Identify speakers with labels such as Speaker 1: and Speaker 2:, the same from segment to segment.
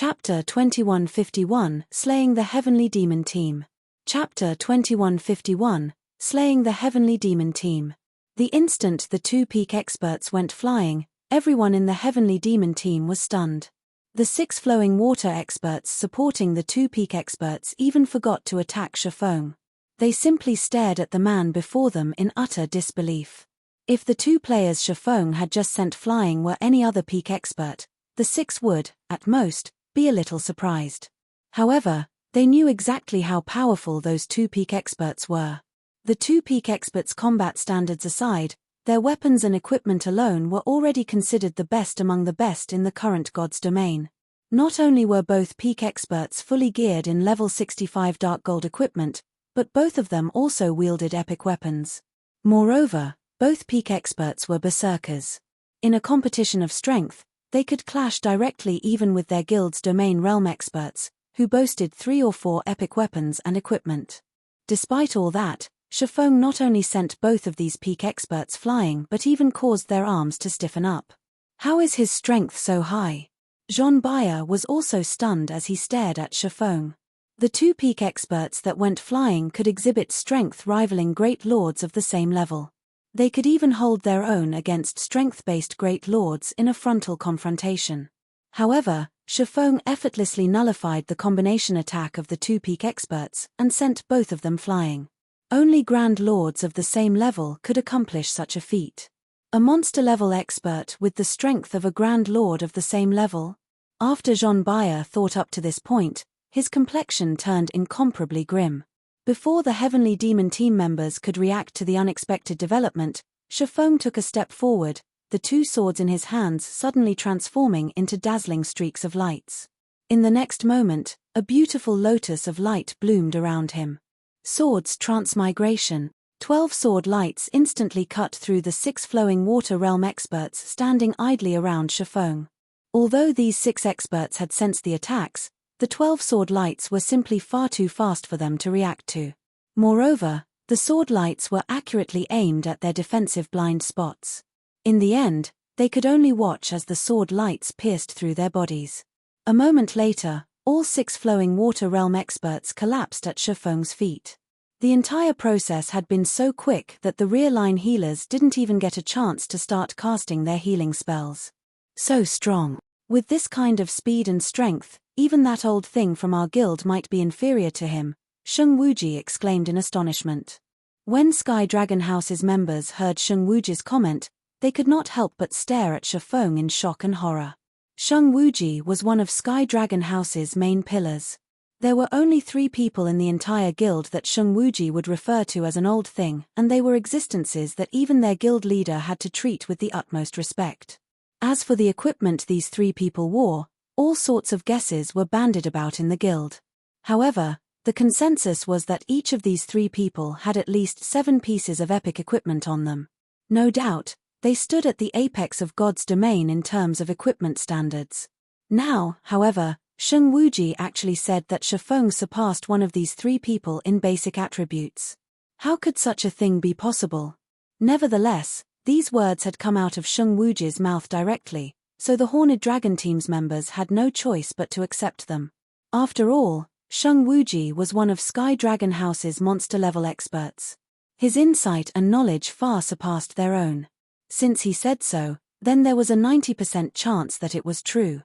Speaker 1: Chapter 2151, Slaying the Heavenly Demon Team. Chapter 2151, Slaying the Heavenly Demon Team. The instant the two peak experts went flying, everyone in the Heavenly Demon Team was stunned. The 6 flowing water experts supporting the two peak experts even forgot to attack Shifeng. They simply stared at the man before them in utter disbelief. If the 2 players Shifeng had just sent flying were any other peak expert, the 6 would, at most, be a little surprised. However, they knew exactly how powerful those 2 peak experts were. The 2 peak experts' combat standards aside, their weapons and equipment alone were already considered the best among the best in the current God's domain. Not only were both peak experts fully geared in level 65 dark gold equipment, but both of them also wielded epic weapons. Moreover, both peak experts were berserkers. In a competition of strength, they could clash directly even with their guild's domain realm experts, who boasted 3 or 4 epic weapons and equipment. Despite all that, Shifeng not only sent both of these peak experts flying but even caused their arms to stiffen up. How is his strength so high? Jean Baya was also stunned as he stared at Shifeng. The 2 peak experts that went flying could exhibit strength rivaling great lords of the same level. They could even hold their own against strength-based great lords in a frontal confrontation. However, Shifeng effortlessly nullified the combination attack of the 2 peak experts and sent both of them flying. Only grand lords of the same level could accomplish such a feat. A monster-level expert with the strength of a grand lord of the same level? After Jean Baya thought up to this point, his complexion turned incomparably grim. Before the Heavenly Demon team members could react to the unexpected development, Shifeng took a step forward, the 2 swords in his hands suddenly transforming into dazzling streaks of lights. In the next moment, a beautiful lotus of light bloomed around him. Swords transmigration. 12 sword lights instantly cut through the 6 flowing water realm experts standing idly around Shifeng. Although these 6 experts had sensed the attacks, the 12 sword lights were simply far too fast for them to react to. Moreover, the sword lights were accurately aimed at their defensive blind spots. In the end, they could only watch as the sword lights pierced through their bodies. A moment later, all 6 flowing water realm experts collapsed at Shifeng's feet. The entire process had been so quick that the rear-line healers didn't even get a chance to start casting their healing spells. So strong. With this kind of speed and strength, even that old thing from our guild might be inferior to him, Sheng Wuji exclaimed in astonishment. When Sky Dragon House's members heard Sheng Wuji's comment, they could not help but stare at Shifeng in shock and horror. Sheng Wuji was one of Sky Dragon House's main pillars. There were only 3 people in the entire guild that Sheng Wuji would refer to as an old thing, and they were existences that even their guild leader had to treat with the utmost respect. As for the equipment these 3 people wore, all sorts of guesses were bandied about in the guild. However, the consensus was that each of these 3 people had at least 7 pieces of epic equipment on them. No doubt, they stood at the apex of God's domain in terms of equipment standards. Now, however, Sheng Wuji actually said that Shifeng surpassed one of these 3 people in basic attributes. How could such a thing be possible? Nevertheless, these words had come out of Sheng Wuji's mouth directly, so the Horned Dragon Team's members had no choice but to accept them. After all, Sheng Wuji was one of Sky Dragon House's monster-level experts. His insight and knowledge far surpassed their own. Since he said so, then there was a 90% chance that it was true.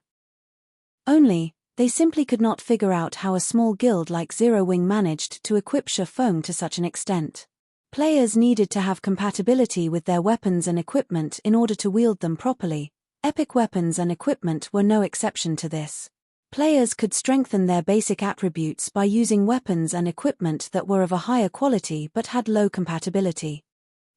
Speaker 1: Only, they simply could not figure out how a small guild like Zero Wing managed to equip Shifeng to such an extent. Players needed to have compatibility with their weapons and equipment in order to wield them properly. Epic weapons and equipment were no exception to this. Players could strengthen their basic attributes by using weapons and equipment that were of a higher quality but had low compatibility.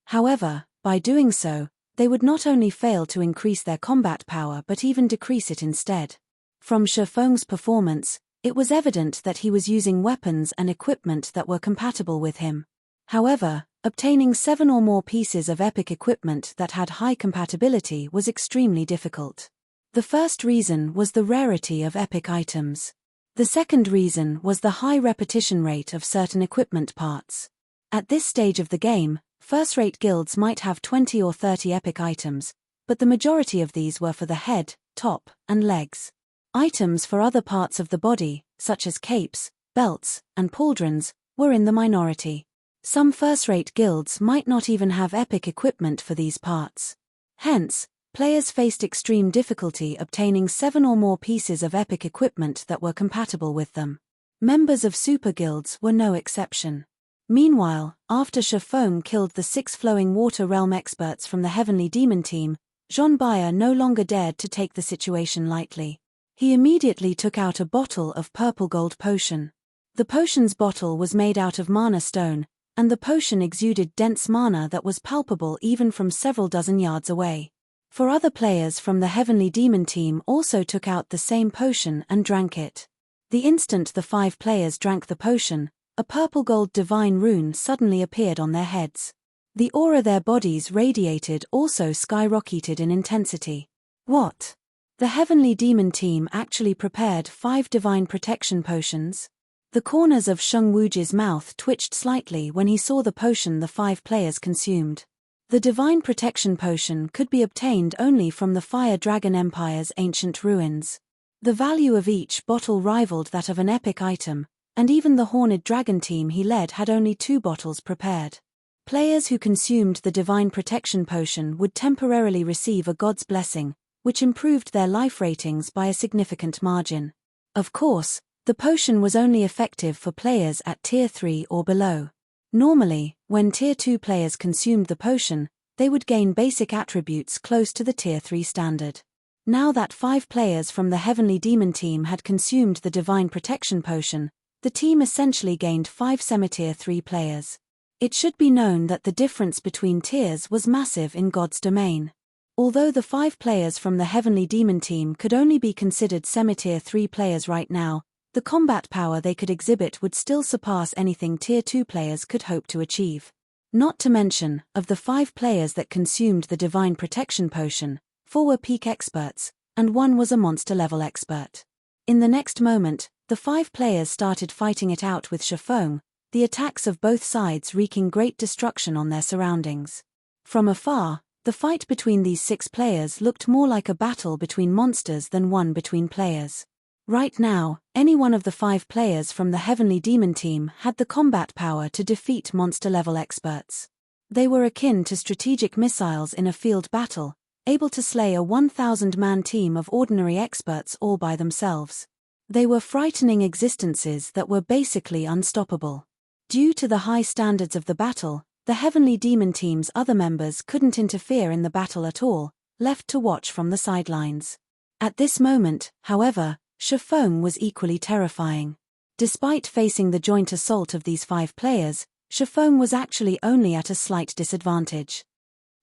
Speaker 1: However, by doing so, they would not only fail to increase their combat power but even decrease it instead. From Shifeng's performance, it was evident that he was using weapons and equipment that were compatible with him. However, obtaining 7 or more pieces of epic equipment that had high compatibility was extremely difficult. The first reason was the rarity of epic items. The second reason was the high repetition rate of certain equipment parts. At this stage of the game, first-rate guilds might have 20 or 30 epic items, but the majority of these were for the head, top, and legs. Items for other parts of the body, such as capes, belts, and pauldrons, were in the minority. Some first-rate guilds might not even have epic equipment for these parts. Hence, players faced extreme difficulty obtaining 7 or more pieces of epic equipment that were compatible with them. Members of super guilds were no exception. Meanwhile, after Shafong killed the 6 flowing water realm experts from the Heavenly Demon team, Jean Bayer no longer dared to take the situation lightly. He immediately took out a bottle of purple gold potion. The potion's bottle was made out of mana stone, and the potion exuded dense mana that was palpable even from several dozen yards away. 4 other players from the Heavenly Demon team also took out the same potion and drank it. The instant the 5 players drank the potion, a purple gold divine rune suddenly appeared on their heads. The aura their bodies radiated also skyrocketed in intensity. What? The Heavenly Demon team actually prepared 5 divine protection potions? The corners of Sheng Wuji's mouth twitched slightly when he saw the potion the 5 players consumed. The divine protection potion could be obtained only from the Fire Dragon Empire's ancient ruins. The value of each bottle rivaled that of an epic item, and even the Horned Dragon team he led had only 2 bottles prepared. Players who consumed the divine protection potion would temporarily receive a god's blessing, which improved their life ratings by a significant margin. Of course, the potion was only effective for players at Tier 3 or below. Normally, when Tier 2 players consumed the potion, they would gain basic attributes close to the Tier 3 standard. Now that 5 players from the Heavenly Demon team had consumed the divine protection potion, the team essentially gained 5 semi-Tier 3 players. It should be known that the difference between tiers was massive in God's domain. Although the 5 players from the Heavenly Demon team could only be considered semi-Tier 3 players right now, the combat power they could exhibit would still surpass anything Tier 2 players could hope to achieve. Not to mention, of the 5 players that consumed the Divine Protection Potion, 4 were peak experts, and 1 was a monster-level expert. In the next moment, the 5 players started fighting it out with Shafong, the attacks of both sides wreaking great destruction on their surroundings. From afar, the fight between these 6 players looked more like a battle between monsters than one between players. Right now, any one of the 5 players from the Heavenly Demon team had the combat power to defeat monster-level experts. They were akin to strategic missiles in a field battle, able to slay a 1,000-man team of ordinary experts all by themselves. They were frightening existences that were basically unstoppable. Due to the high standards of the battle, the Heavenly Demon team's other members couldn't interfere in the battle at all, left to watch from the sidelines. At this moment, however, Shafong was equally terrifying. Despite facing the joint assault of these 5 players, Shafong was actually only at a slight disadvantage.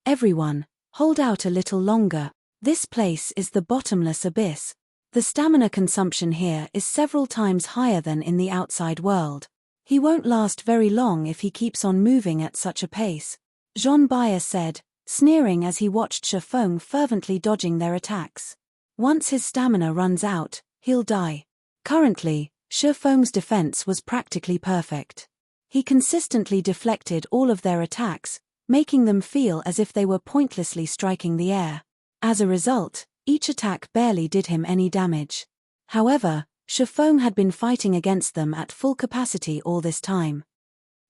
Speaker 1: Everyone, hold out a little longer. This place is the bottomless abyss. The stamina consumption here is several times higher than in the outside world. He won't last very long if he keeps on moving at such a pace, Jean Bayer said, sneering as he watched Shafong fervently dodging their attacks. Once his stamina runs out, he'll die. Currently, Shafong's defense was practically perfect. He consistently deflected all of their attacks, making them feel as if they were pointlessly striking the air. As a result, each attack barely did him any damage. However, Shafong had been fighting against them at full capacity all this time.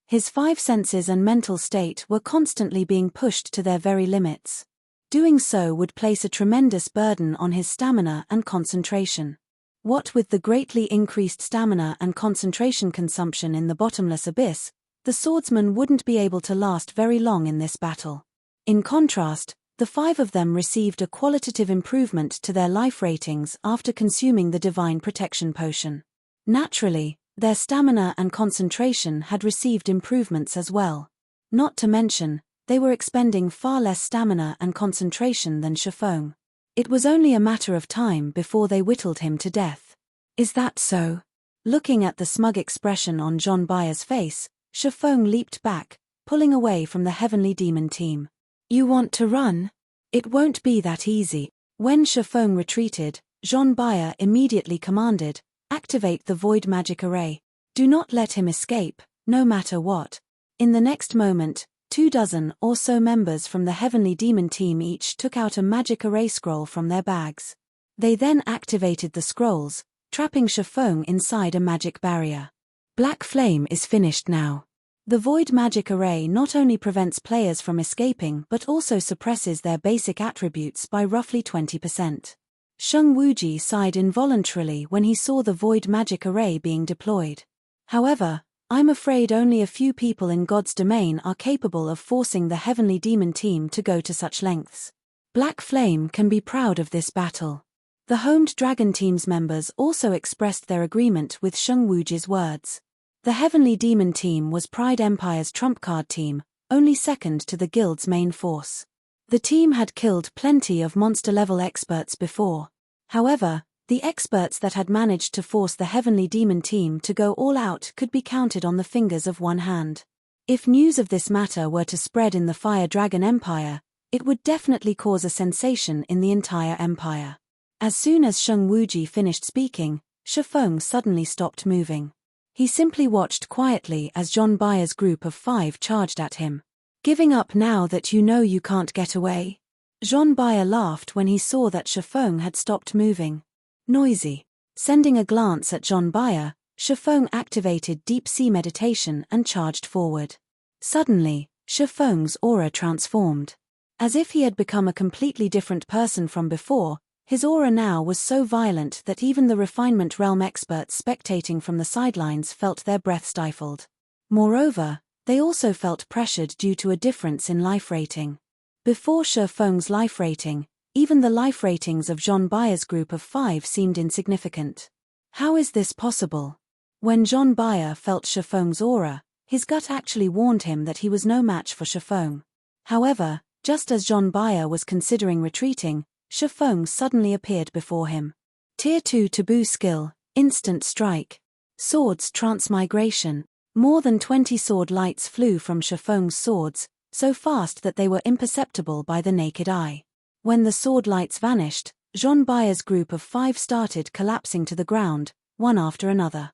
Speaker 1: His 5 senses and mental state were constantly being pushed to their very limits. Doing so would place a tremendous burden on his stamina and concentration. What with the greatly increased stamina and concentration consumption in the bottomless abyss, the swordsman wouldn't be able to last very long in this battle. In contrast, the 5 of them received a qualitative improvement to their life ratings after consuming the Divine Protection Potion. Naturally, their stamina and concentration had received improvements as well. Not to mention, they were expending far less stamina and concentration than Shafong. It was only a matter of time before they whittled him to death. Is that so? Looking at the smug expression on Jean Bayer's face, Shafong leaped back, pulling away from the Heavenly Demon team. You want to run? It won't be that easy. When Shafong retreated, Jean Bayer immediately commanded, activate the void magic array. Do not let him escape, no matter what. In the next moment, 24 or so members from the Heavenly Demon team each took out a magic array scroll from their bags. They then activated the scrolls, trapping Shifeng inside a magic barrier. Black Flame is finished now. The Void Magic Array not only prevents players from escaping but also suppresses their basic attributes by roughly 20%. Sheng Wuji sighed involuntarily when he saw the Void Magic Array being deployed. However, I'm afraid only a few people in God's domain are capable of forcing the Heavenly Demon team to go to such lengths. Black Flame can be proud of this battle. The Homed Dragon team's members also expressed their agreement with Sheng Wuji's words. The Heavenly Demon team was Pride Empire's trump card team, only second to the guild's main force. The team had killed plenty of monster-level experts before. However, the experts that had managed to force the Heavenly Demon team to go all out could be counted on the fingers of one hand. If news of this matter were to spread in the Fire Dragon Empire, it would definitely cause a sensation in the entire empire. As soon as Sheng Wuji finished speaking, Shifeng suddenly stopped moving. He simply watched quietly as John Bayer's group of 5 charged at him. Giving up now that you know you can't get away? John Bayer laughed when he saw that Shifeng had stopped moving. Noisy. Sending a glance at John Bayer, Shifeng activated deep sea meditation and charged forward. Suddenly, Shifeng's aura transformed. As if he had become a completely different person from before, his aura now was so violent that even the refinement realm experts spectating from the sidelines felt their breath stifled. Moreover, they also felt pressured due to a difference in life rating. Before Shifeng's life rating, even the life ratings of John Bayer's group of 5 seemed insignificant. How is this possible? When John Bayer felt Shifeng's aura, his gut actually warned him that he was no match for Shifeng. However, just as John Bayer was considering retreating, Shifeng suddenly appeared before him. Tier 2 Taboo Skill, Instant Strike. Swords Transmigration. More than 20 sword lights flew from Shifeng's swords, so fast that they were imperceptible by the naked eye. When the sword lights vanished, John Bayer's group of 5 started collapsing to the ground, one after another.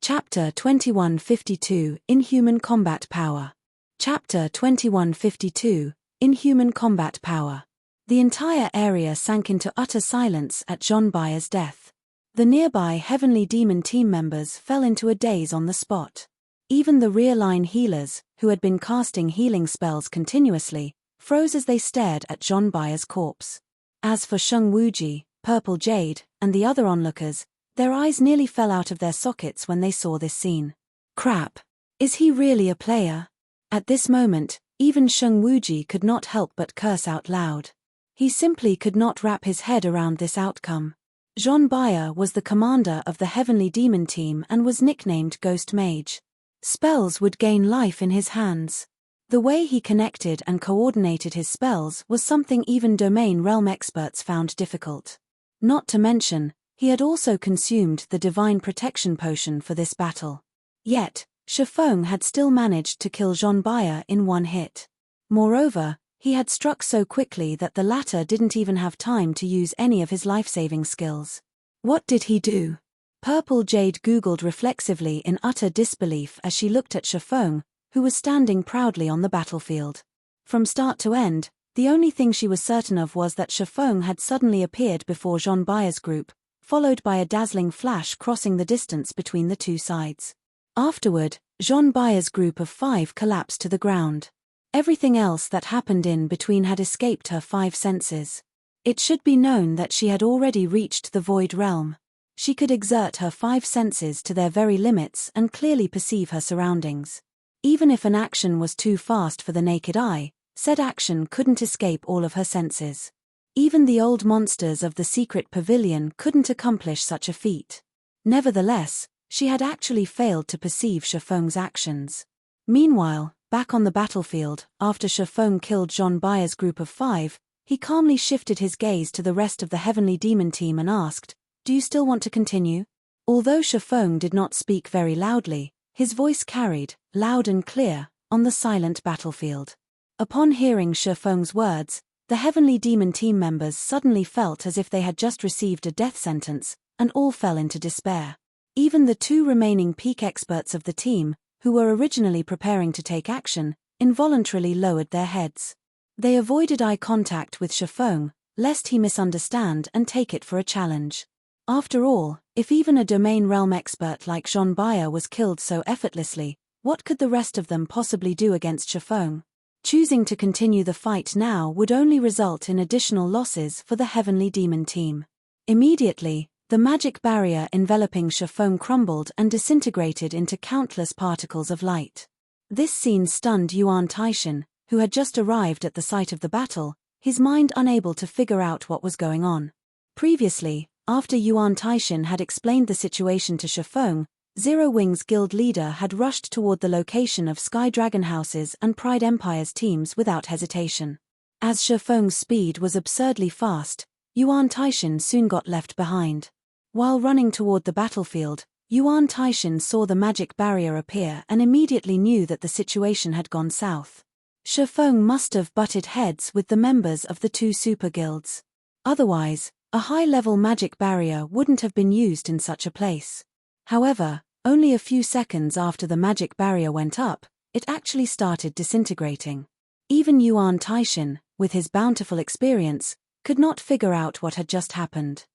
Speaker 1: Chapter 2152 Inhuman Combat Power. Chapter 2152 Inhuman Combat Power. The entire area sank into utter silence at John Bayer's death. The nearby Heavenly Demon team members fell into a daze on the spot. Even the rear-line healers, who had been casting healing spells continuously, froze as they stared at John Bayer's corpse. As for Sheng Wuji, Purple Jade, and the other onlookers, their eyes nearly fell out of their sockets when they saw this scene. Crap! Is he really a player? At this moment, even Sheng Wuji could not help but curse out loud. He simply could not wrap his head around this outcome. John Bayer was the commander of the Heavenly Demon team and was nicknamed Ghost Mage. Spells would gain life in his hands. The way he connected and coordinated his spells was something even domain realm experts found difficult. Not to mention, he had also consumed the Divine Protection Potion for this battle. Yet, Shifeng had still managed to kill John Bayer in one hit. Moreover, he had struck so quickly that the latter didn't even have time to use any of his life-saving skills. What did he do? Purple Jade googled reflexively in utter disbelief as she looked at Shifeng, who was standing proudly on the battlefield. From start to end, the only thing she was certain of was that Shifeng had suddenly appeared before John Bayer's group, followed by a dazzling flash crossing the distance between the two sides. Afterward, John Bayer's group of 5 collapsed to the ground. Everything else that happened in between had escaped her 5 senses. It should be known that she had already reached the Void Realm. She could exert her 5 senses to their very limits and clearly perceive her surroundings. Even if an action was too fast for the naked eye, said action couldn't escape all of her senses. Even the old monsters of the secret pavilion couldn't accomplish such a feat. Nevertheless, she had actually failed to perceive Shifeng's actions. Meanwhile, back on the battlefield, after Shifeng killed John Bayer's group of 5, he calmly shifted his gaze to the rest of the Heavenly Demon team and asked, "Do you still want to continue?" Although Shifeng did not speak very loudly, his voice carried, loud and clear, on the silent battlefield. Upon hearing Shifeng's words, the Heavenly Demon team members suddenly felt as if they had just received a death sentence, and all fell into despair. Even the 2 remaining peak experts of the team, who were originally preparing to take action, involuntarily lowered their heads. They avoided eye contact with Shifeng, lest he misunderstand and take it for a challenge. After all, if even a domain realm expert like Jean Bayer was killed so effortlessly, what could the rest of them possibly do against Shifeng? Choosing to continue the fight now would only result in additional losses for the Heavenly Demon team. Immediately, the magic barrier enveloping Shifeng crumbled and disintegrated into countless particles of light. This scene stunned Yuan Taishan, who had just arrived at the site of the battle, his mind unable to figure out what was going on. Previously, after Yuan Taishan had explained the situation to Shifeng, Zero Wings Guild leader had rushed toward the location of Sky Dragon House's and Pride Empire's teams without hesitation. As Shifeng's speed was absurdly fast, Yuan Taishan soon got left behind. While running toward the battlefield, Yuan Taishan saw the magic barrier appear and immediately knew that the situation had gone south. Shifeng must have butted heads with the members of the two super guilds. Otherwise, a high-level magic barrier wouldn't have been used in such a place. However, only a few seconds after the magic barrier went up, it actually started disintegrating. Even Yuan Taishan, with his bountiful experience, could not figure out what had just happened.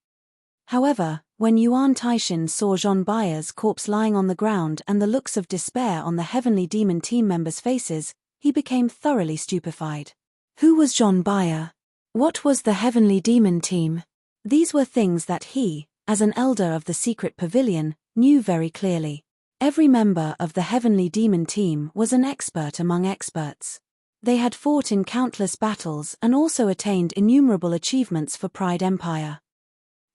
Speaker 1: However, when Yuan Taishan saw Jean Bayer's corpse lying on the ground and the looks of despair on the Heavenly Demon team members' faces, he became thoroughly stupefied. Who was Jean Bayer? What was the Heavenly Demon team? These were things that he, as an elder of the secret pavilion, knew very clearly. Every member of the Heavenly Demon team was an expert among experts. They had fought in countless battles and also attained innumerable achievements for Pride Empire.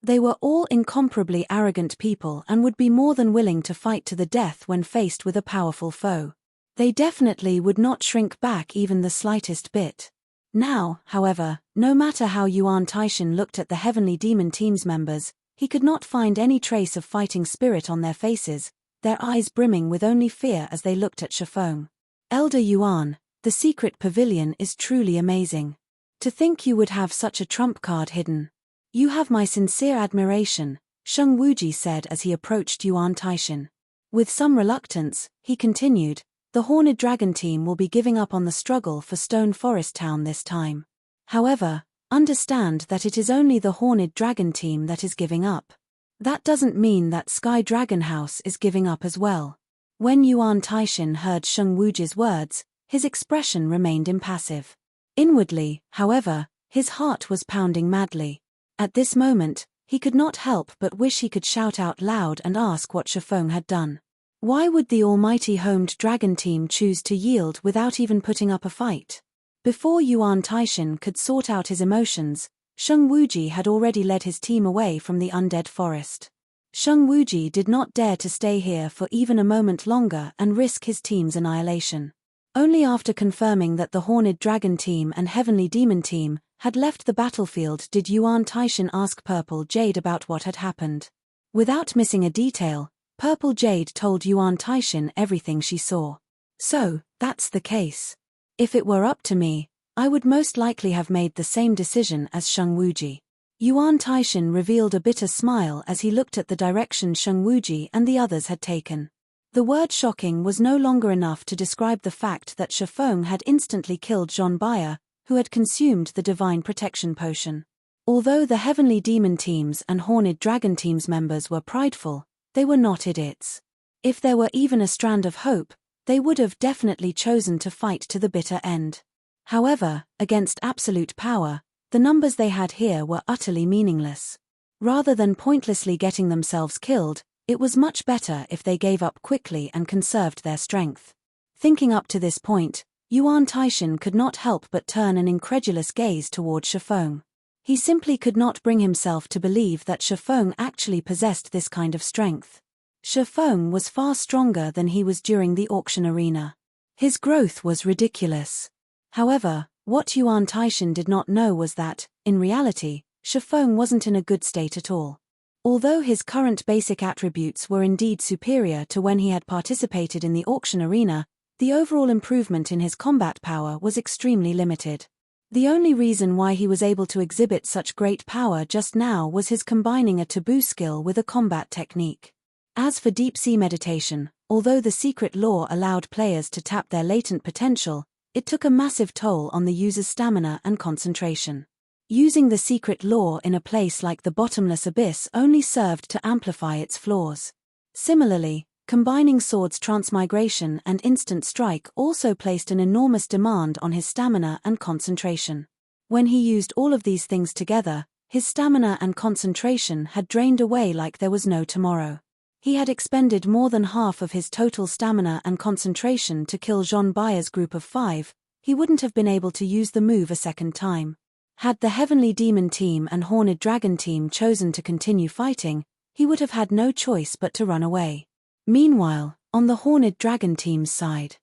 Speaker 1: They were all incomparably arrogant people and would be more than willing to fight to the death when faced with a powerful foe. They definitely would not shrink back even the slightest bit. Now, however, no matter how Yuan Taishan looked at the Heavenly Demon team's members, he could not find any trace of fighting spirit on their faces, their eyes brimming with only fear as they looked at Shifeng. Elder Yuan, the secret pavilion is truly amazing. To think you would have such a trump card hidden. You have my sincere admiration, Sheng Wuji said as he approached Yuan Taishan. With some reluctance, he continued, the Horned Dragon team will be giving up on the struggle for Stone Forest Town this time. However, understand that it is only the Horned Dragon team that is giving up. That doesn't mean that Sky Dragon House is giving up as well. When Yuan Taishan heard Sheng Wuji's words, his expression remained impassive. Inwardly, however, his heart was pounding madly. At this moment, he could not help but wish he could shout out loud and ask what Shifeng had done. Why would the almighty Homed Dragon team choose to yield without even putting up a fight? Before Yuan Taishan could sort out his emotions, Sheng Wuji had already led his team away from the undead forest. Sheng Wuji did not dare to stay here for even a moment longer and risk his team's annihilation. Only after confirming that the Horned Dragon team and Heavenly Demon team had left the battlefield did Yuan Taishan ask Purple Jade about what had happened. Without missing a detail, Purple Jade told Yuan Taishan everything she saw. So, that's the case. If it were up to me, I would most likely have made the same decision as Sheng Wuji. Yuan Taishan revealed a bitter smile as he looked at the direction Sheng Wuji and the others had taken. The word shocking was no longer enough to describe the fact that Shifeng had instantly killed Jean Bayer, who had consumed the Divine Protection Potion. Although the Heavenly Demon teams and Horned Dragon teams members were prideful, they were not idiots. If there were even a strand of hope, they would have definitely chosen to fight to the bitter end. However, against absolute power, the numbers they had here were utterly meaningless. Rather than pointlessly getting themselves killed, it was much better if they gave up quickly and conserved their strength. Thinking up to this point, Yuan Taishan could not help but turn an incredulous gaze toward Shifeng. He simply could not bring himself to believe that Shifeng actually possessed this kind of strength. Shifeng was far stronger than he was during the auction arena. His growth was ridiculous. However, what Yuan Taishan did not know was that, in reality, Shifeng wasn't in a good state at all. Although his current basic attributes were indeed superior to when he had participated in the auction arena, the overall improvement in his combat power was extremely limited. The only reason why he was able to exhibit such great power just now was his combining a taboo skill with a combat technique. As for deep-sea meditation, although the secret law allowed players to tap their latent potential, it took a massive toll on the user's stamina and concentration. Using the secret law in a place like the bottomless abyss only served to amplify its flaws. Similarly, combining Sword's transmigration and instant strike also placed an enormous demand on his stamina and concentration. When he used all of these things together, his stamina and concentration had drained away like there was no tomorrow. He had expended more than half of his total stamina and concentration to kill Jean Bayer's group of 5, he wouldn't have been able to use the move a second time. Had the Heavenly Demon team and Horned Dragon team chosen to continue fighting, he would have had no choice but to run away. Meanwhile, on the Horned Dragon team's side,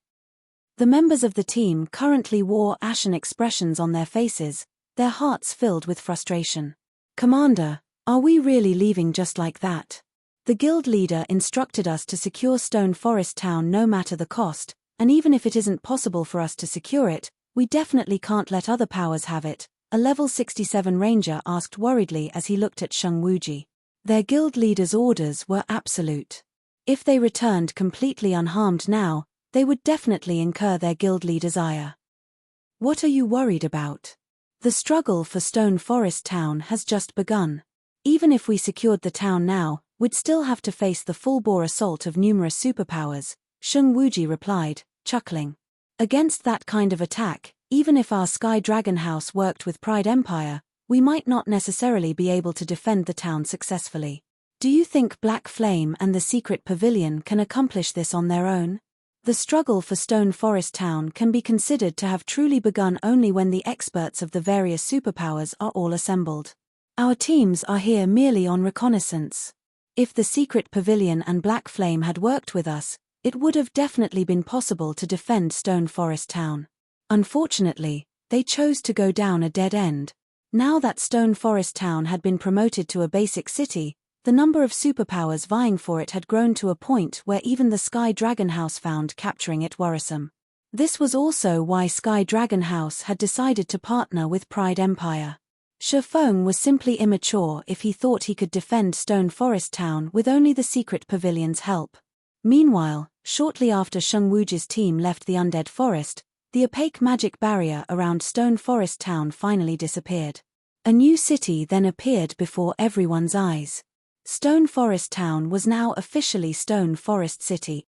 Speaker 1: the members of the team currently wore ashen expressions on their faces, their hearts filled with frustration. "Commander, are we really leaving just like that? The guild leader instructed us to secure Stone Forest Town no matter the cost, and even if it isn't possible for us to secure it, we definitely can't let other powers have it," a level 67 ranger asked worriedly as he looked at Shang Wuji. Their guild leader's orders were absolute. If they returned completely unharmed now, they would definitely incur their guild leader's ire. "What are you worried about? The struggle for Stone Forest Town has just begun. Even if we secured the town now, we'd still have to face the full-bore assault of numerous superpowers," Shang Wuji replied, chuckling. "Against that kind of attack, even if our Sky Dragon House worked with Pride Empire, we might not necessarily be able to defend the town successfully. Do you think Black Flame and the Secret Pavilion can accomplish this on their own? The struggle for Stone Forest Town can be considered to have truly begun only when the experts of the various superpowers are all assembled. Our teams are here merely on reconnaissance. If the Secret Pavilion and Black Flame had worked with us, it would have definitely been possible to defend Stone Forest Town. Unfortunately, they chose to go down a dead end. Now that Stone Forest Town had been promoted to a basic city, the number of superpowers vying for it had grown to a point where even the Sky Dragon House found capturing it worrisome. This was also why Sky Dragon House had decided to partner with Pride Empire. Shi Feng was simply immature if he thought he could defend Stone Forest Town with only the Secret Pavilion's help. Meanwhile, shortly after Shang Wuji's team left the Undead Forest, the opaque magic barrier around Stone Forest Town finally disappeared. A new city then appeared before everyone's eyes. Stone Forest Town was now officially Stone Forest City.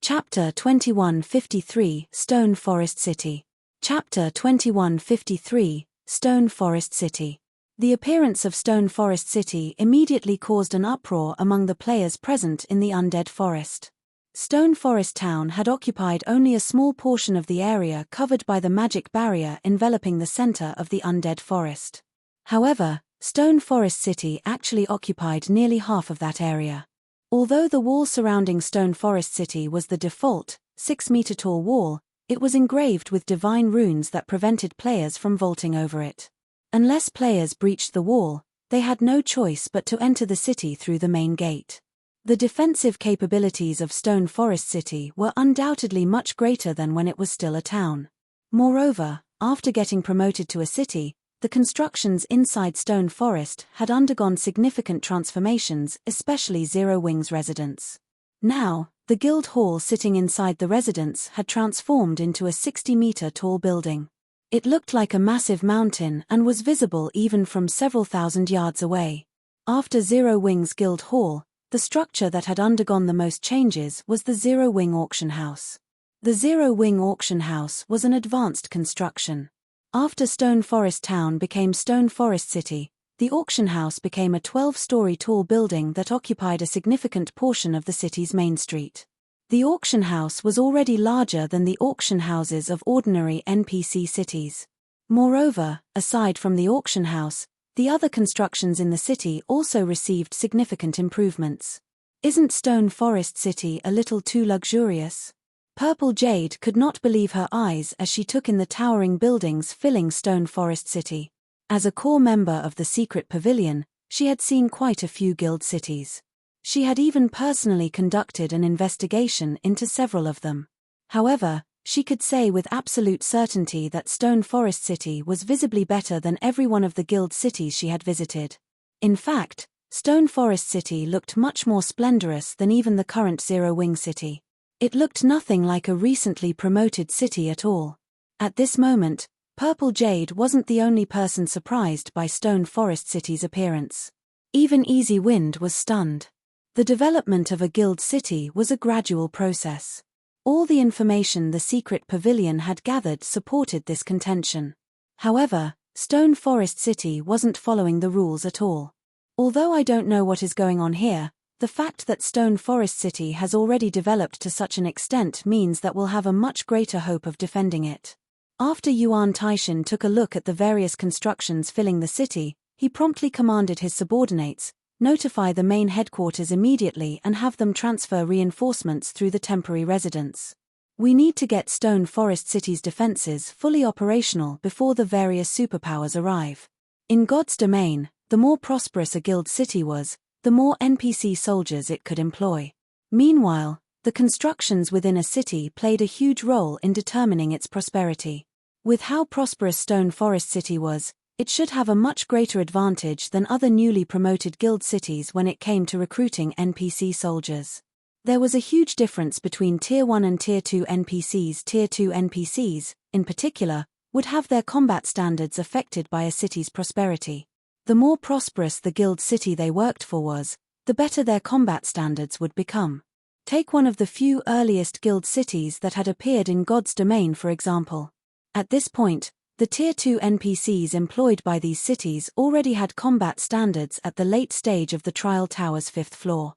Speaker 1: Chapter 2153 Stone Forest City. Chapter 2153 Stone Forest City. The appearance of Stone Forest City immediately caused an uproar among the players present in the Undead Forest. Stone Forest Town had occupied only a small portion of the area covered by the magic barrier enveloping the center of the Undead Forest. However, Stone Forest City actually occupied nearly half of that area. Although the wall surrounding Stone Forest City was the default, 6-meter-tall wall, it was engraved with divine runes that prevented players from vaulting over it. Unless players breached the wall, they had no choice but to enter the city through the main gate. The defensive capabilities of Stone Forest City were undoubtedly much greater than when it was still a town. Moreover, after getting promoted to a city, the constructions inside Stone Forest had undergone significant transformations, especially Zero Wing's residence. Now, the guild hall sitting inside the residence had transformed into a 60-meter-tall building. It looked like a massive mountain and was visible even from several thousand yards away. After Zero Wing's guild hall, the structure that had undergone the most changes was the Zero Wing Auction House. The Zero Wing Auction House was an advanced construction. After Stone Forest Town became Stone Forest City, the auction house became a 12-story tall building that occupied a significant portion of the city's main street. The auction house was already larger than the auction houses of ordinary NPC cities. Moreover, aside from the auction house, the other constructions in the city also received significant improvements. Isn't Stone Forest City a little too luxurious? Purple Jade could not believe her eyes as she took in the towering buildings filling Stone Forest City. As a core member of the Secret Pavilion, she had seen quite a few guild cities. She had even personally conducted an investigation into several of them. However, she could say with absolute certainty that Stone Forest City was visibly better than every one of the guild cities she had visited. In fact, Stone Forest City looked much more splendorous than even the current Zero Wing City. It looked nothing like a recently promoted city at all. At this moment, Purple Jade wasn't the only person surprised by Stone Forest City's appearance. Even Easy Wind was stunned. The development of a guild city was a gradual process. All the information the secret pavilion had gathered supported this contention. However, Stone Forest City wasn't following the rules at all. Although I don't know what is going on here, the fact that Stone Forest City has already developed to such an extent means that we'll have a much greater hope of defending it. After Yuan Taishan took a look at the various constructions filling the city, he promptly commanded his subordinates, notify the main headquarters immediately and have them transfer reinforcements through the temporary residence. We need to get Stone Forest City's defenses fully operational before the various superpowers arrive. In God's domain, the more prosperous a guild city was, the more NPC soldiers it could employ. Meanwhile, the constructions within a city played a huge role in determining its prosperity. With how prosperous Stone Forest City was, it should have a much greater advantage than other newly promoted guild cities when it came to recruiting NPC soldiers. There was a huge difference between Tier 1 and Tier 2 NPCs. Tier 2 NPCs, in particular, would have their combat standards affected by a city's prosperity. The more prosperous the guild city they worked for was, the better their combat standards would become. Take one of the few earliest guild cities that had appeared in God's domain, for example. At this point, the Tier 2 NPCs employed by these cities already had combat standards at the late stage of the Trial Tower's 5th floor.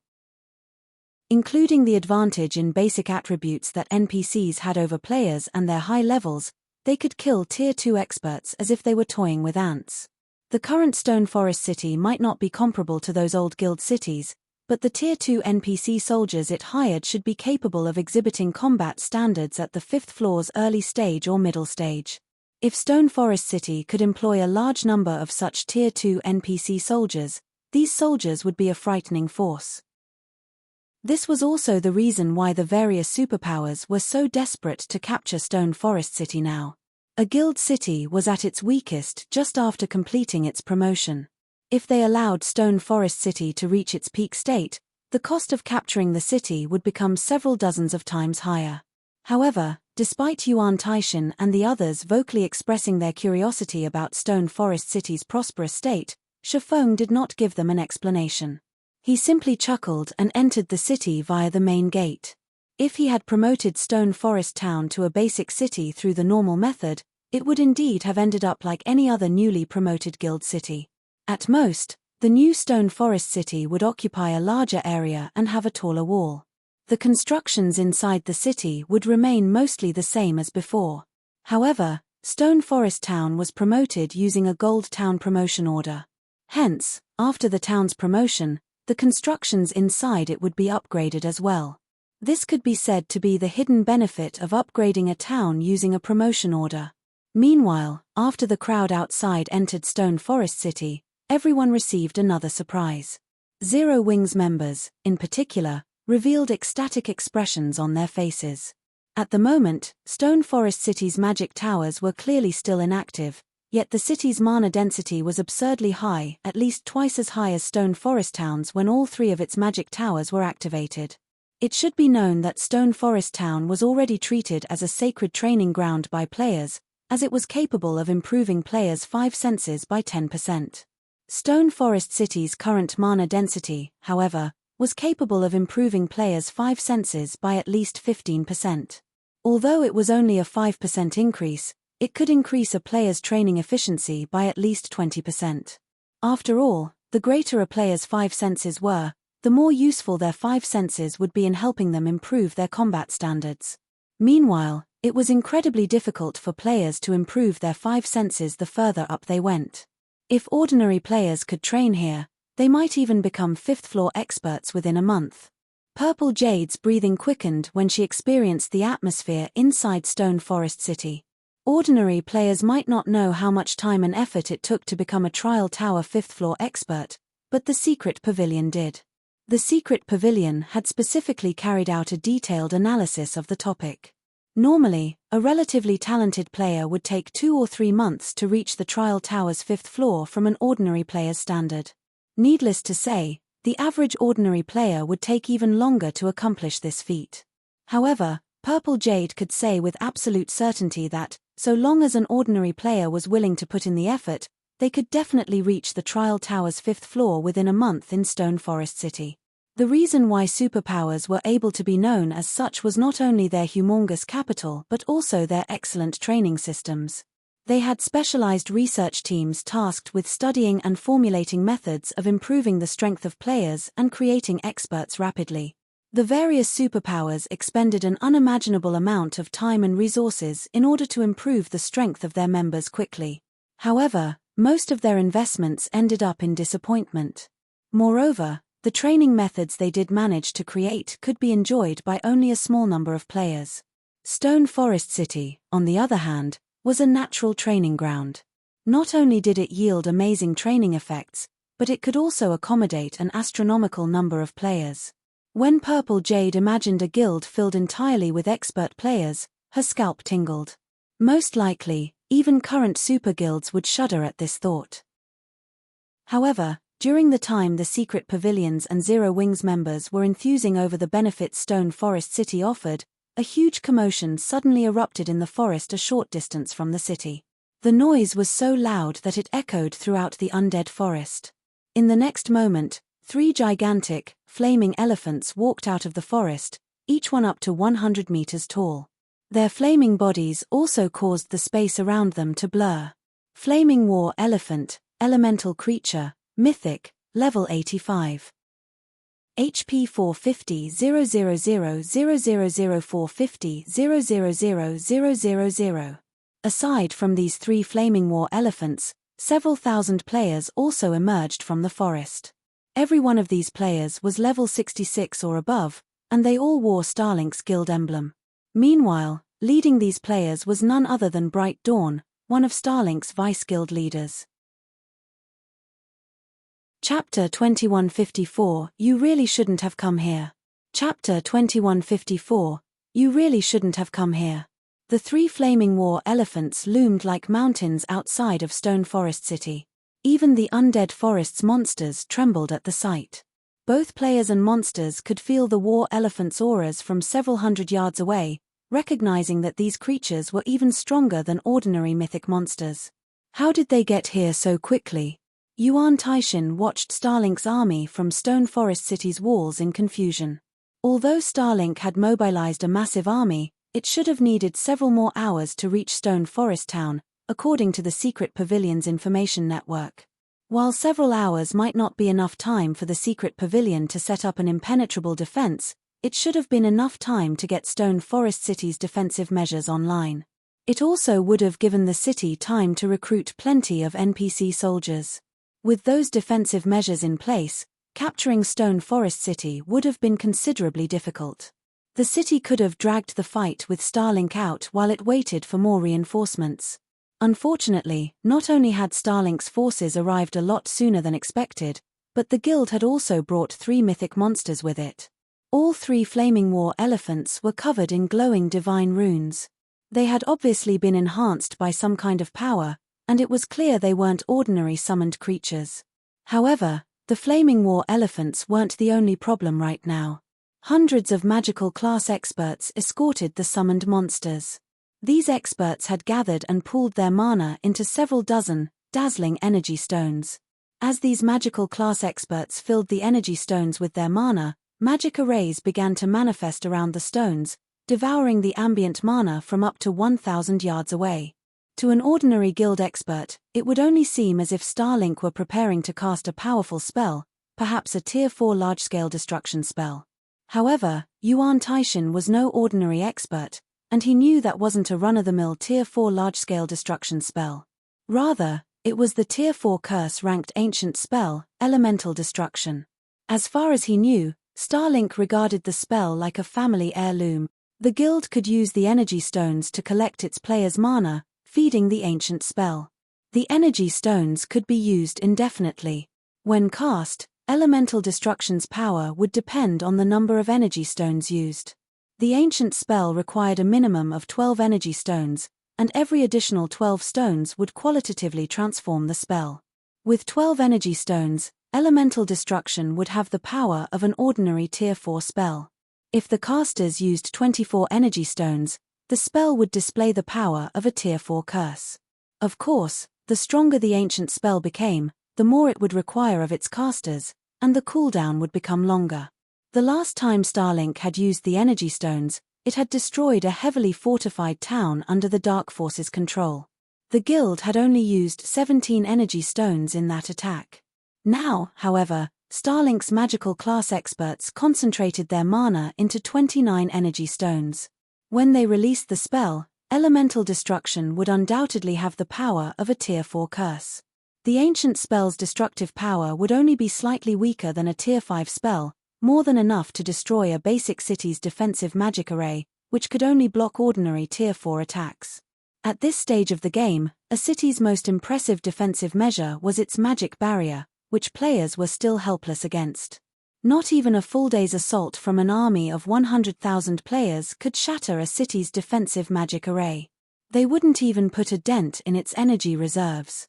Speaker 1: Including the advantage in basic attributes that NPCs had over players and their high levels, they could kill Tier 2 experts as if they were toying with ants. The current Stone Forest City might not be comparable to those old guild cities, but the Tier 2 NPC soldiers it hired should be capable of exhibiting combat standards at the 5th floor's early stage or middle stage. If Stone Forest City could employ a large number of such Tier 2 NPC soldiers, these soldiers would be a frightening force. This was also the reason why the various superpowers were so desperate to capture Stone Forest City now. A guild city was at its weakest just after completing its promotion. If they allowed Stone Forest City to reach its peak state, the cost of capturing the city would become several dozens of times higher. However, despite Yuan Taishan and the others vocally expressing their curiosity about Stone Forest City's prosperous state, Shifeng did not give them an explanation. He simply chuckled and entered the city via the main gate. If he had promoted Stone Forest Town to a basic city through the normal method, it would indeed have ended up like any other newly promoted guild city. At most, the new Stone Forest City would occupy a larger area and have a taller wall. The constructions inside the city would remain mostly the same as before. However, Stone Forest Town was promoted using a Gold Town promotion order. Hence, after the town's promotion, the constructions inside it would be upgraded as well. This could be said to be the hidden benefit of upgrading a town using a promotion order. Meanwhile, after the crowd outside entered Stone Forest City, everyone received another surprise. Zero Wings members, in particular, revealed ecstatic expressions on their faces. At the moment, Stone Forest City's magic towers were clearly still inactive, yet the city's mana density was absurdly high, at least twice as high as Stone Forest Town's when all 3 of its magic towers were activated. It should be known that Stone Forest Town was already treated as a sacred training ground by players, as it was capable of improving players' 5 senses by 10%. Stone Forest City's current mana density, however, was capable of improving players' 5 senses by at least 15%. Although it was only a 5% increase, it could increase a player's training efficiency by at least 20%. After all, the greater a player's 5 senses were, the more useful their 5 senses would be in helping them improve their combat standards. Meanwhile, it was incredibly difficult for players to improve their 5 senses the further up they went. If ordinary players could train here, they might even become 5th floor experts within a month. Purple Jade's breathing quickened when she experienced the atmosphere inside Stone Forest City. Ordinary players might not know how much time and effort it took to become a Trial Tower 5th floor expert, but the Secret Pavilion did. The Secret Pavilion had specifically carried out a detailed analysis of the topic. Normally, a relatively talented player would take 2 or 3 months to reach the Trial Tower's 5th floor from an ordinary player's standard. Needless to say, the average ordinary player would take even longer to accomplish this feat. However, Purple Jade could say with absolute certainty that, So long as an ordinary player was willing to put in the effort, they could definitely reach the Trial Tower's 5th floor within a month in Stone Forest City. The reason why superpowers were able to be known as such was not only their humongous capital but also their excellent training systems. They had specialized research teams tasked with studying and formulating methods of improving the strength of players and creating experts rapidly. The various superpowers expended an unimaginable amount of time and resources in order to improve the strength of their members quickly. However, most of their investments ended up in disappointment. Moreover, the training methods they did manage to create could be enjoyed by only a small number of players. Stone Forest City, on the other hand, was a natural training ground. Not only did it yield amazing training effects, but it could also accommodate an astronomical number of players. When Purple Jade imagined a guild filled entirely with expert players, her scalp tingled. Most likely, even current super guilds would shudder at this thought. However, during the time the secret pavilions and Zero Wings members were enthusing over the benefits Stone Forest City offered, a huge commotion suddenly erupted in the forest a short distance from the city. The noise was so loud that it echoed throughout the undead forest. In the next moment, 3 gigantic, flaming elephants walked out of the forest, each one up to 100 meters tall. Their flaming bodies also caused the space around them to blur. Flaming War Elephant, Elemental Creature, Mythic, Level 85. HP 450 000 000 450 000 000. Aside from these 3 Flaming War Elephants, several thousand players also emerged from the forest. Every one of these players was level 66 or above, and they all wore Starlink's guild emblem. Meanwhile, leading these players was none other than Bright Dawn, one of Starlink's vice guild leaders. Chapter 2154, You Really Shouldn't Have Come Here. Chapter 2154, You Really Shouldn't Have Come Here. The 3 Flaming War Elephants loomed like mountains outside of Stone Forest City. Even the undead forest's monsters trembled at the sight. Both players and monsters could feel the war elephants' auras from several hundred yards away, recognizing that these creatures were even stronger than ordinary mythic monsters. How did they get here so quickly? Yuan Taishin watched Starlink's army from Stone Forest City's walls in confusion. Although Starlink had mobilized a massive army, it should have needed several more hours to reach Stone Forest Town, according to the Secret Pavilion's information network. While several hours might not be enough time for the Secret Pavilion to set up an impenetrable defense, it should have been enough time to get Stone Forest City's defensive measures online. It also would have given the city time to recruit plenty of NPC soldiers. With those defensive measures in place, capturing Stone Forest City would have been considerably difficult. The city could have dragged the fight with Starlink out while it waited for more reinforcements. Unfortunately, not only had Starlink's forces arrived a lot sooner than expected, but the guild had also brought 3 mythic monsters with it. All 3 Flaming War Elephants were covered in glowing divine runes. They had obviously been enhanced by some kind of power, and it was clear they weren't ordinary summoned creatures. However, the Flaming War Elephants weren't the only problem right now. Hundreds of magical class experts escorted the summoned monsters. These experts had gathered and pooled their mana into several dozen, dazzling energy stones. As these magical class experts filled the energy stones with their mana, magic arrays began to manifest around the stones, devouring the ambient mana from up to 1,000 yards away. To an ordinary guild expert, it would only seem as if Starlink were preparing to cast a powerful spell, perhaps a Tier 4 large-scale destruction spell. However, Yuan Taishin was no ordinary expert, and he knew that wasn't a run-of-the-mill Tier 4 large-scale destruction spell. Rather, it was the Tier 4 curse-ranked ancient spell, Elemental Destruction. As far as he knew, Starlink regarded the spell like a family heirloom. The guild could use the energy stones to collect its players' mana, feeding the ancient spell. The energy stones could be used indefinitely. When cast, Elemental Destruction's power would depend on the number of energy stones used. The ancient spell required a minimum of 12 energy stones, and every additional 12 stones would qualitatively transform the spell. With 12 energy stones, Elemental Destruction would have the power of an ordinary Tier 4 spell. If the casters used 24 energy stones, the spell would display the power of a Tier 4 curse. Of course, the stronger the ancient spell became, the more it would require of its casters, and the cooldown would become longer. The last time Starlink had used the energy stones, it had destroyed a heavily fortified town under the Dark Force's control. The guild had only used 17 energy stones in that attack. Now, however, Starlink's magical class experts concentrated their mana into 29 energy stones. When they released the spell, elemental destruction would undoubtedly have the power of a Tier 4 curse. The ancient spell's destructive power would only be slightly weaker than a Tier 5 spell, more than enough to destroy a basic city's defensive magic array, which could only block ordinary Tier 4 attacks. At this stage of the game, a city's most impressive defensive measure was its magic barrier, which players were still helpless against. Not even a full day's assault from an army of 100,000 players could shatter a city's defensive magic array. They wouldn't even put a dent in its energy reserves.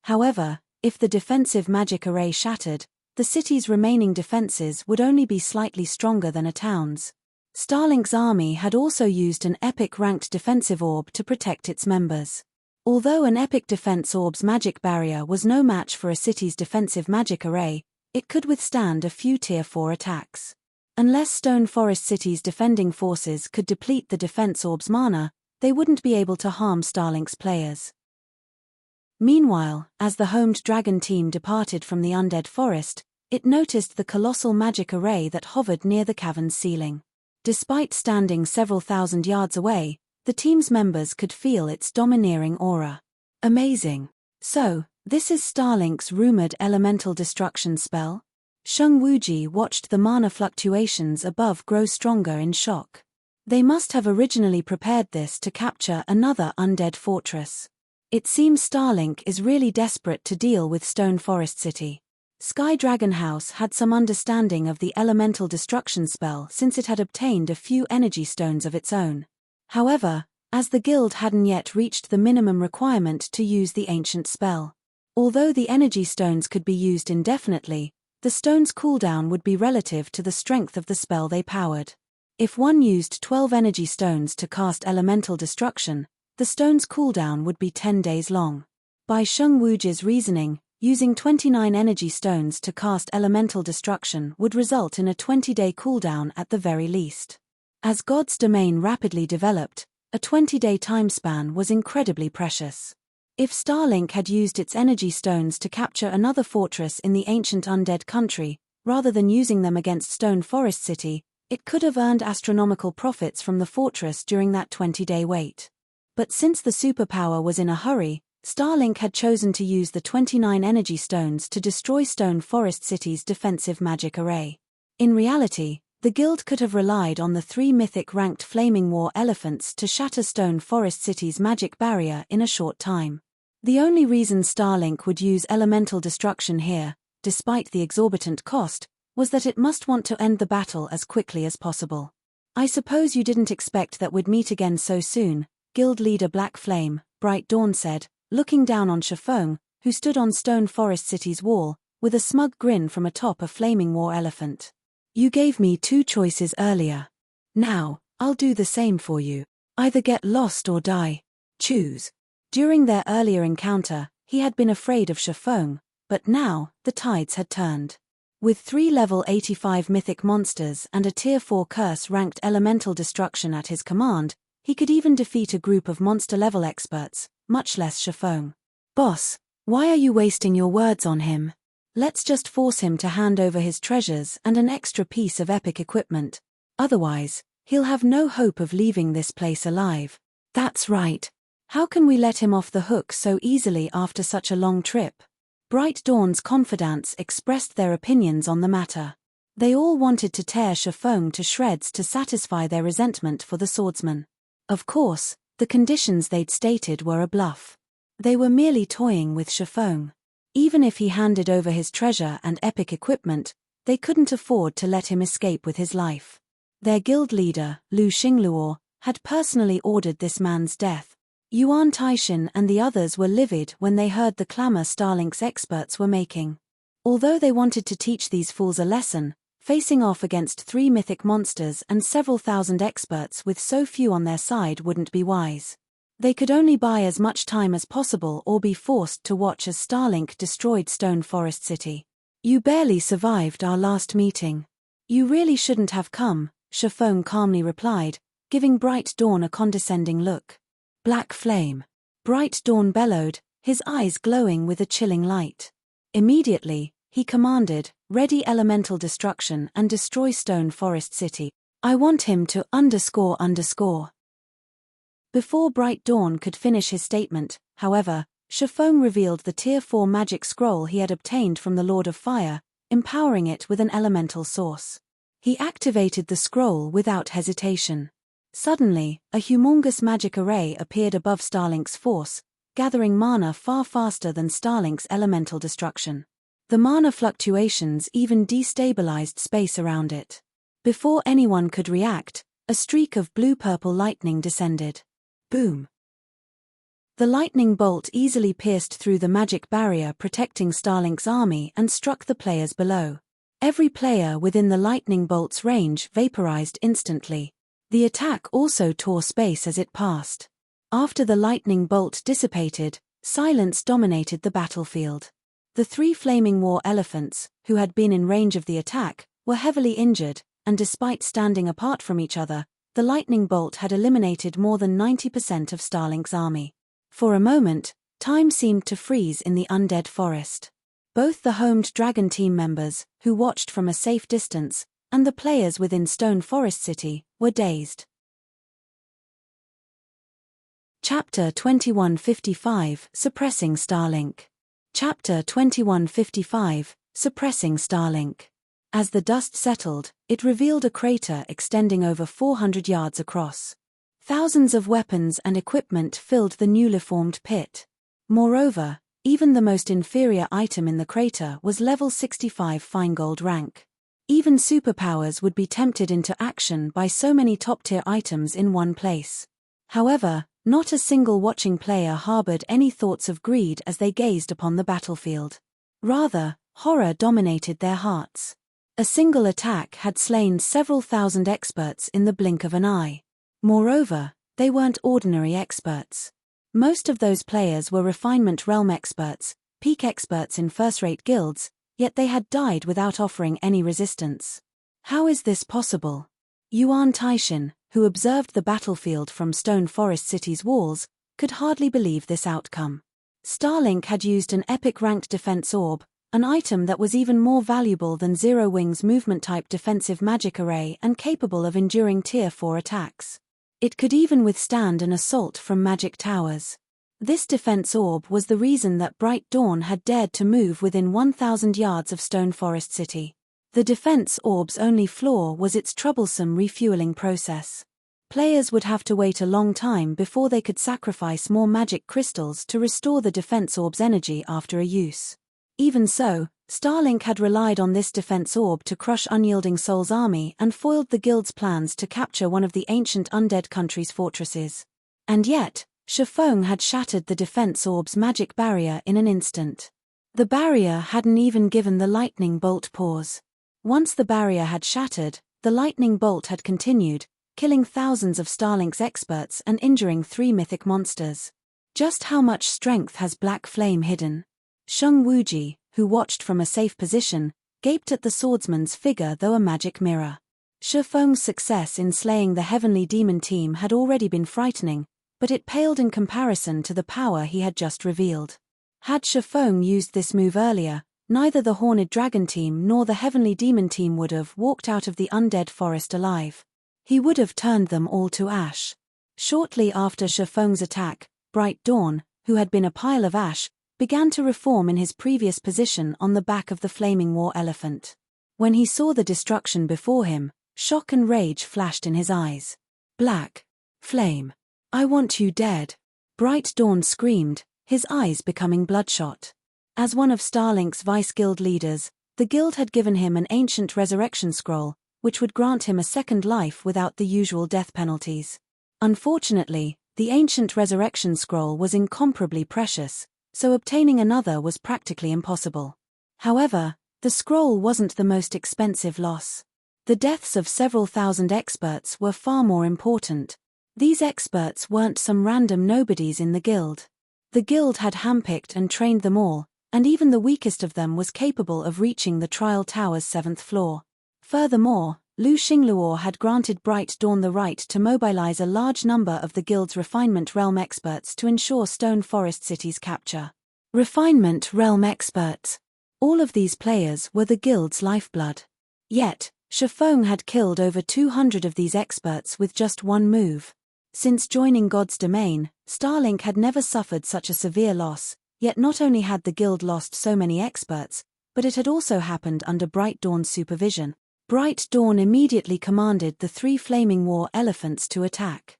Speaker 1: However, if the defensive magic array shattered, the city's remaining defenses would only be slightly stronger than a town's. Starlink's army had also used an epic ranked defensive orb to protect its members. Although an epic defense orb's magic barrier was no match for a city's defensive magic array, it could withstand a few Tier 4 attacks. Unless Stone Forest City's defending forces could deplete the defense orb's mana, they wouldn't be able to harm Starlink's players. Meanwhile, as the homed dragon team departed from the undead forest, it noticed the colossal magic array that hovered near the cavern's ceiling. Despite standing several thousand yards away, the team's members could feel its domineering aura. Amazing. So, this is Starlink's rumored elemental destruction spell? Sheng Wuji watched the mana fluctuations above grow stronger in shock. They must have originally prepared this to capture another undead fortress. It seems Starlink is really desperate to deal with Stone Forest City. Sky Dragon House had some understanding of the elemental destruction spell since it had obtained a few energy stones of its own. However, as the guild hadn't yet reached the minimum requirement to use the ancient spell. Although the energy stones could be used indefinitely, the stones' cooldown would be relative to the strength of the spell they powered. If one used 12 energy stones to cast elemental destruction, the stone's cooldown would be 10 days long. By Sheng Wuji's reasoning, using 29 energy stones to cast elemental destruction would result in a 20-day cooldown at the very least. As God's domain rapidly developed, a 20-day time span was incredibly precious. If Starlink had used its energy stones to capture another fortress in the ancient undead country, rather than using them against Stone Forest City, it could have earned astronomical profits from the fortress during that 20-day wait. But since the superpower was in a hurry, Starlink had chosen to use the 29 energy stones to destroy Stone Forest City's defensive magic array. In reality, the guild could have relied on the 3 mythic-ranked Flaming War elephants to shatter Stone Forest City's magic barrier in a short time. The only reason Starlink would use elemental destruction here, despite the exorbitant cost, was that it must want to end the battle as quickly as possible. "I suppose you didn't expect that we'd meet again so soon," guild leader Black Flame, Bright Dawn said, looking down on Shifeng, who stood on Stone Forest City's wall, with a smug grin from atop a Flaming War elephant. "You gave me 2 choices earlier. Now, I'll do the same for you. Either get lost or die. Choose." During their earlier encounter, he had been afraid of Shifeng, but now, the tides had turned. With 3 level 85 mythic monsters and a Tier 4 curse-ranked elemental destruction at his command, he could even defeat a group of monster-level experts, much less Shifeng. "Boss, why are you wasting your words on him? Let's just force him to hand over his treasures and an extra piece of epic equipment. Otherwise, he'll have no hope of leaving this place alive." "That's right. How can we let him off the hook so easily after such a long trip?" Bright Dawn's confidants expressed their opinions on the matter. They all wanted to tear Shifeng to shreds to satisfy their resentment for the swordsman. Of course, the conditions they'd stated were a bluff. They were merely toying with Shifeng. Even if he handed over his treasure and epic equipment, they couldn't afford to let him escape with his life. Their guild leader, Lu Xingluo, had personally ordered this man's death. Yuan Taishin and the others were livid when they heard the clamor Starlink's experts were making. Although they wanted to teach these fools a lesson, Facing off against 3 mythic monsters and several thousand experts with so few on their side wouldn't be wise. They could only buy as much time as possible or be forced to watch as Starlink destroyed Stone Forest City. You barely survived our last meeting. You really shouldn't have come, Shifeng calmly replied, giving Bright Dawn a condescending look. Black flame. Bright Dawn bellowed, his eyes glowing with a chilling light. Immediately, he commanded, ready elemental destruction and destroy Stone Forest City. I want him to __. Before Bright Dawn could finish his statement, however, Shifeng revealed the Tier 4 magic scroll he had obtained from the Lord of Fire, empowering it with an elemental source. He activated the scroll without hesitation. Suddenly, a humongous magic array appeared above Starlink's force, gathering mana far faster than Starlink's elemental destruction. The mana fluctuations even destabilized space around it. Before anyone could react, a streak of blue-purple lightning descended. Boom! The lightning bolt easily pierced through the magic barrier protecting Starlink's army and struck the players below. Every player within the lightning bolt's range vaporized instantly. The attack also tore space as it passed. After the lightning bolt dissipated, silence dominated the battlefield. The 3 flaming war elephants, who had been in range of the attack, were heavily injured, and despite standing apart from each other, the lightning bolt had eliminated more than 90% of Starlink's army. For a moment, time seemed to freeze in the undead forest. Both the homed dragon team members, who watched from a safe distance, and the players within Stone Forest City, were dazed. Chapter 2155 Suppressing Starlink. Chapter 2155 Suppressing Starlink. As the dust settled, it revealed a crater extending over 400 yards across. Thousands of weapons and equipment filled the newly formed pit. Moreover, even the most inferior item in the crater was level 65 fine gold rank. Even superpowers would be tempted into action by so many top-tier items in one place. However, not a single watching player harbored any thoughts of greed as they gazed upon the battlefield. Rather, horror dominated their hearts. A single attack had slain several thousand experts in the blink of an eye. Moreover, they weren't ordinary experts. Most of those players were refinement realm experts, peak experts in first-rate guilds, yet they had died without offering any resistance. How is this possible? Yuan Taishin, who observed the battlefield from Stone Forest City's walls, could hardly believe this outcome. Starlink had used an epic-ranked defense orb, an item that was even more valuable than Zero Wing's movement-type defensive magic array and capable of enduring Tier 4 attacks. It could even withstand an assault from magic towers. This defense orb was the reason that Bright Dawn had dared to move within 1,000 yards of Stone Forest City. The defense orb's only flaw was its troublesome refueling process. Players would have to wait a long time before they could sacrifice more magic crystals to restore the defense orb's energy after a use. Even so, Starlink had relied on this defense orb to crush Unyielding Soul's army and foiled the guild's plans to capture one of the ancient undead country's fortresses. And yet, Shifeng had shattered the defense orb's magic barrier in an instant. The barrier hadn't even given the lightning bolt pause. Once the barrier had shattered, the lightning bolt had continued, killing thousands of Starlink's experts and injuring 3 mythic monsters. Just how much strength has Black Flame hidden? Sheng Wuji, who watched from a safe position, gaped at the swordsman's figure through a magic mirror. Shifeng's success in slaying the heavenly demon team had already been frightening, but it paled in comparison to the power he had just revealed. Had Shifeng used this move earlier, neither the Horned Dragon team nor the heavenly demon team would have walked out of the undead forest alive. He would have turned them all to ash. Shortly after Shifeng's attack, Bright Dawn, who had been a pile of ash, began to reform in his previous position on the back of the flaming war elephant. When he saw the destruction before him, shock and rage flashed in his eyes. Black Flame, I want you dead, Bright Dawn screamed, his eyes becoming bloodshot. As one of Starlink's vice guild leaders, the guild had given him an ancient resurrection scroll, which would grant him a second life without the usual death penalties. Unfortunately, the ancient resurrection scroll was incomparably precious, so obtaining another was practically impossible. However, the The scroll wasn't the most expensive loss. The deaths of several thousand experts were far more important. These experts weren't some random nobodies in the guild. The guild had handpicked and trained them all, and even the weakest of them was capable of reaching the trial tower's 7th floor. Furthermore, Lu Xingluo had granted Bright Dawn the right to mobilize a large number of the guild's Refinement Realm experts to ensure Stone Forest City's capture. Refinement Realm experts. All of these players were the guild's lifeblood. Yet, Shifeng had killed over 200 of these experts with just one move. Since joining God's domain, Starlink had never suffered such a severe loss, yet not only had the guild lost so many experts, but it had also happened under Bright Dawn's supervision. Bright Dawn immediately commanded the 3 flaming war elephants to attack.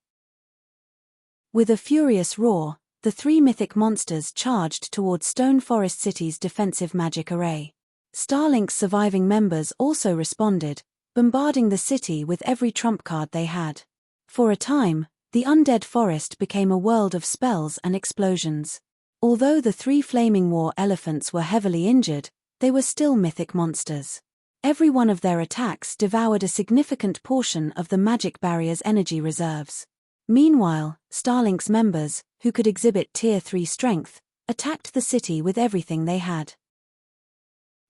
Speaker 1: With a furious roar, the 3 mythic monsters charged towards Stone Forest City's defensive magic array. Starlink's surviving members also responded, bombarding the city with every trump card they had. For a time, the undead forest became a world of spells and explosions. Although the 3 flaming war elephants were heavily injured, they were still mythic monsters. Every one of their attacks devoured a significant portion of the magic barrier's energy reserves. Meanwhile, Starlink's members, who could exhibit Tier 3 strength, attacked the city with everything they had.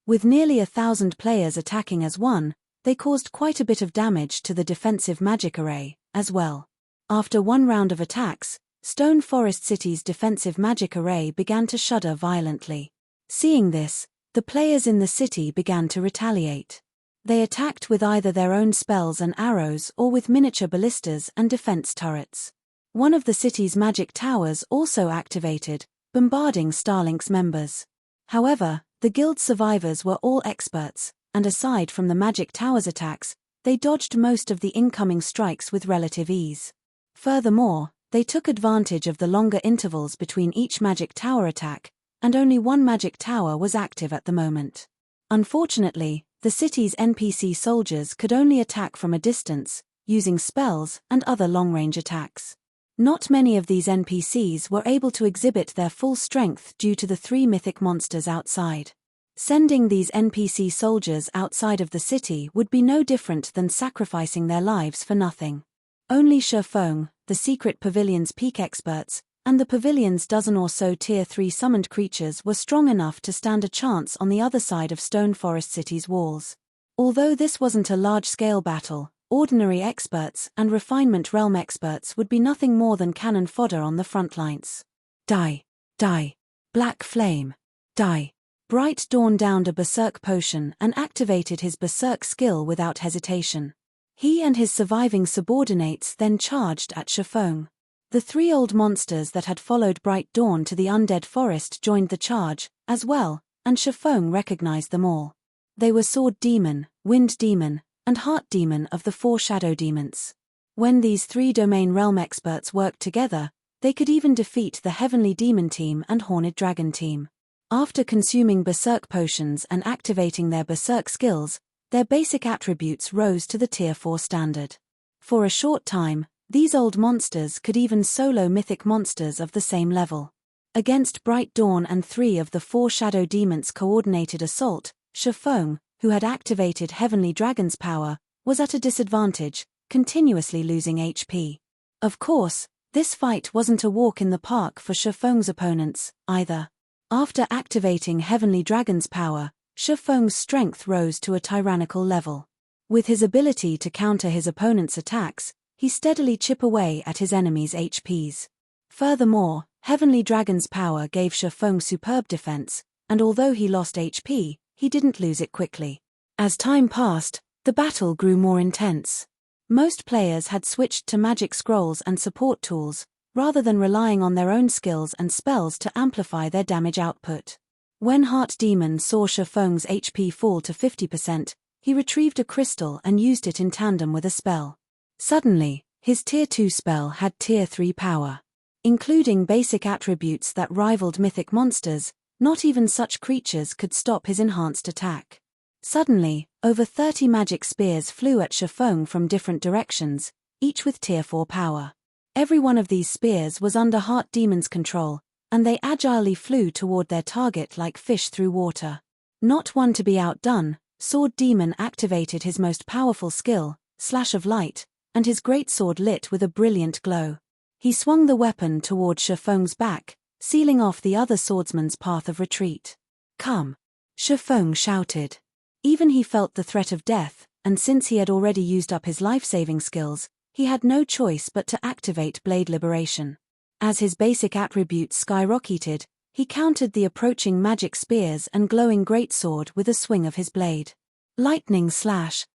Speaker 1: With nearly 1,000 players attacking as one, they caused quite a bit of damage to the defensive magic array, as well. After one round of attacks, Stone Forest City's defensive magic array began to shudder violently. Seeing this, the players in the city began to retaliate. They attacked with either their own spells and arrows or with miniature ballistas and defense turrets. One of the city's magic towers also activated, bombarding Starlink's members. However, the guild's survivors were all experts, and aside from the magic tower's attacks, they dodged most of the incoming strikes with relative ease. Furthermore, they took advantage of the longer intervals between each magic tower attack, and only one magic tower was active at the moment. Unfortunately, the city's NPC soldiers could only attack from a distance, using spells and other long-range attacks. Not many of these NPCs were able to exhibit their full strength due to the 3 mythic monsters outside. Sending these NPC soldiers outside of the city would be no different than sacrificing their lives for nothing. Only Shifeng, the secret pavilion's peak experts, and the pavilion's dozen or so Tier 3 summoned creatures were strong enough to stand a chance on the other side of Stone Forest City's walls. Although this wasn't a large-scale battle, ordinary experts and refinement realm experts would be nothing more than cannon fodder on the front lines. Die. Die. Black flame. Die. Bright Dawn downed a berserk potion and activated his berserk skill without hesitation. He and his surviving subordinates then charged at Shifeng. The 3 old monsters that had followed Bright Dawn to the undead forest joined the charge, as well, and Shifeng recognized them all. They were Sword Demon, Wind Demon, and Heart Demon of the 4 Shadow Demons. When these 3 domain realm experts worked together, they could even defeat the Heavenly Demon team and Horned Dragon team. After consuming berserk potions and activating their berserk skills, their basic attributes rose to the Tier 4 standard. For a short time, these old monsters could even solo mythic monsters of the same level. Against Bright Dawn and 3 of the 4 Shadow Demons' coordinated assault, Shifeng, who had activated Heavenly Dragon's power, was at a disadvantage, continuously losing HP. Of course, this fight wasn't a walk in the park for Shifeng's opponents, either. After activating Heavenly Dragon's power, Shifeng's strength rose to a tyrannical level. With his ability to counter his opponent's attacks, he steadily chip away at his enemies' HPs. Furthermore, Heavenly Dragon's power gave Shifeng superb defense, and although he lost HP, he didn't lose it quickly. As time passed, the battle grew more intense. Most players had switched to magic scrolls and support tools, rather than relying on their own skills and spells to amplify their damage output. When Heart Demon saw Shifeng's HP fall to 50%, he retrieved a crystal and used it in tandem with a spell. Suddenly, his Tier 2 spell had Tier 3 power. Including basic attributes that rivaled mythic monsters, not even such creatures could stop his enhanced attack. Suddenly, over 30 magic spears flew at Shifeng from different directions, each with Tier 4 power. Every one of these spears was under Heart Demon's control, and they agilely flew toward their target like fish through water. Not one to be outdone, Sword Demon activated his most powerful skill, Slash of Light, and his greatsword lit with a brilliant glow. He swung the weapon toward Shifeng's back, sealing off the other swordsman's path of retreat. "Come!" Shifeng shouted. Even he felt the threat of death, and since he had already used up his life-saving skills, he had no choice but to activate Blade Liberation. As his basic attributes skyrocketed, he countered the approaching magic spears and glowing greatsword with a swing of his blade. Lightning Slash.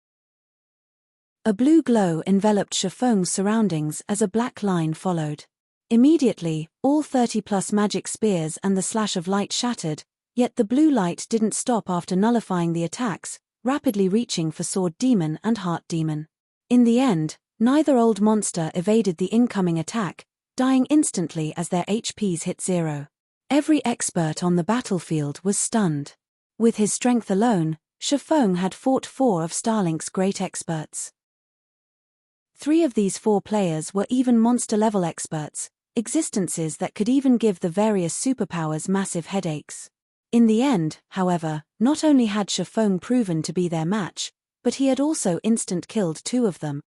Speaker 1: A blue glow enveloped Shifeng's surroundings as a black line followed. Immediately, all 30+ magic spears and the Slash of Light shattered, yet the blue light didn't stop after nullifying the attacks, rapidly reaching for Sword Demon and Heart Demon. In the end, neither old monster evaded the incoming attack, dying instantly as their HPs hit 0. Every expert on the battlefield was stunned. With his strength alone, Shifeng had fought 4 of Starlink's great experts. 3 of these 4 players were even monster-level experts, existences that could even give the various superpowers massive headaches. In the end, however, not only had Shifeng proven to be their match, but he had also instant-killed 2 of them.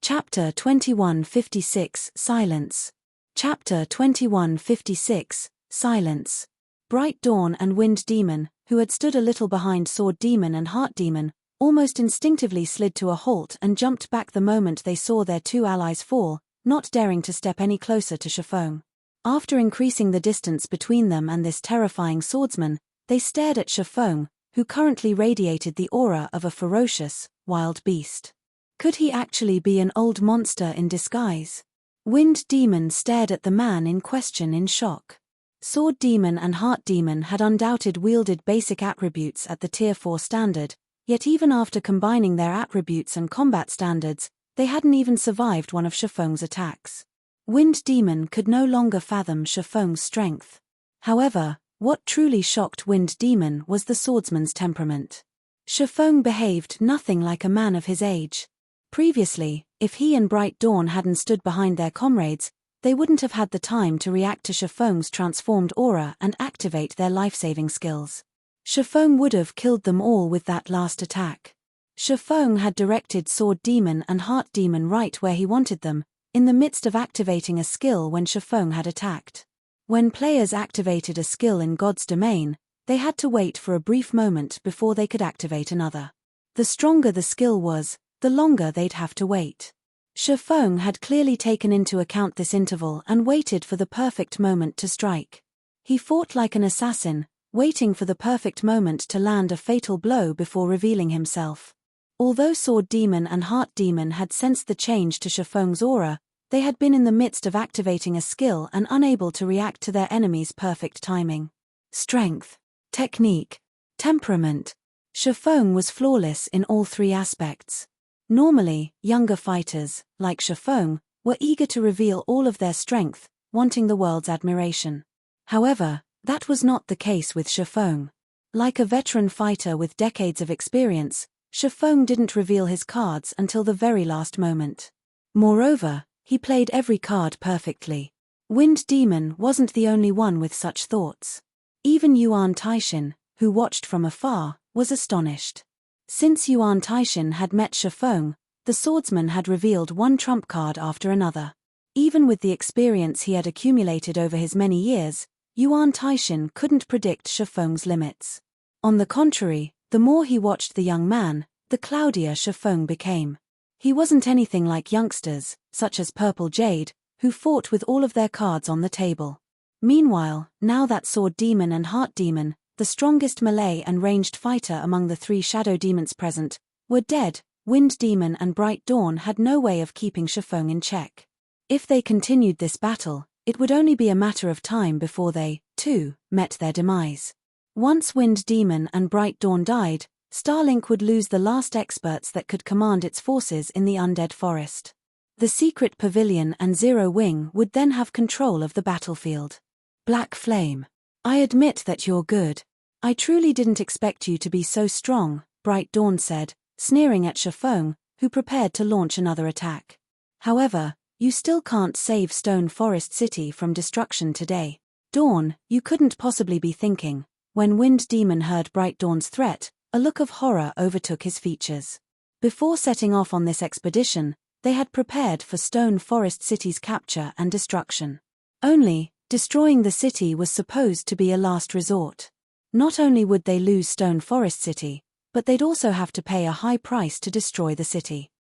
Speaker 1: Chapter 2156 Silence. Chapter 2156 Silence. Bright Dawn and Wind Demon, who had stood a little behind Sword Demon and Heart Demon, almost instinctively slid to a halt and jumped back the moment they saw their 2 allies fall, not daring to step any closer to Shifeng. After increasing the distance between them and this terrifying swordsman, they stared at Shifeng, who currently radiated the aura of a ferocious, wild beast. Could he actually be an old monster in disguise? Wind Demon stared at the man in question in shock. Sword Demon and Heart Demon had undoubted wielded basic attributes at the Tier 4 standard, yet even after combining their attributes and combat standards, they hadn't even survived one of Shifeng's attacks. Wind Demon could no longer fathom Shifeng's strength. However, what truly shocked Wind Demon was the swordsman's temperament. Shifeng behaved nothing like a man of his age. Previously, if he and Bright Dawn hadn't stood behind their comrades, they wouldn't have had the time to react to Shifeng's transformed aura and activate their life-saving skills. Shifeng would have killed them all with that last attack. Shifeng had directed Sword Demon and Heart Demon right where he wanted them, in the midst of activating a skill when Shifeng had attacked. When players activated a skill in God's domain, they had to wait for a brief moment before they could activate another. The stronger the skill was, the longer they'd have to wait. Shifeng had clearly taken into account this interval and waited for the perfect moment to strike. He fought like an assassin, waiting for the perfect moment to land a fatal blow before revealing himself. Although Sword Demon and Heart Demon had sensed the change to Shifeng's aura, they had been in the midst of activating a skill and unable to react to their enemy's perfect timing. Strength, technique, temperament. Shifeng was flawless in all 3 aspects. Normally, younger fighters, like Shifeng, were eager to reveal all of their strength, wanting the world's admiration. However, that was not the case with Shifeng. Like a veteran fighter with decades of experience, Shifeng didn't reveal his cards until the very last moment. Moreover, he played every card perfectly. Wind Demon wasn't the only one with such thoughts. Even Yuan Taishin, who watched from afar, was astonished. Since Yuan Taishin had met Shifeng, the swordsman had revealed one trump card after another. Even with the experience he had accumulated over his many years, Yuan Taishin couldn't predict Shifeng's limits. On the contrary, the more he watched the young man, the cloudier Shifeng became. He wasn't anything like youngsters, such as Purple Jade, who fought with all of their cards on the table. Meanwhile, now that Sword Demon and Heart Demon, the strongest melee and ranged fighter among the 3 shadow demons present, were dead, Wind Demon and Bright Dawn had no way of keeping Shifeng in check. If they continued this battle, it would only be a matter of time before they, too, met their demise. Once Wind Demon and Bright Dawn died, Starlink would lose the last experts that could command its forces in the undead forest. The secret pavilion and Zero Wing would then have control of the battlefield. Black Flame. I admit that you're good. I truly didn't expect you to be so strong, Bright Dawn said, sneering at Shifeng, who prepared to launch another attack. However, you still can't save Stone Forest City from destruction today. Dawn, you couldn't possibly be thinking. When Wind Demon heard Bright Dawn's threat, a look of horror overtook his features. Before setting off on this expedition, they had prepared for Stone Forest City's capture and destruction. Only, destroying the city was supposed to be a last resort. Not only would they lose Stone Forest City, but they'd also have to pay a high price to destroy the city.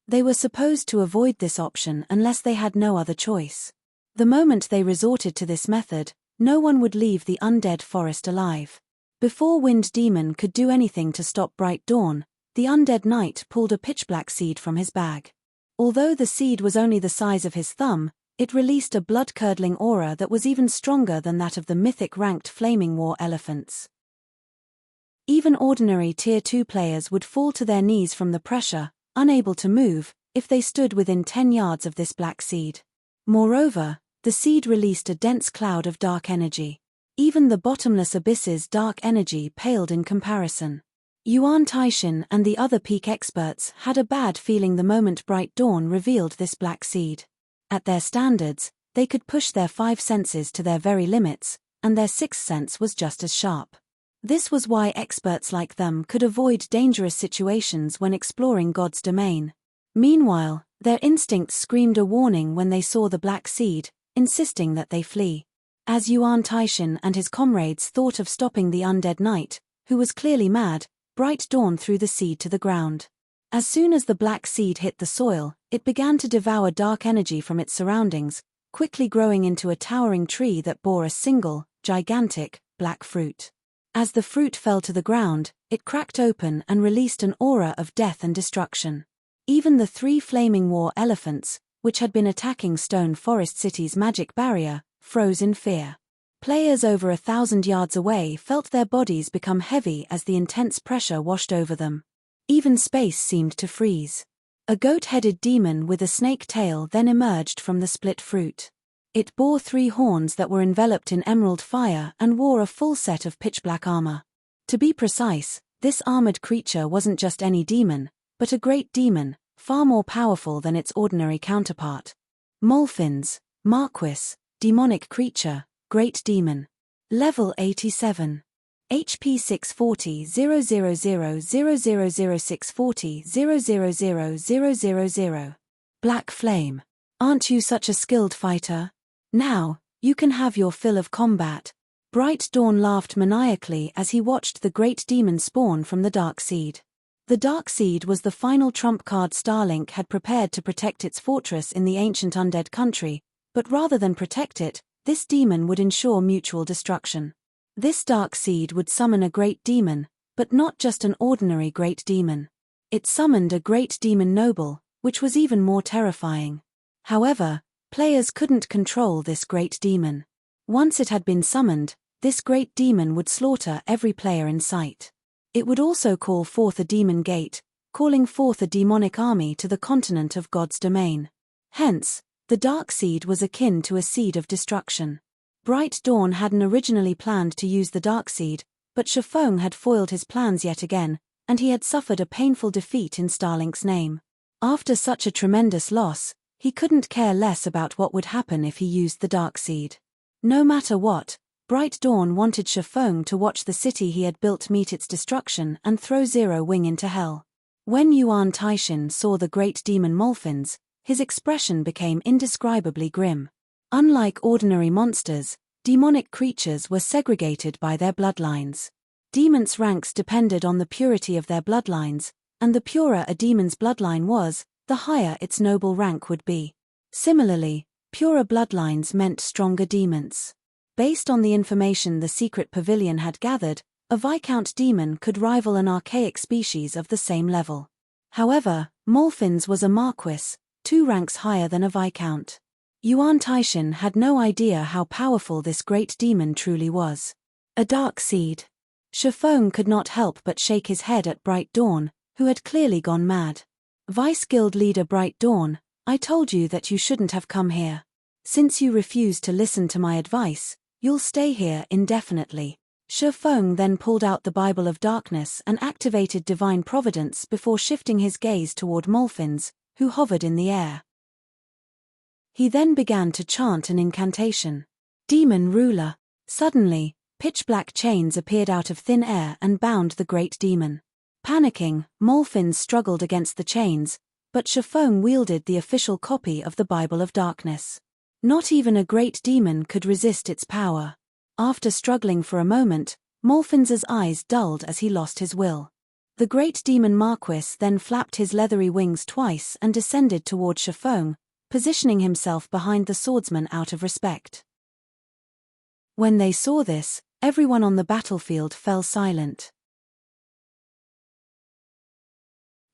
Speaker 1: They were supposed to avoid this option unless they had no other choice. The moment they resorted to this method, no one would leave the undead forest alive. Before Wind Demon could do anything to stop Bright Dawn, the undead knight pulled a pitch-black seed from his bag. Although the seed was only the size of his thumb, it released a blood-curdling aura that was even stronger than that of the mythic-ranked Flaming War elephants. Even ordinary Tier 2 players would fall to their knees from the pressure, unable to move, if they stood within 10 yards of this black seed. Moreover, the seed released a dense cloud of dark energy. Even the bottomless abyss's dark energy paled in comparison. Yuan Taishin and the other peak experts had a bad feeling the moment Bright Dawn revealed this black seed. At their standards, they could push their 5 senses to their very limits, and their 6th sense was just as sharp. This was why experts like them could avoid dangerous situations when exploring God's domain. Meanwhile, their instincts screamed a warning when they saw the black seed, insisting that they flee. As Yuan Taishin and his comrades thought of stopping the undead knight, who was clearly mad, Bright Dawn threw the seed to the ground. As soon as the black seed hit the soil, it began to devour dark energy from its surroundings, quickly growing into a towering tree that bore a single, gigantic, black fruit. As the fruit fell to the ground, it cracked open and released an aura of death and destruction. Even the 3 Flaming War elephants, which had been attacking Stone Forest City's magic barrier, froze in fear. Players over 1,000 yards away felt their bodies become heavy as the intense pressure washed over them. Even space seemed to freeze. A goat-headed demon with a snake tail then emerged from the split fruit. It bore 3 horns that were enveloped in emerald fire and wore a full set of pitch-black armor. To be precise, this armored creature wasn't just any demon, but a great demon, far more powerful than its ordinary counterpart. Molfins, Marquis, demonic creature, great demon. Level 87. HP 640 000 640 000. Black Flame. Aren't you such a skilled fighter? Now, you can have your fill of combat. Bright Dawn laughed maniacally as he watched the great demon spawn from the Dark Seed. The Dark Seed was the final trump card Starlink had prepared to protect its fortress in the ancient undead country, but rather than protect it, this demon would ensure mutual destruction. This Dark Seed would summon a great demon, but not just an ordinary great demon. It summoned a great demon noble, which was even more terrifying. However, players couldn't control this great demon. Once it had been summoned, this great demon would slaughter every player in sight. It would also call forth a demon gate, calling forth a demonic army to the continent of God's domain. Hence, the Dark Seed was akin to a seed of destruction. Bright Dawn hadn't originally planned to use the Dark Seed, but Shifeng had foiled his plans yet again, and he had suffered a painful defeat in Starlink's name. After such a tremendous loss, he couldn't care less about what would happen if he used the Dark Seed. No matter what, Bright Dawn wanted Shifeng to watch the city he had built meet its destruction and throw Zero Wing into hell. When Yuan Taishin saw the great demon Molfins, his expression became indescribably grim. Unlike ordinary monsters, demonic creatures were segregated by their bloodlines. Demons' ranks depended on the purity of their bloodlines, and the purer a demon's bloodline was, the higher its noble rank would be. Similarly, purer bloodlines meant stronger demons. Based on the information the secret pavilion had gathered, a Viscount demon could rival an archaic species of the same level. However, Molfins was a Marquis, 2 ranks higher than a Viscount. Yuan Taishin had no idea how powerful this great demon truly was. A Dark Seed. Shifeng could not help but shake his head at Bright Dawn, who had clearly gone mad. Vice Guild Leader Bright Dawn, I told you that you shouldn't have come here. Since you refused to listen to my advice, you'll stay here indefinitely. Shifeng then pulled out the Bible of Darkness and activated Divine Providence before shifting his gaze toward Molfins, who hovered in the air. He then began to chant an incantation. Demon ruler. Suddenly, pitch-black chains appeared out of thin air and bound the great demon. Panicking, Molfins struggled against the chains, but Shafong wielded the official copy of the Bible of Darkness. Not even a great demon could resist its power. After struggling for a moment, Molfins's eyes dulled as he lost his will. The great demon Marquis then flapped his leathery wings twice and descended toward Shafong, positioning himself behind the swordsman out of respect. When they saw this, everyone on the battlefield fell silent.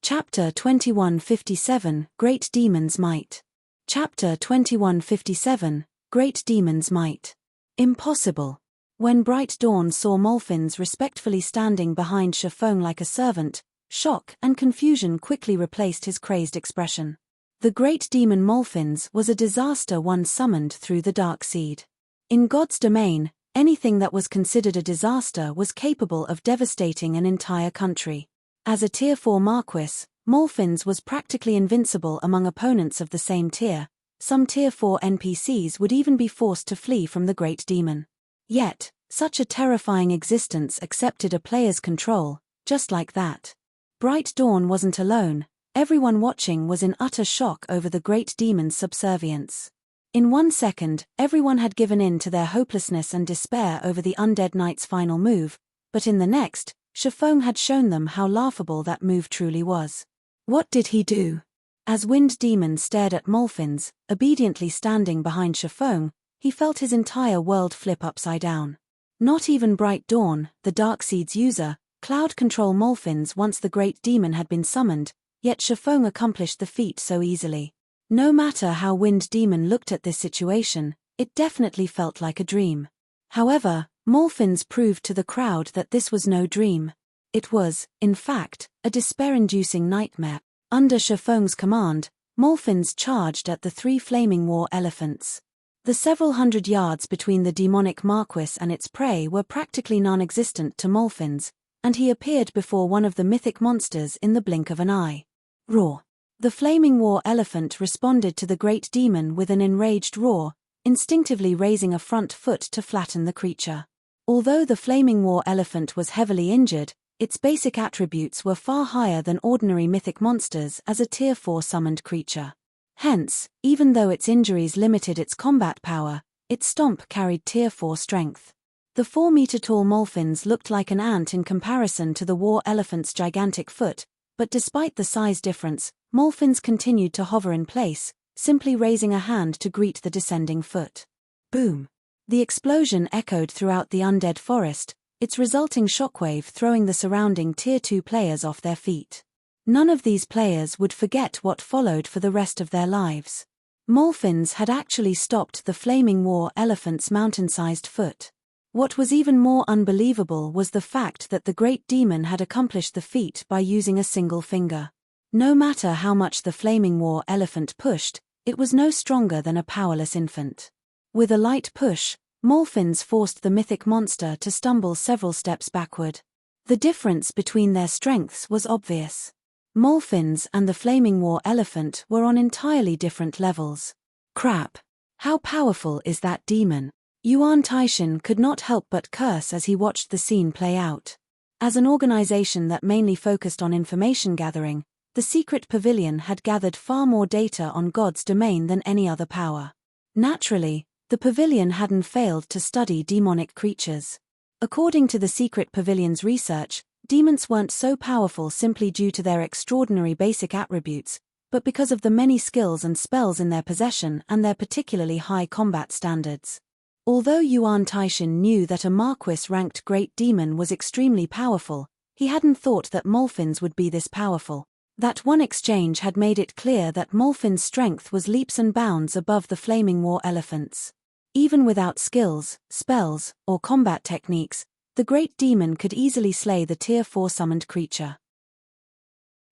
Speaker 1: Chapter 2157 Great Demon's Might. Chapter 2157 Great Demon's Might. Impossible. When bright dawn saw Molfins respectfully standing behind Shafong like a servant, shock and confusion quickly replaced his crazed expression. The great demon Molfins was a disaster once summoned through the dark seed. In God's domain, anything that was considered a disaster was capable of devastating an entire country. As a Tier 4 Marquis, Molfins was practically invincible among opponents of the same tier. Some Tier 4 NPCs would even be forced to flee from the great demon. Yet, such a terrifying existence accepted a player's control, just like that. Bright Dawn wasn't alone. Everyone watching was in utter shock over the great demon's subservience. In 1 second, everyone had given in to their hopelessness and despair over the undead knight's final move, but in the next, Shafong had shown them how laughable that move truly was. What did he do? As Wind Demon stared at Molfins, obediently standing behind Shafong, he felt his entire world flip upside down. Not even Bright Dawn, the Darkseed's user, cloud control Molfins once the great demon had been summoned, yet Shafong accomplished the feat so easily. No matter how Wind Demon looked at this situation, it definitely felt like a dream. However, Molfins proved to the crowd that this was no dream. It was, in fact, a despair-inducing nightmare. Under Shafong's command, Molfins charged at the 3 flaming war elephants. The several hundred yards between the demonic Marquis and its prey were practically non-existent to Molfins, and he appeared before one of the mythic monsters in the blink of an eye. Roar. The flaming war elephant responded to the great demon with an enraged roar, instinctively raising a front foot to flatten the creature. Although the flaming war elephant was heavily injured, its basic attributes were far higher than ordinary mythic monsters as a Tier 4 summoned creature. Hence, even though its injuries limited its combat power, its stomp carried Tier 4 strength. The 4-meter-tall Molfins looked like an ant in comparison to the war elephant's gigantic foot, but despite the size difference, Molfins continued to hover in place, simply raising a hand to greet the descending foot. Boom! The explosion echoed throughout the undead forest, its resulting shockwave throwing the surrounding Tier 2 players off their feet. None of these players would forget what followed for the rest of their lives. Molfins had actually stopped the flaming war elephant's mountain-sized foot. What was even more unbelievable was the fact that the great demon had accomplished the feat by using a single finger. No matter how much the flaming war elephant pushed, it was no stronger than a powerless infant. With a light push, Molfins forced the mythic monster to stumble several steps backward. The difference between their strengths was obvious. Molfins and the flaming war elephant were on entirely different levels. Crap! How powerful is that demon? Yuan Taishan could not help but curse as he watched the scene play out. As an organization that mainly focused on information gathering, the Secret Pavilion had gathered far more data on God's domain than any other power. Naturally, the Pavilion hadn't failed to study demonic creatures. According to the Secret Pavilion's research, demons weren't so powerful simply due to their extraordinary basic attributes, but because of the many skills and spells in their possession and their particularly high combat standards. Although Yuan Taishan knew that a Marquis-ranked great demon was extremely powerful, he hadn't thought that Molfins would be this powerful. That one exchange had made it clear that Molfin's strength was leaps and bounds above the flaming war elephants. Even without skills, spells, or combat techniques, the great demon could easily slay the Tier 4 summoned creature.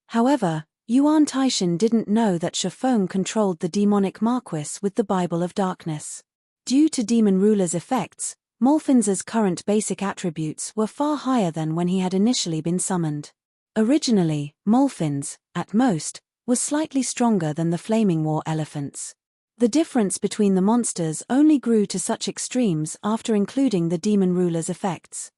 Speaker 1: However, Yuan Taishan didn't know that Shafong controlled the demonic Marquis with the Bible of Darkness. Due to Demon Ruler's effects, Molfins's current basic attributes were far higher than when he had initially been summoned. Originally, Molfins, at most, was slightly stronger than the flaming war elephants. The difference between the monsters only grew to such extremes after including the demon ruler's effects.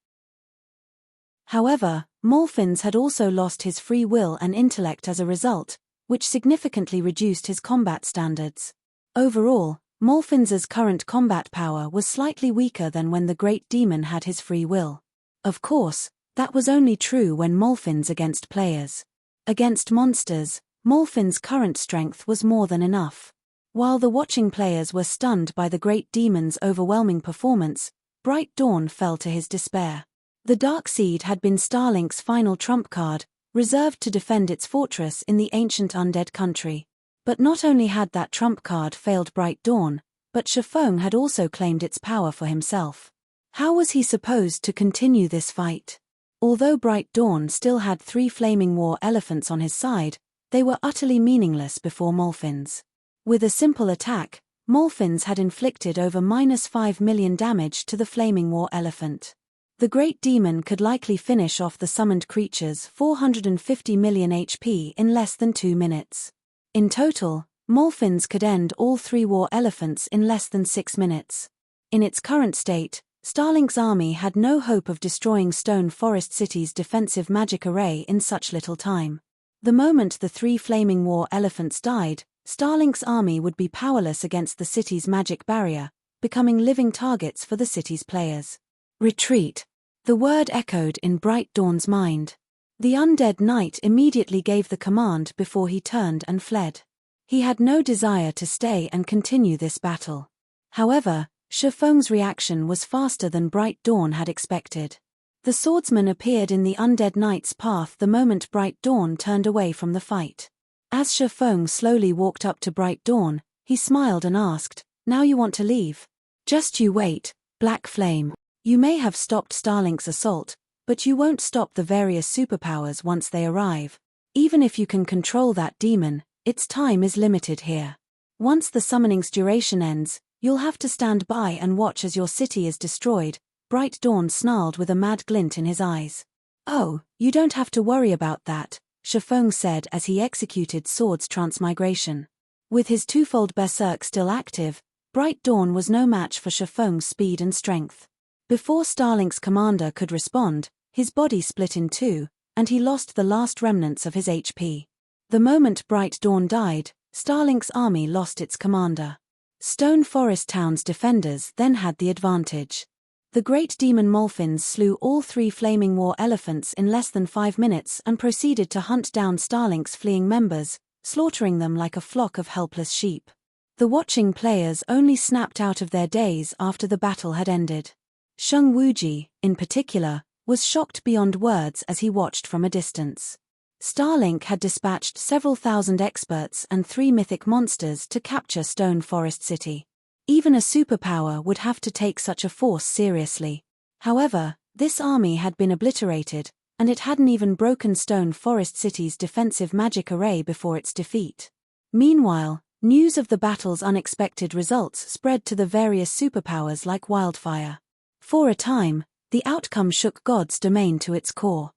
Speaker 1: However, Molfin's had also lost his free will and intellect as a result, which significantly reduced his combat standards. Overall, Molfin's current combat power was slightly weaker than when the great demon had his free will. Of course, that was only true when Molfin's against players. Against monsters, Molfin's current strength was more than enough. While the watching players were stunned by the great demon's overwhelming performance, Bright Dawn fell to his despair. The Dark Seed had been Starlink's final trump card, reserved to defend its fortress in the ancient undead country. But not only had that trump card failed Bright Dawn, but Shifeng had also claimed its power for himself. How was he supposed to continue this fight? Although Bright Dawn still had 3 flaming war elephants on his side, they were utterly meaningless before Molfin's. With a simple attack, Molfin's had inflicted over -5 million damage to the flaming war elephant. The great demon could likely finish off the summoned creature's 450 million HP in less than 2 minutes. In total, Molfin's could end all 3 war elephants in less than 6 minutes. In its current state, Starlink's army had no hope of destroying Stone Forest City's defensive magic array in such little time. The moment the 3 flaming war elephants died, Starlink's army would be powerless against the city's magic barrier, becoming living targets for the city's players. Retreat. The word echoed in Bright Dawn's mind. The undead knight immediately gave the command before he turned and fled. He had no desire to stay and continue this battle. However, Shifeng's reaction was faster than Bright Dawn had expected. The swordsman appeared in the undead knight's path the moment Bright Dawn turned away from the fight. As Shifeng slowly walked up to Bright Dawn, he smiled and asked, "Now you want to leave? Just you wait, Black Flame. You may have stopped Starlink's assault, but you won't stop the various superpowers once they arrive. Even if you can control that demon, its time is limited here. Once the summoning's duration ends, you'll have to stand by and watch as your city is destroyed." Bright Dawn snarled with a mad glint in his eyes. "Oh, you don't have to worry about that," Shifeng said as he executed Sword's transmigration. With his twofold berserk still active, Bright Dawn was no match for Shifeng's speed and strength. Before Starlink's commander could respond, his body split in 2, and he lost the last remnants of his HP. The moment Bright Dawn died, Starlink's army lost its commander. Stone Forest Town's defenders then had the advantage. The great demon Molfin's slew all 3 flaming war elephants in less than 5 minutes and proceeded to hunt down Starlink's fleeing members, slaughtering them like a flock of helpless sheep. The watching players only snapped out of their daze after the battle had ended. Sheng Wuji, in particular, was shocked beyond words as he watched from a distance. Starlink had dispatched several thousand experts and 3 mythic monsters to capture Stone Forest City. Even a superpower would have to take such a force seriously. However, this army had been obliterated, and it hadn't even broken Stone Forest City's defensive magic array before its defeat. Meanwhile, news of the battle's unexpected results spread to the various superpowers like wildfire. For a time, the outcome shook God's domain to its core.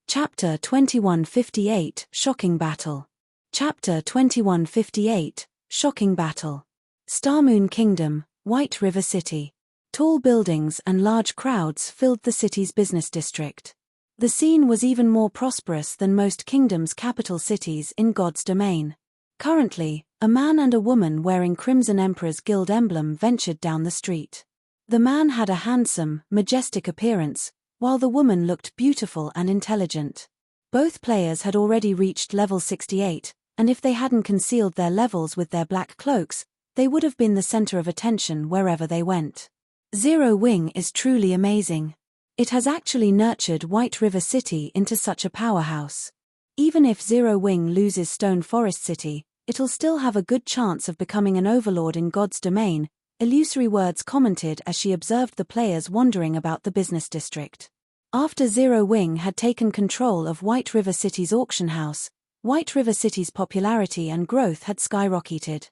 Speaker 1: Chapter 2158 Shocking Battle. Chapter 2158 Shocking Battle. Starmoon Kingdom, White River City. Tall buildings and large crowds filled the city's business district. The scene was even more prosperous than most kingdoms' capital cities in God's domain. Currently, a man and a woman wearing Crimson Emperor's Guild emblem ventured down the street. The man had a handsome, majestic appearance, while the woman looked beautiful and intelligent. Both players had already reached level 68, and if they hadn't concealed their levels with their black cloaks, they would have been the center of attention wherever they went. Zero Wing is truly amazing. It has actually nurtured White River City into such a powerhouse. Even if Zero Wing loses Stone Forest City, it'll still have a good chance of becoming an overlord in God's domain, Illusory Words commented as she observed the players wandering about the business district. After Zero Wing had taken control of White River City's auction house, White River City's popularity and growth had skyrocketed.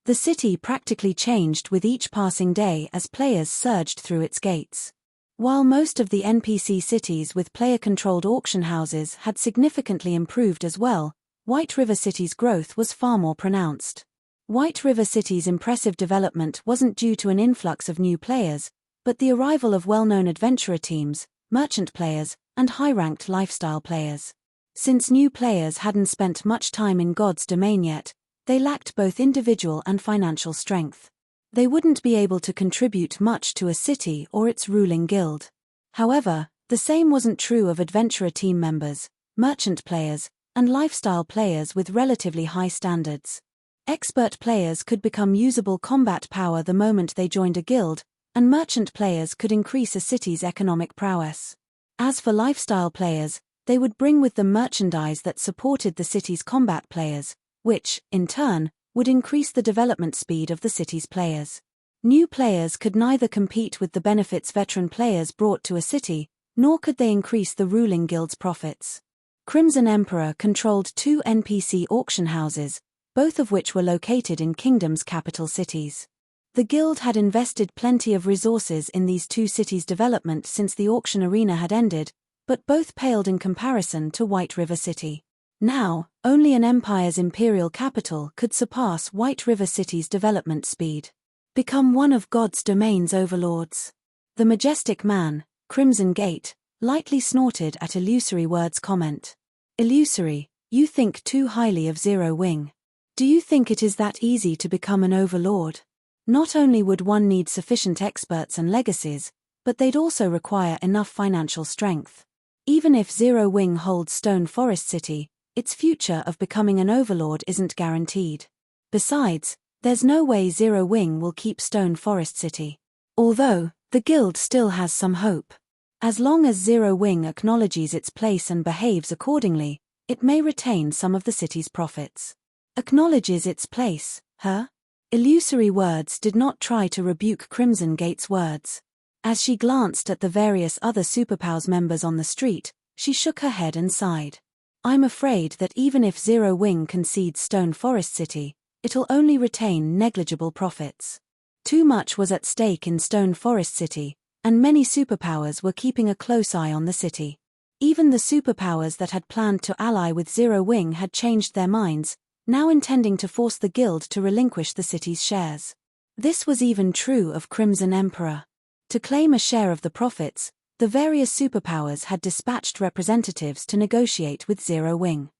Speaker 1: The city practically changed with each passing day as players surged through its gates. While most of the NPC cities with player-controlled auction houses had significantly improved as well, White River City's growth was far more pronounced. White River City's impressive development wasn't due to an influx of new players, but the arrival of well-known adventurer teams, merchant players, and high-ranked lifestyle players. Since new players hadn't spent much time in God's domain yet, they lacked both individual and financial strength. They wouldn't be able to contribute much to a city or its ruling guild. However, the same wasn't true of adventurer team members, merchant players, and lifestyle players with relatively high standards. Expert players could become usable combat power the moment they joined a guild, and merchant players could increase a city's economic prowess. As for lifestyle players, they would bring with them merchandise that supported the city's combat players, which, in turn, would increase the development speed of the city's players. New players could neither compete with the benefits veteran players brought to a city, nor could they increase the ruling guild's profits. Crimson Emperor controlled 2 NPC auction houses, both of which were located in Kingdom's capital cities. The guild had invested plenty of resources in these 2 cities' development since the auction arena had ended, but both paled in comparison to White River City. Now, only an empire's imperial capital could surpass White River City's development speed. Become one of God's domain's overlords. The majestic man, Crimson Gate, lightly snorted at Illusory Word's comment. Illusory, you think too highly of Zero Wing. Do you think it is that easy to become an overlord? Not only would one need sufficient experts and legacies, but they'd also require enough financial strength. Even if Zero Wing holds Stone Forest City, its future of becoming an overlord isn't guaranteed. Besides, there's no way Zero Wing will keep Stone Forest City. Although, the guild still has some hope. As long as Zero Wing acknowledges its place and behaves accordingly, it may retain some of the city's profits. Acknowledges its place, huh? Illusory Words did not try to rebuke Crimson Gate's words. As she glanced at the various other Superpowers members on the street, she shook her head and sighed. I'm afraid that even if Zero Wing concedes Stone Forest City, it'll only retain negligible profits. Too much was at stake in Stone Forest City, and many Superpowers were keeping a close eye on the city. Even the Superpowers that had planned to ally with Zero Wing had changed their minds, now intending to force the guild to relinquish the city's shares. This was even true of Crimson Emperor. To claim a share of the profits, the various Superpowers had dispatched representatives to negotiate with Zero Wing.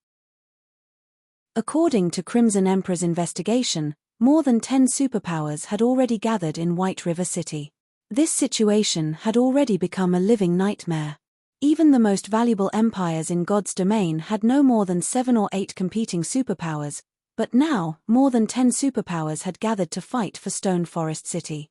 Speaker 1: According to Crimson Emperor's investigation, more than 10 Superpowers had already gathered in White River City. This situation had already become a living nightmare. Even the most valuable empires in God's domain had no more than 7 or 8 competing Superpowers, but now, more than 10 Superpowers had gathered to fight for Stone Forest City.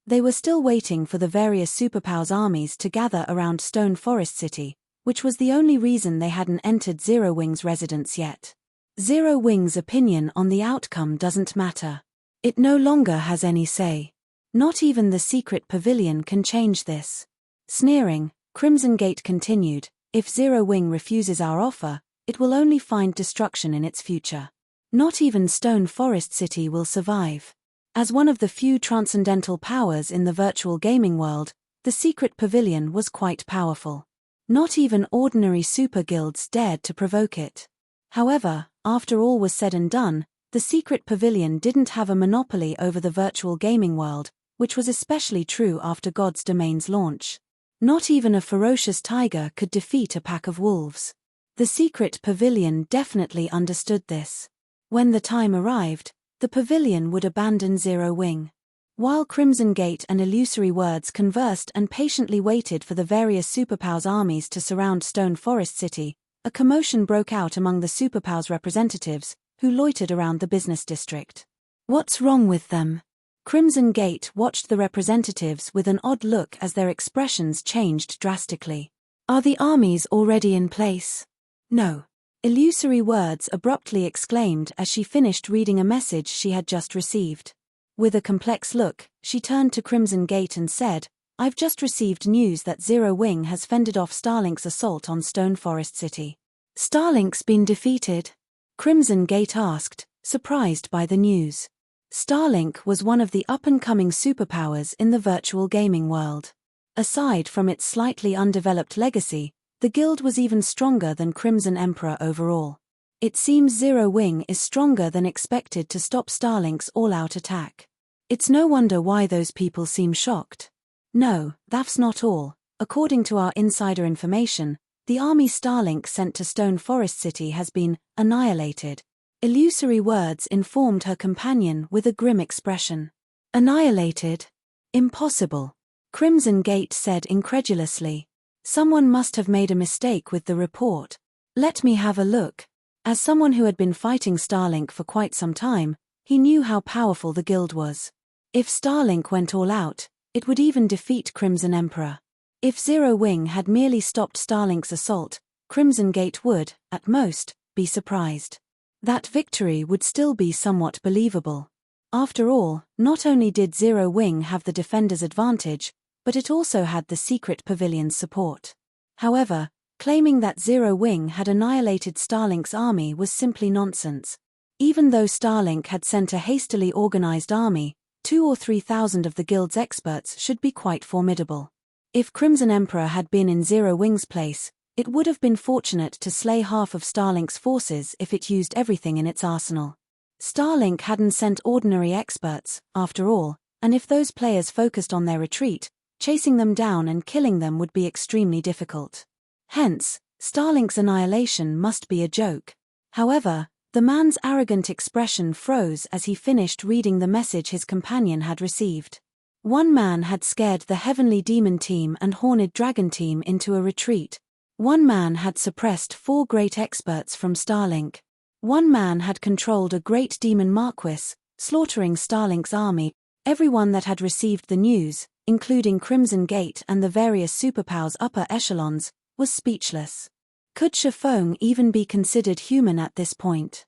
Speaker 1: They were still waiting for the various Superpowers' armies to gather around Stone Forest City, which was the only reason they hadn't entered Zero Wing's residence yet. Zero Wing's opinion on the outcome doesn't matter. It no longer has any say. Not even the secret pavilion can change this. Sneering, Crimson Gate continued, if Zero Wing refuses our offer, it will only find destruction in its future. Not even Stone Forest City will survive. As one of the few transcendental powers in the virtual gaming world, the secret pavilion was quite powerful. Not even ordinary super guilds dared to provoke it. However, after all was said and done, the secret pavilion didn't have a monopoly over the virtual gaming world, which was especially true after God's Domain's launch. Not even a ferocious tiger could defeat a pack of wolves. The secret pavilion definitely understood this. When the time arrived, the pavilion would abandon Zero Wing. While Crimson Gate and Illusory Words conversed and patiently waited for the various Superpowers armies to surround Stone Forest City, a commotion broke out among the Superpowers representatives, who loitered around the business district. What's wrong with them? Crimson Gate watched the representatives with an odd look as their expressions changed drastically. Are the armies already in place? No. Illusory Words abruptly exclaimed as she finished reading a message she had just received. With a complex look, she turned to Crimson Gate and said, I've just received news that Zero Wing has fended off Starlink's assault on Stone Forest City. Starlink's been defeated? Crimson Gate asked, surprised by the news. Starlink was one of the up-and-coming superpowers in the virtual gaming world. Aside from its slightly undeveloped legacy, the guild was even stronger than Crimson Emperor overall. It seems Zero Wing is stronger than expected to stop Starlink's all-out attack. It's no wonder why those people seem shocked. No, that's not all. According to our insider information, the army Starlink sent to Stone Forest City has been annihilated. Illusory words informed her companion with a grim expression. Annihilated? Impossible. Crimson Gate said incredulously. Someone must have made a mistake with the report. Let me have a look. As someone who had been fighting Starlink for quite some time, he knew how powerful the guild was. If Starlink went all out, it would even defeat Crimson Emperor. If Zero Wing had merely stopped Starlink's assault, Crimson Gate would, at most, be surprised. That victory would still be somewhat believable. After all, not only did Zero Wing have the defender's advantage, but it also had the secret pavilion's support. However, claiming that Zero Wing had annihilated Starlink's army was simply nonsense. Even though Starlink had sent a hastily organized army, 2,000 or 3,000 of the guild's experts should be quite formidable. If Crimson Emperor had been in Zero Wing's place, it would have been fortunate to slay half of Starlink's forces if it used everything in its arsenal. Starlink hadn't sent ordinary experts, after all, and if those players focused on their retreat, chasing them down and killing them would be extremely difficult. Hence, Starlink's annihilation must be a joke. However, the man's arrogant expression froze as he finished reading the message his companion had received. One man had scared the Heavenly Demon Team and Horned Dragon Team into a retreat. One man had suppressed 4 great experts from Starlink. One man had controlled a great demon Marquis, slaughtering Starlink's army. Everyone that had received the news, including Crimson Gate and the various superpowers upper echelons, was speechless. Could Shifeng even be considered human at this point?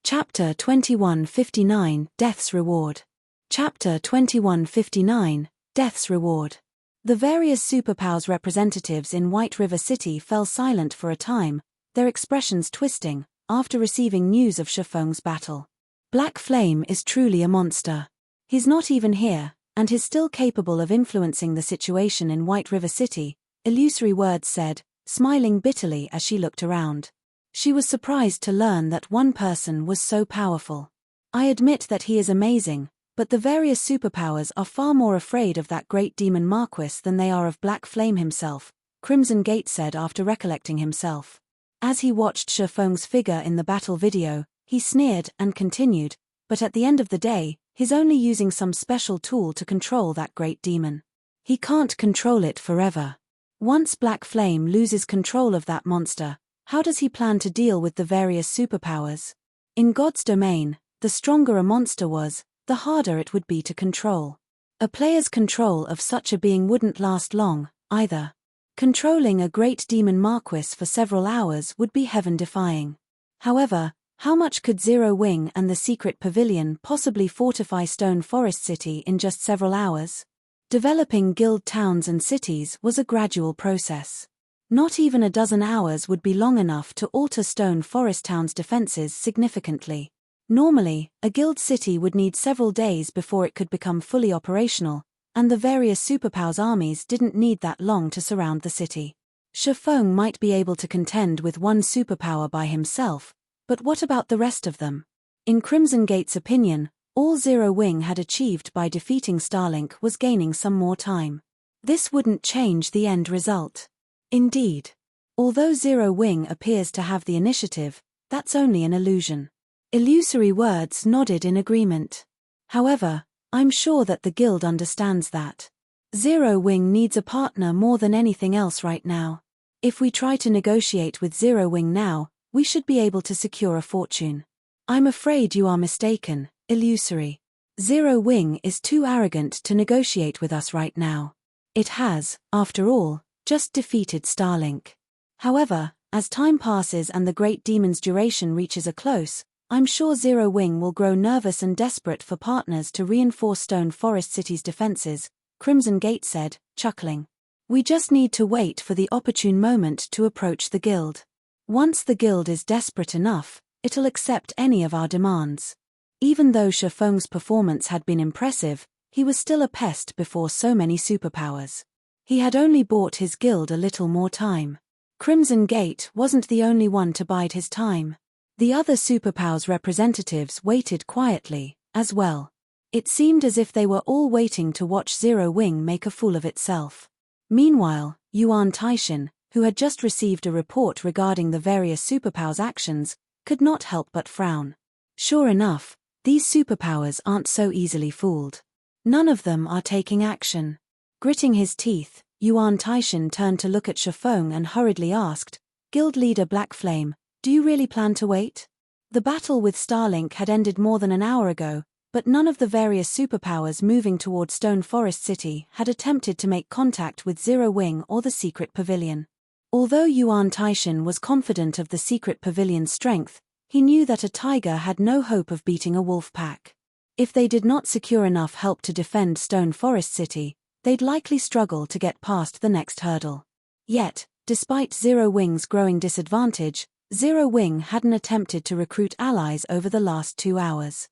Speaker 1: Chapter 2159, Death's Reward. Chapter 2159, Death's Reward. The various superpowers representatives in White River City fell silent for a time, their expressions twisting, after receiving news of Shifeng's battle. Black Flame is truly a monster. He's not even here, and he's still capable of influencing the situation in White River City, Illusory Words said, smiling bitterly as she looked around. She was surprised to learn that one person was so powerful. I admit that he is amazing, but the various superpowers are far more afraid of that great demon Marquis than they are of Black Flame himself, Crimson Gate said after recollecting himself. As he watched Shifeng's figure in the battle video, he sneered and continued, but at the end of the day, he's only using some special tool to control that great demon. He can't control it forever. Once Black Flame loses control of that monster, how does he plan to deal with the various superpowers? In God's domain, the stronger a monster was, the harder it would be to control. A player's control of such a being wouldn't last long, either. Controlling a great demon Marquis for several hours would be heaven-defying. However, how much could Zero Wing and the secret pavilion possibly fortify Stone Forest City in just several hours? Developing guild towns and cities was a gradual process. Not even a dozen hours would be long enough to alter Stone Forest Town's defenses significantly. Normally, a guild city would need several days before it could become fully operational, and the various superpowers armies didn't need that long to surround the city. Shifeng might be able to contend with one superpower by himself, but what about the rest of them? In Crimson Gate's opinion, all Zero Wing had achieved by defeating Starlink was gaining some more time. This wouldn't change the end result. Indeed. Although Zero Wing appears to have the initiative, that's only an illusion. Illusory Words nodded in agreement. However, I'm sure that the guild understands that. Zero Wing needs a partner more than anything else right now. If we try to negotiate with Zero Wing now, we should be able to secure a fortune. I'm afraid you are mistaken, Illusory. Zero Wing is too arrogant to negotiate with us right now. It has, after all, just defeated Starlink. However, as time passes and the Great Demon's duration reaches a close, I'm sure Zero Wing will grow nervous and desperate for partners to reinforce Stone Forest City's defenses, Crimson Gate said, chuckling. We just need to wait for the opportune moment to approach the guild. Once the guild is desperate enough, it'll accept any of our demands. Even though Shifeng's performance had been impressive, he was still a pest before so many superpowers. He had only bought his guild a little more time. Crimson Gate wasn't the only one to bide his time. The other superpowers representatives waited quietly, as well. It seemed as if they were all waiting to watch Zero Wing make a fool of itself. Meanwhile, Yuan Taishan, who had just received a report regarding the various superpowers' actions, could not help but frown. Sure enough, these superpowers aren't so easily fooled. None of them are taking action. Gritting his teeth, Yuan Taishan turned to look at Shifeng and hurriedly asked, "Guild leader Black Flame, do you really plan to wait?" The battle with Starlink had ended more than an hour ago, but none of the various superpowers moving toward Stone Forest City had attempted to make contact with Zero Wing or the secret pavilion. Although Yuan Taishan was confident of the secret pavilion's strength, he knew that a tiger had no hope of beating a wolf pack. If they did not secure enough help to defend Stone Forest City, they'd likely struggle to get past the next hurdle. Yet, despite Zero Wing's growing disadvantage, Zero Wing hadn't attempted to recruit allies over the last 2 hours.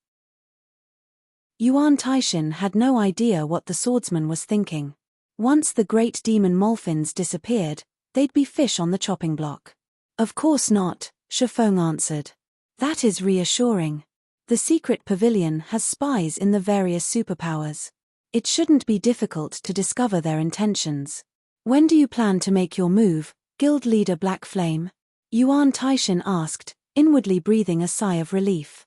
Speaker 1: Yuan Taishan had no idea what the swordsman was thinking. Once the great demon Molfins disappeared, they'd be fish on the chopping block. Of course not, Shifeng answered. That is reassuring. The secret pavilion has spies in the various superpowers. It shouldn't be difficult to discover their intentions. When do you plan to make your move, Guild leader Black Flame? Yuan Taishan asked, inwardly breathing a sigh of relief.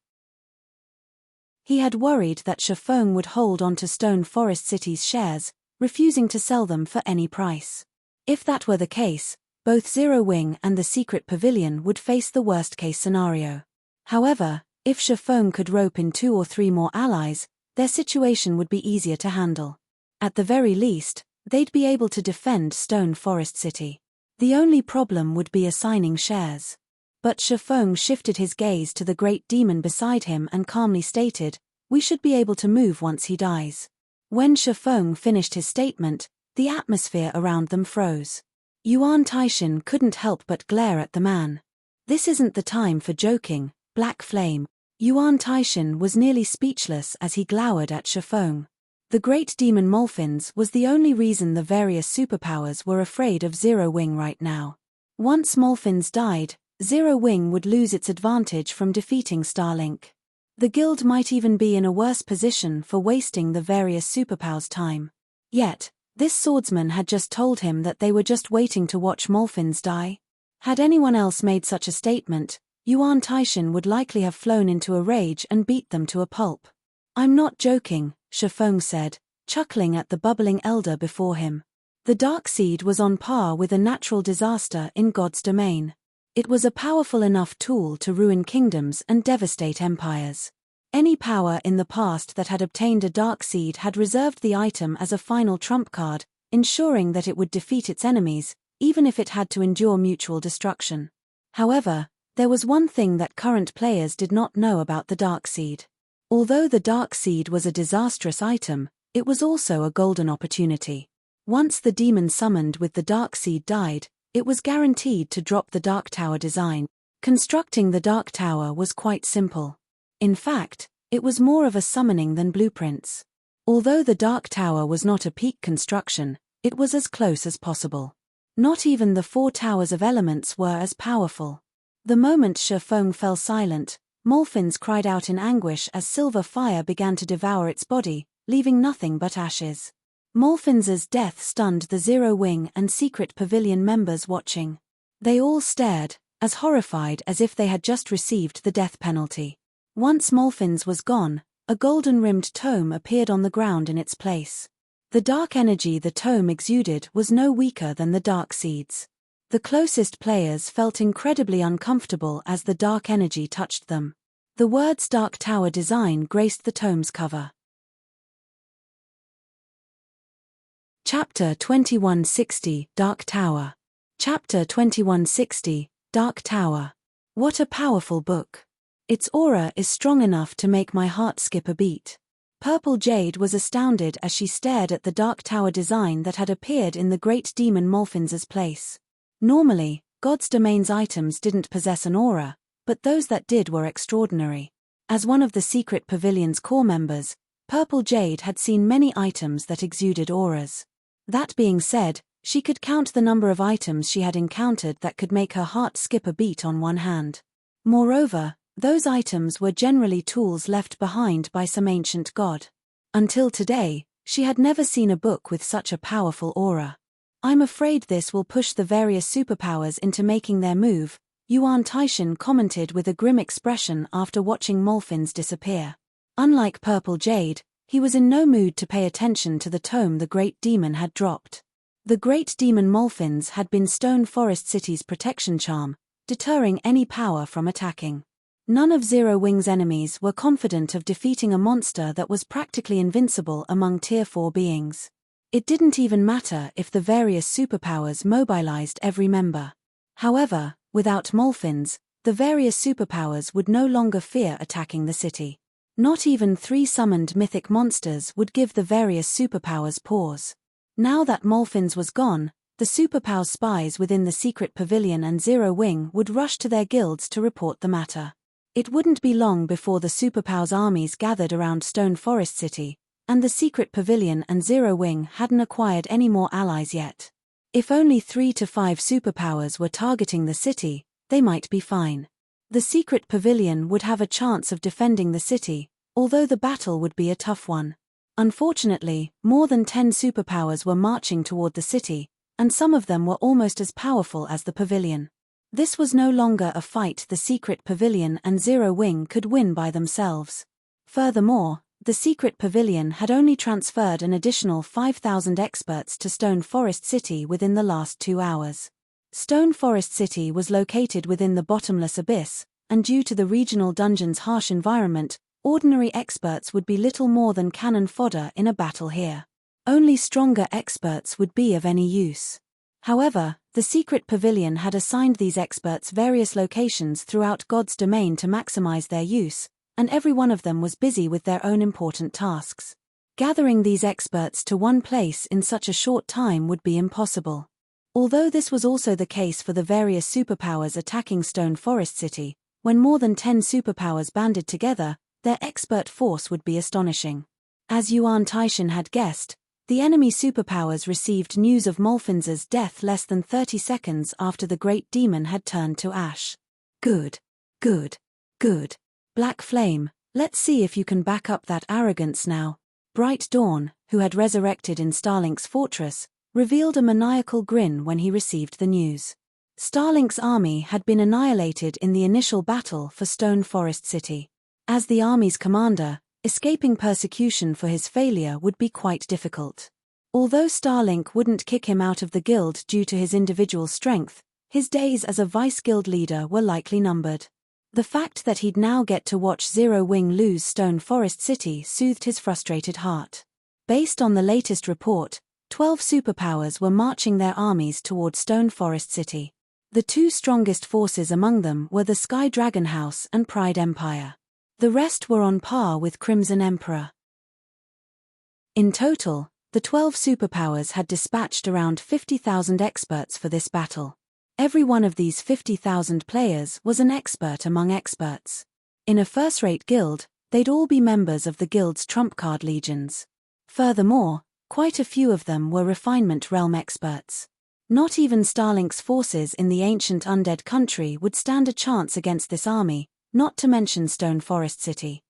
Speaker 1: He had worried that Shifeng would hold on to Stone Forest City's shares, refusing to sell them for any price. If that were the case, both Zero Wing and the secret pavilion would face the worst-case scenario. However, if Shifeng could rope in 2 or 3 more allies, their situation would be easier to handle. At the very least, they'd be able to defend Stone Forest City. The only problem would be assigning shares. But Shifeng shifted his gaze to the great demon beside him and calmly stated, "We should be able to move once he dies." When Shifeng finished his statement, the atmosphere around them froze. Yuan Taishan couldn't help but glare at the man. "This isn't the time for joking, Black Flame." Yuan Taishan was nearly speechless as he glowered at Shifeng. The great demon Molfins was the only reason the various superpowers were afraid of Zero Wing right now. Once Molfins died, Zero Wing would lose its advantage from defeating Starlink. The guild might even be in a worse position for wasting the various superpowers' time. Yet, this swordsman had just told him that they were just waiting to watch Molfins die. Had anyone else made such a statement, Yuan Taishan would likely have flown into a rage and beat them to a pulp. "I'm not joking," Shifeng said, chuckling at the bubbling elder before him. The Dark Seed was on par with a natural disaster in God's domain. It was a powerful enough tool to ruin kingdoms and devastate empires. Any power in the past that had obtained a Dark Seed had reserved the item as a final trump card, ensuring that it would defeat its enemies, even if it had to endure mutual destruction. However, there was one thing that current players did not know about the Dark Seed. Although the Dark Seed was a disastrous item, it was also a golden opportunity. Once the demon summoned with the Dark Seed died, it was guaranteed to drop the Dark Tower design. Constructing the Dark Tower was quite simple. In fact, it was more of a summoning than blueprints. Although the Dark Tower was not a peak construction, it was as close as possible. Not even the 4 towers of elements were as powerful. The moment Shifeng fell silent, Molfins cried out in anguish as silver fire began to devour its body, leaving nothing but ashes. Molfins's death stunned the Zero Wing and secret pavilion members watching. They all stared, as horrified as if they had just received the death penalty. Once Molfins was gone, a golden-rimmed tome appeared on the ground in its place. The dark energy the tome exuded was no weaker than the Dark Seeds. The closest players felt incredibly uncomfortable as the dark energy touched them. The words Dark Tower design graced the tome's cover. Chapter 2160, Dark Tower. Chapter 2160, Dark Tower. What a powerful book. Its aura is strong enough to make my heart skip a beat. Purple Jade was astounded as she stared at the Dark Tower design that had appeared in the great demon Molfins's place. Normally, God's domain's items didn't possess an aura, but those that did were extraordinary. As one of the secret pavilion's core members, Purple Jade had seen many items that exuded auras. That being said, She could count the number of items she had encountered that could make her heart skip a beat on one hand. Moreover, those items were generally tools left behind by some ancient god. Until today, she had never seen a book with such a powerful aura. "I'm afraid this will push the various superpowers into making their move," Yuan Taishan commented with a grim expression after watching Molfin's disappear. Unlike Purple Jade, he was in no mood to pay attention to the tome the Great Demon had dropped. The Great Demon Molfin's had been Stone Forest City's protection charm, deterring any power from attacking. None of Zero Wing's enemies were confident of defeating a monster that was practically invincible among Tier 4 beings. It didn't even matter if the various superpowers mobilized every member. However, without Molfin's, the various superpowers would no longer fear attacking the city. Not even 3 summoned mythic monsters would give the various superpowers pause. Now that Molfin's was gone, the superpower spies within the secret pavilion and Zero Wing would rush to their guilds to report the matter. It wouldn't be long before the superpowers' armies gathered around Stone Forest City, and the secret pavilion and Zero Wing hadn't acquired any more allies yet. If only 3 to 5 superpowers were targeting the city, they might be fine. The secret pavilion would have a chance of defending the city, although the battle would be a tough one. Unfortunately, more than 10 superpowers were marching toward the city, and some of them were almost as powerful as the pavilion. This was no longer a fight the secret pavilion and Zero Wing could win by themselves. Furthermore, the secret pavilion had only transferred an additional 5,000 experts to Stone Forest City within the last 2 hours. Stone Forest City was located within the bottomless abyss, and due to the regional dungeon's harsh environment, ordinary experts would be little more than cannon fodder in a battle here. Only stronger experts would be of any use. However, the secret pavilion had assigned these experts various locations throughout God's domain to maximize their use, and every one of them was busy with their own important tasks. Gathering these experts to one place in such a short time would be impossible. Although this was also the case for the various superpowers attacking Stone Forest City, when more than 10 superpowers banded together, their expert force would be astonishing. As Yuan Taishan had guessed, the enemy superpowers received news of Molfin's death less than 30 seconds after the Great Demon had turned to ash. Good. Good. Good. Black Flame, let's see if you can back up that arrogance now. Bright Dawn, who had resurrected in Starlink's fortress, revealed a maniacal grin when he received the news. Starlink's army had been annihilated in the initial battle for Stone Forest City. As the army's commander, escaping persecution for his failure would be quite difficult. Although Starlink wouldn't kick him out of the guild due to his individual strength, his days as a vice-guild leader were likely numbered. The fact that he'd now get to watch Zero Wing lose Stone Forest City soothed his frustrated heart. Based on the latest report, 12 superpowers were marching their armies toward Stone Forest City. The 2 strongest forces among them were the Sky Dragon House and Pride Empire. The rest were on par with Crimson Emperor. In total, the 12 superpowers had dispatched around 50,000 experts for this battle. Every one of these 50,000 players was an expert among experts. In a first-rate guild, they'd all be members of the guild's trump card legions. Furthermore, quite a few of them were refinement realm experts. Not even Starlink's forces in the ancient undead country would stand a chance against this army, not to mention Stone Forest City.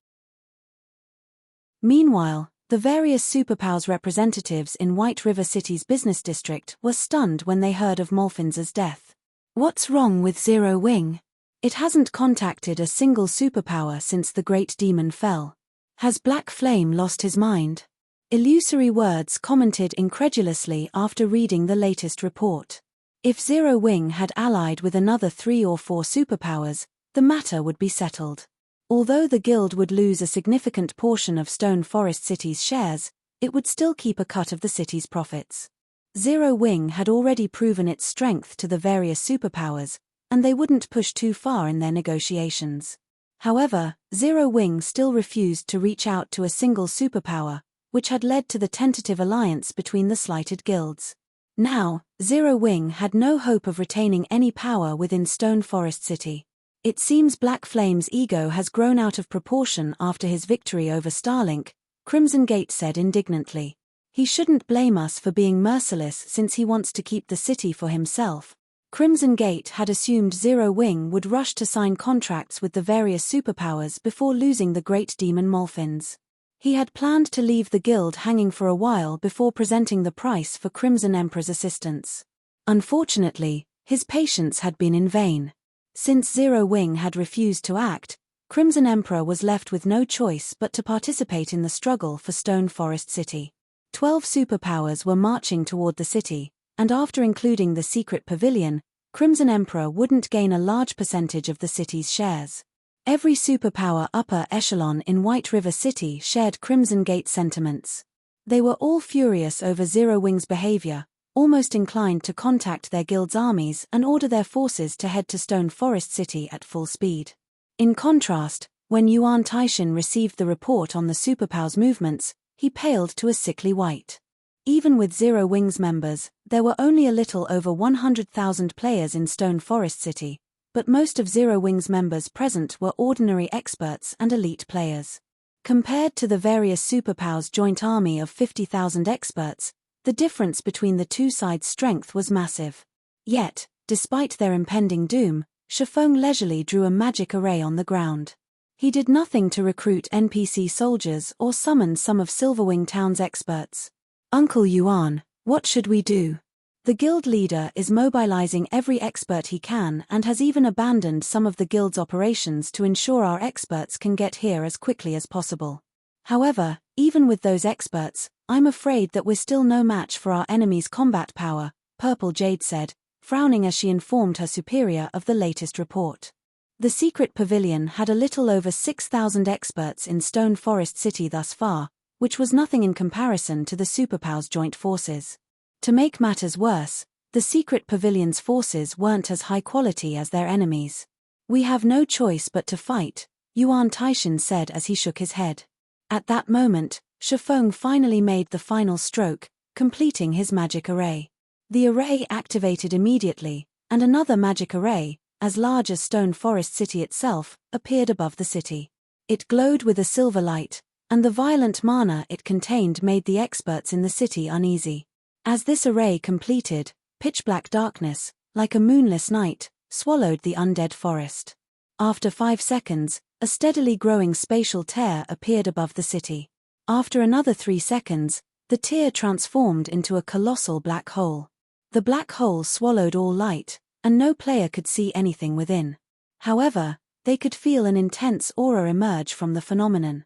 Speaker 1: Meanwhile, the various superpowers representatives in White River City's business district were stunned when they heard of Molfin's death. What's wrong with Zero Wing? It hasn't contacted a single superpower since the Great Demon fell. Has Black Flame lost his mind? Illusory Words commented incredulously after reading the latest report. If Zero Wing had allied with another 3 or 4 superpowers, the matter would be settled. Although the guild would lose a significant portion of Stone Forest City's shares, it would still keep a cut of the city's profits. Zero Wing had already proven its strength to the various superpowers, and they wouldn't push too far in their negotiations. However, Zero Wing still refused to reach out to a single superpower, which had led to the tentative alliance between the slighted guilds. Now, Zero Wing had no hope of retaining any power within Stone Forest City. It seems Black Flame's ego has grown out of proportion after his victory over Starlink, Crimson Gate said indignantly. He shouldn't blame us for being merciless since he wants to keep the city for himself. Crimson Gate had assumed Zero Wing would rush to sign contracts with the various superpowers before losing the great demon Molfins. He had planned to leave the guild hanging for a while before presenting the price for Crimson Emperor's assistance. Unfortunately, his patience had been in vain. Since Zero Wing had refused to act, Crimson Emperor was left with no choice but to participate in the struggle for Stone Forest City. 12 superpowers were marching toward the city, and after including the secret pavilion, Crimson Emperor wouldn't gain a large percentage of the city's shares. Every superpower upper echelon in White River City shared Crimson Gate sentiments. They were all furious over Zero Wing's behavior, almost inclined to contact their guild's armies and order their forces to head to Stone Forest City at full speed. In contrast, when Yuan Taishan received the report on the superpowers' movements, he paled to a sickly white. Even with Zero Wing's members, there were only a little over 100,000 players in Stone Forest City, but most of Zero Wing's members present were ordinary experts and elite players. Compared to the various superpowers' joint army of 50,000 experts, the difference between the two sides' strength was massive. Yet, despite their impending doom, Shifeng leisurely drew a magic array on the ground. He did nothing to recruit NPC soldiers or summon some of Silverwing Town's experts. Uncle Yuan, what should we do? The guild leader is mobilizing every expert he can and has even abandoned some of the guild's operations to ensure our experts can get here as quickly as possible. However, even with those experts, I'm afraid that we're still no match for our enemy's combat power, Purple Jade said, frowning as she informed her superior of the latest report. The secret pavilion had a little over 6,000 experts in Stone Forest City thus far, which was nothing in comparison to the superpowers' joint forces. To make matters worse, the secret pavilion's forces weren't as high quality as their enemies. We have no choice but to fight, Yuan Taishan said as he shook his head. At that moment, Shifeng finally made the final stroke, completing his magic array. The array activated immediately, and another magic array, as large as Stone Forest City itself, appeared above the city. It glowed with a silver light, and the violent mana it contained made the experts in the city uneasy. As this array completed, pitch-black darkness, like a moonless night, swallowed the undead forest. After 5 seconds, a steadily growing spatial tear appeared above the city. After another 3 seconds, the tear transformed into a colossal black hole. The black hole swallowed all light, and no player could see anything within. However, they could feel an intense aura emerge from the phenomenon.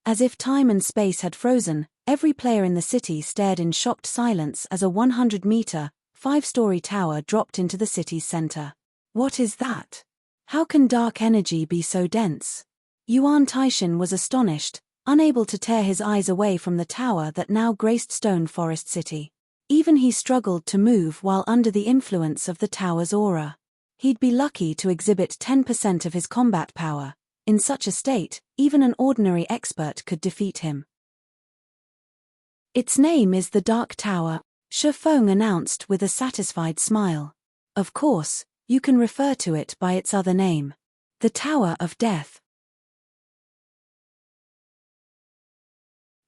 Speaker 1: As if time and space had frozen, every player in the city stared in shocked silence as a 100-meter, 5-story tower dropped into the city's center. What is that? How can dark energy be so dense? Yuan Taishan was astonished, unable to tear his eyes away from the tower that now graced Stone Forest City. Even he struggled to move while under the influence of the tower's aura. He'd be lucky to exhibit 10% of his combat power. In such a state, even an ordinary expert could defeat him. Its name is the Dark Tower, Shifeng announced with a satisfied smile. Of course, you can refer to it by its other name. The Tower of Death.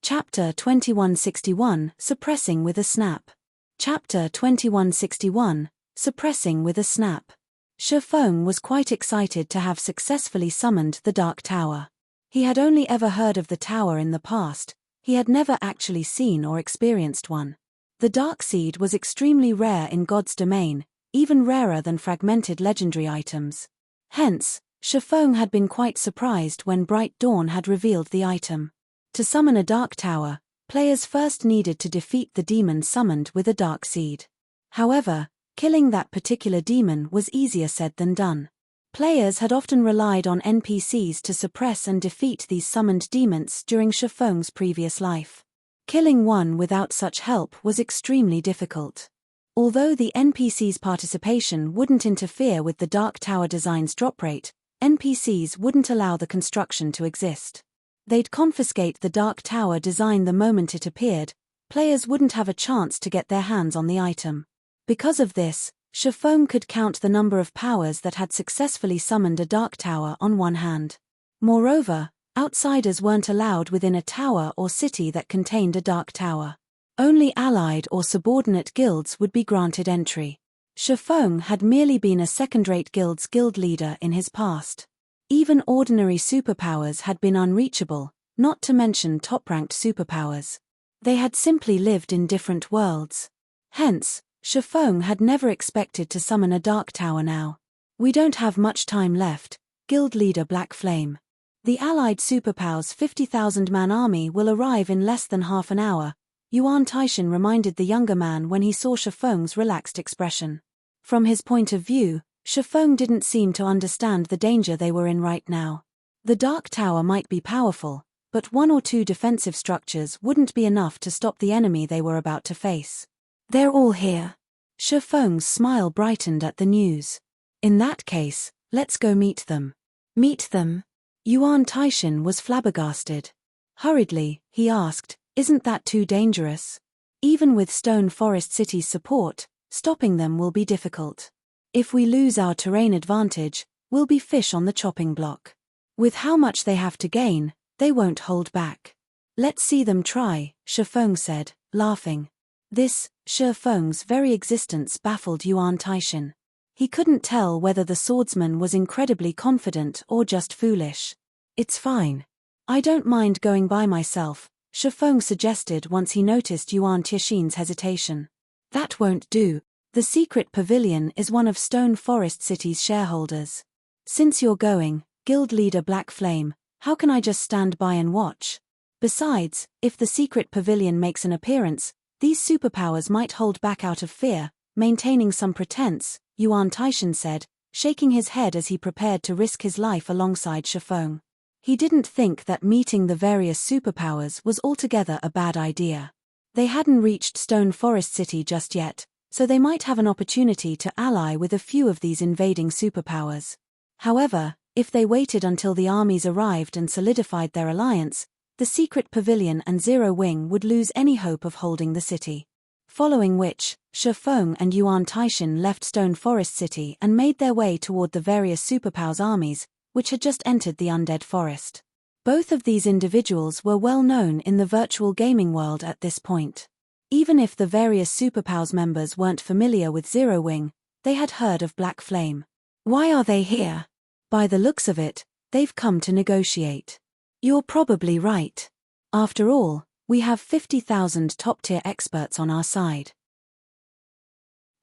Speaker 1: Chapter 2161, Suppressing with a Snap. Chapter 2161, Suppressing with a Snap. Shifeng was quite excited to have successfully summoned the Dark Tower. He had only ever heard of the tower in the past, he had never actually seen or experienced one. The Dark Seed was extremely rare in God's domain, even rarer than fragmented legendary items. Hence, Shifeng had been quite surprised when Bright Dawn had revealed the item. To summon a Dark Tower, players first needed to defeat the demon summoned with a Dark Seed. However, killing that particular demon was easier said than done. Players had often relied on NPCs to suppress and defeat these summoned demons during Shifeng's previous life. Killing one without such help was extremely difficult. Although the NPC's participation wouldn't interfere with the Dark Tower design's drop rate, NPCs wouldn't allow the construction to exist. They'd confiscate the Dark Tower design the moment it appeared, players wouldn't have a chance to get their hands on the item. Because of this, Shifeng could count the number of powers that had successfully summoned a Dark Tower on one hand. Moreover, Outsiders weren't allowed within a tower or city that contained a dark tower. Only allied or subordinate guilds would be granted entry. Shifeng had merely been a second-rate guild's guild leader in his past. Even ordinary superpowers had been unreachable, not to mention top-ranked superpowers. They had simply lived in different worlds. Hence, Shifeng had never expected to summon a dark tower now. "We don't have much time left," guild leader Black Flame. "The allied superpowers' 50,000-man army will arrive in less than half an hour," Yuan Taishan reminded the younger man when he saw Shifeng's relaxed expression. From his point of view, Shifeng didn't seem to understand the danger they were in right now. The Dark Tower might be powerful, but one or two defensive structures wouldn't be enough to stop the enemy they were about to face. "They're all here." Shifeng's smile brightened at the news. "In that case, let's go meet them." "Meet them?" Yuan Taishan was flabbergasted. Hurriedly, he asked, "Isn't that too dangerous? Even with Stone Forest City's support, stopping them will be difficult. If we lose our terrain advantage, we'll be fish on the chopping block. With how much they have to gain, they won't hold back." "Let's see them try," Shifeng said, laughing. Shifeng's very existence baffled Yuan Taishan. He couldn't tell whether the swordsman was incredibly confident or just foolish. "It's fine. I don't mind going by myself," Shifeng suggested once he noticed Yuan Taishan's hesitation. "That won't do. The secret pavilion is one of Stone Forest City's shareholders. Since you're going, guild leader Black Flame, how can I just stand by and watch? Besides, if the secret pavilion makes an appearance, these superpowers might hold back out of fear, maintaining some pretense," Yuan Taishan said, shaking his head as he prepared to risk his life alongside Shifeng. He didn't think that meeting the various superpowers was altogether a bad idea. They hadn't reached Stone Forest City just yet, so they might have an opportunity to ally with a few of these invading superpowers. However, if they waited until the armies arrived and solidified their alliance, the secret pavilion and Zero Wing would lose any hope of holding the city. Following which, Shifeng and Yuan Taishan left Stone Forest City and made their way toward the various superpowers' armies, which had just entered the Undead Forest. Both of these individuals were well known in the virtual gaming world at this point. Even if the various superpowers members weren't familiar with Zero Wing, they had heard of Black Flame. "Why are they here? By the looks of it, they've come to negotiate." "You're probably right. After all, we have 50,000 top-tier experts on our side.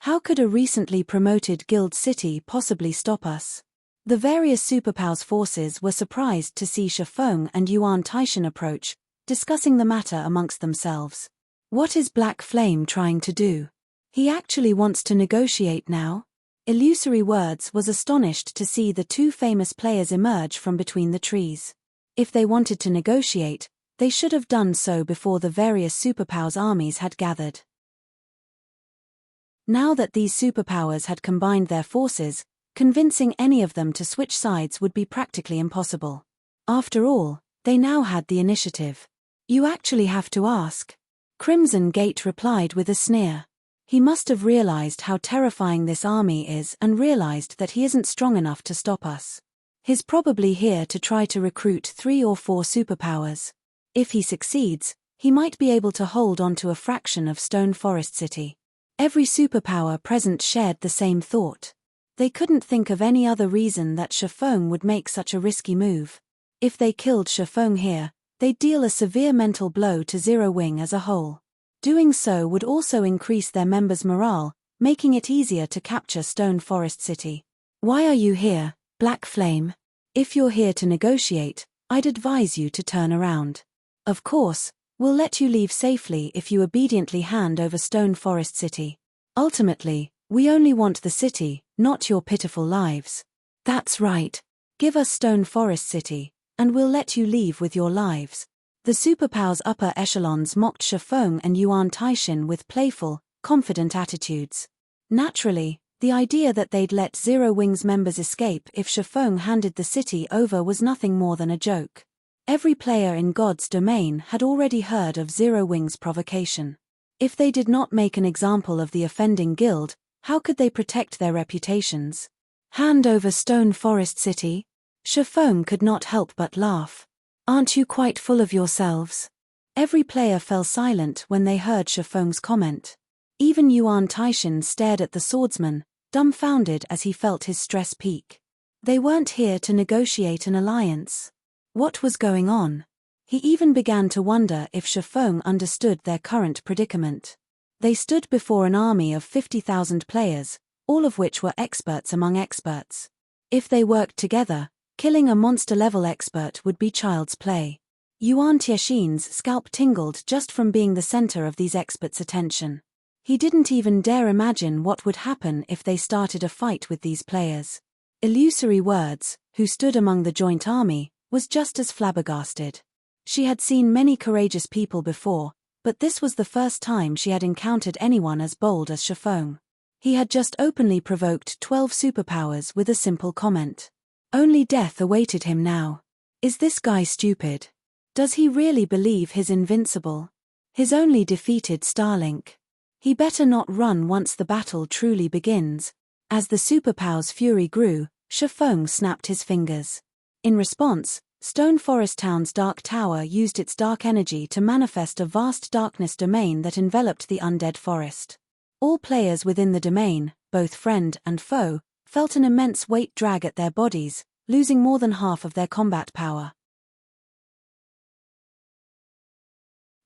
Speaker 1: How could a recently promoted guild city possibly stop us?" The various superpowers forces were surprised to see Shifeng and Yuan Taishan approach, discussing the matter amongst themselves. "What is Black Flame trying to do? He actually wants to negotiate now?" Illusory Words was astonished to see the two famous players emerge from between the trees. If they wanted to negotiate, they should have done so before the various superpowers armies had gathered. Now that these superpowers had combined their forces, convincing any of them to switch sides would be practically impossible. After all, they now had the initiative. "You actually have to ask." Crimson Gate replied with a sneer. He must have realized how terrifying this army is and realized that he isn't strong enough to stop us. He's probably here to try to recruit 3 or 4 superpowers. If he succeeds, he might be able to hold on to a fraction of Stone Forest City. Every superpower present shared the same thought. They couldn't think of any other reason that Shifeng would make such a risky move. If they killed Shifeng here, they'd deal a severe mental blow to Zero Wing as a whole. Doing so would also increase their members' morale, making it easier to capture Stone Forest City. "Why are you here, Black Flame? If you're here to negotiate, I'd advise you to turn around. Of course, we'll let you leave safely if you obediently hand over Stone Forest City. Ultimately, we only want the city, not your pitiful lives." "That's right. Give us Stone Forest City, and we'll let you leave with your lives." The superpowers upper echelons mocked Shifeng and Yuan Taishan with playful, confident attitudes. Naturally, the idea that they'd let Zero Wing's members escape if Shifeng handed the city over was nothing more than a joke. Every player in God's domain had already heard of Zero Wing's provocation. If they did not make an example of the offending guild, how could they protect their reputations? "Hand over Stone Forest City?" Shifeng could not help but laugh. Aren't you quite full of yourselves? Every player fell silent when they heard Shifeng's comment. Even Yuan Taishan stared at the swordsman, dumbfounded as he felt his stress peak. They weren't here to negotiate an alliance. What was going on? He even began to wonder if Shifeng understood their current predicament. They stood before an army of 50,000 players, all of which were experts among experts. If they worked together, killing a monster-level expert would be child's play. Yuan Tiexin's scalp tingled just from being the center of these experts' attention. He didn't even dare imagine what would happen if they started a fight with these players. Illusory Words, who stood among the joint army, was just as flabbergasted. She had seen many courageous people before, but this was the first time she had encountered anyone as bold as Shifeng. He had just openly provoked 12 superpowers with a simple comment. Only death awaited him now. Is this guy stupid? Does he really believe he's invincible? His only defeated Starlink. He better not run once the battle truly begins. As the superpower's fury grew, Shifeng snapped his fingers. In response, Stone Forest Town's Dark Tower used its dark energy to manifest a vast darkness domain that enveloped the undead forest. All players within the domain, both friend and foe, felt an immense weight drag at their bodies, losing more than half of their combat power.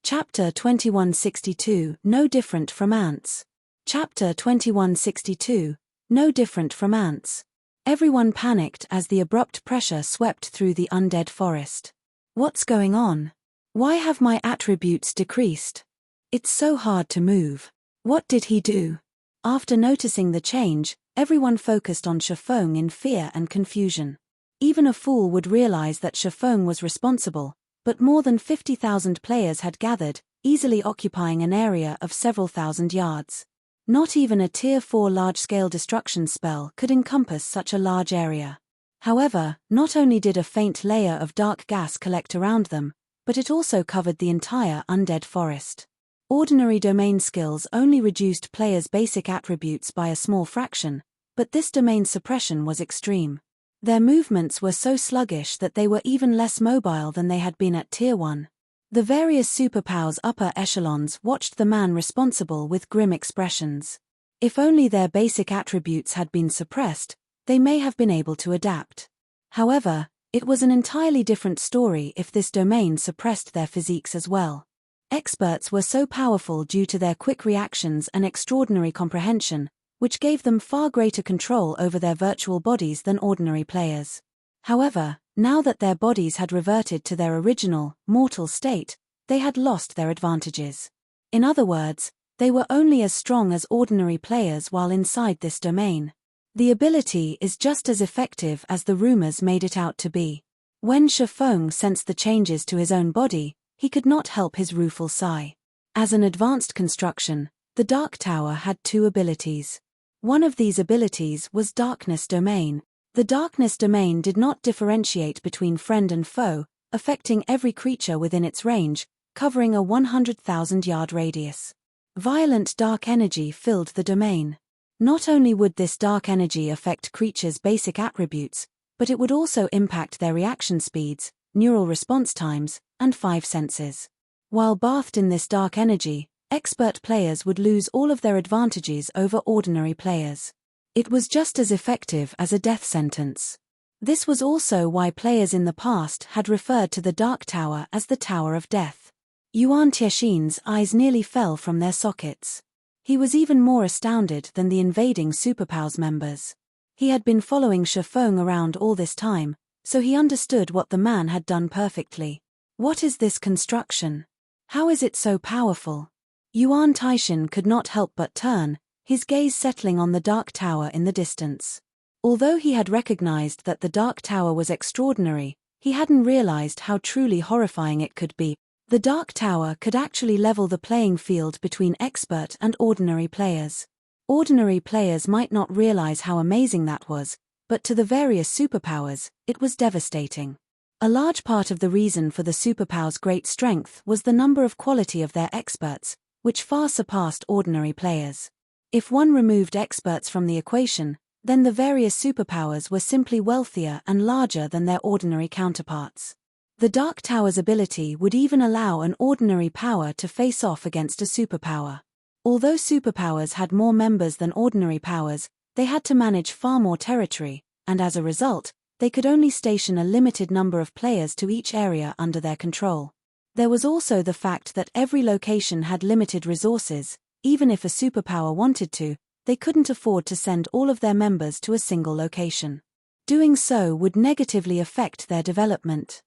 Speaker 1: Chapter 2162 No Different from Ants. Chapter 2162 No Different from Ants. Everyone panicked as the abrupt pressure swept through the undead forest. What's going on? Why have my attributes decreased? It's so hard to move. What did he do? After noticing the change, everyone focused on Shifeng in fear and confusion. Even a fool would realize that Shifeng was responsible, but more than 50,000 players had gathered, easily occupying an area of several thousand yards. Not even a Tier 4 large-scale destruction spell could encompass such a large area. However, not only did a faint layer of dark gas collect around them, but it also covered the entire undead forest. Ordinary domain skills only reduced players' basic attributes by a small fraction, but this domain suppression was extreme. Their movements were so sluggish that they were even less mobile than they had been at Tier 1. The various superpowers' upper echelons watched the man responsible with grim expressions. If only their basic attributes had been suppressed, they may have been able to adapt. However, it was an entirely different story if this domain suppressed their physiques as well. Experts were so powerful due to their quick reactions and extraordinary comprehension, which gave them far greater control over their virtual bodies than ordinary players. However, now that their bodies had reverted to their original, mortal state, they had lost their advantages. In other words, they were only as strong as ordinary players while inside this domain. The ability is just as effective as the rumors made it out to be. When Shifeng sensed the changes to his own body, he could not help his rueful sigh. As an advanced construction, the Dark Tower had two abilities. One of these abilities was Darkness Domain. The Darkness Domain did not differentiate between friend and foe, affecting every creature within its range, covering a 100,000-yard radius. Violent dark energy filled the domain. Not only would this dark energy affect creatures' basic attributes, but it would also impact their reaction speeds, neural response times, and 5 senses. While bathed in this dark energy, expert players would lose all of their advantages over ordinary players. It was just as effective as a death sentence. This was also why players in the past had referred to the Dark Tower as the Tower of Death. Yuan Tiexin's eyes nearly fell from their sockets. He was even more astounded than the invading Superpowers members. He had been following Shifeng around all this time, so he understood what the man had done perfectly. What is this construction? How is it so powerful? Yuan Taishan could not help but turn, his gaze settling on the Dark Tower in the distance. Although he had recognized that the Dark Tower was extraordinary, he hadn't realized how truly horrifying it could be. The Dark Tower could actually level the playing field between expert and ordinary players. Ordinary players might not realize how amazing that was, but to the various superpowers, it was devastating. A large part of the reason for the superpowers' great strength was the number of quality of their experts, which far surpassed ordinary players. If one removed experts from the equation, then the various superpowers were simply wealthier and larger than their ordinary counterparts. The Dark Tower's ability would even allow an ordinary power to face off against a superpower. Although superpowers had more members than ordinary powers, they had to manage far more territory, and as a result, they could only station a limited number of players to each area under their control. There was also the fact that every location had limited resources. Even if a superpower wanted to, they couldn't afford to send all of their members to a single location. Doing so would negatively affect their development.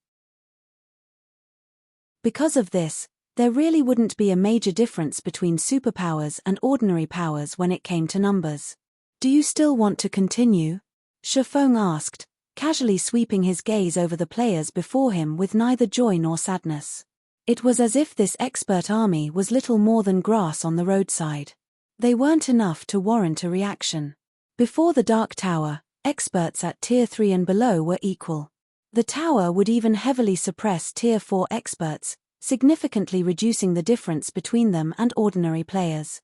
Speaker 1: Because of this, there really wouldn't be a major difference between superpowers and ordinary powers when it came to numbers. Do you still want to continue? Shifeng asked, casually sweeping his gaze over the players before him with neither joy nor sadness. It was as if this expert army was little more than grass on the roadside. They weren't enough to warrant a reaction. Before the Dark Tower, experts at Tier 3 and below were equal. The tower would even heavily suppress Tier 4 experts, significantly reducing the difference between them and ordinary players.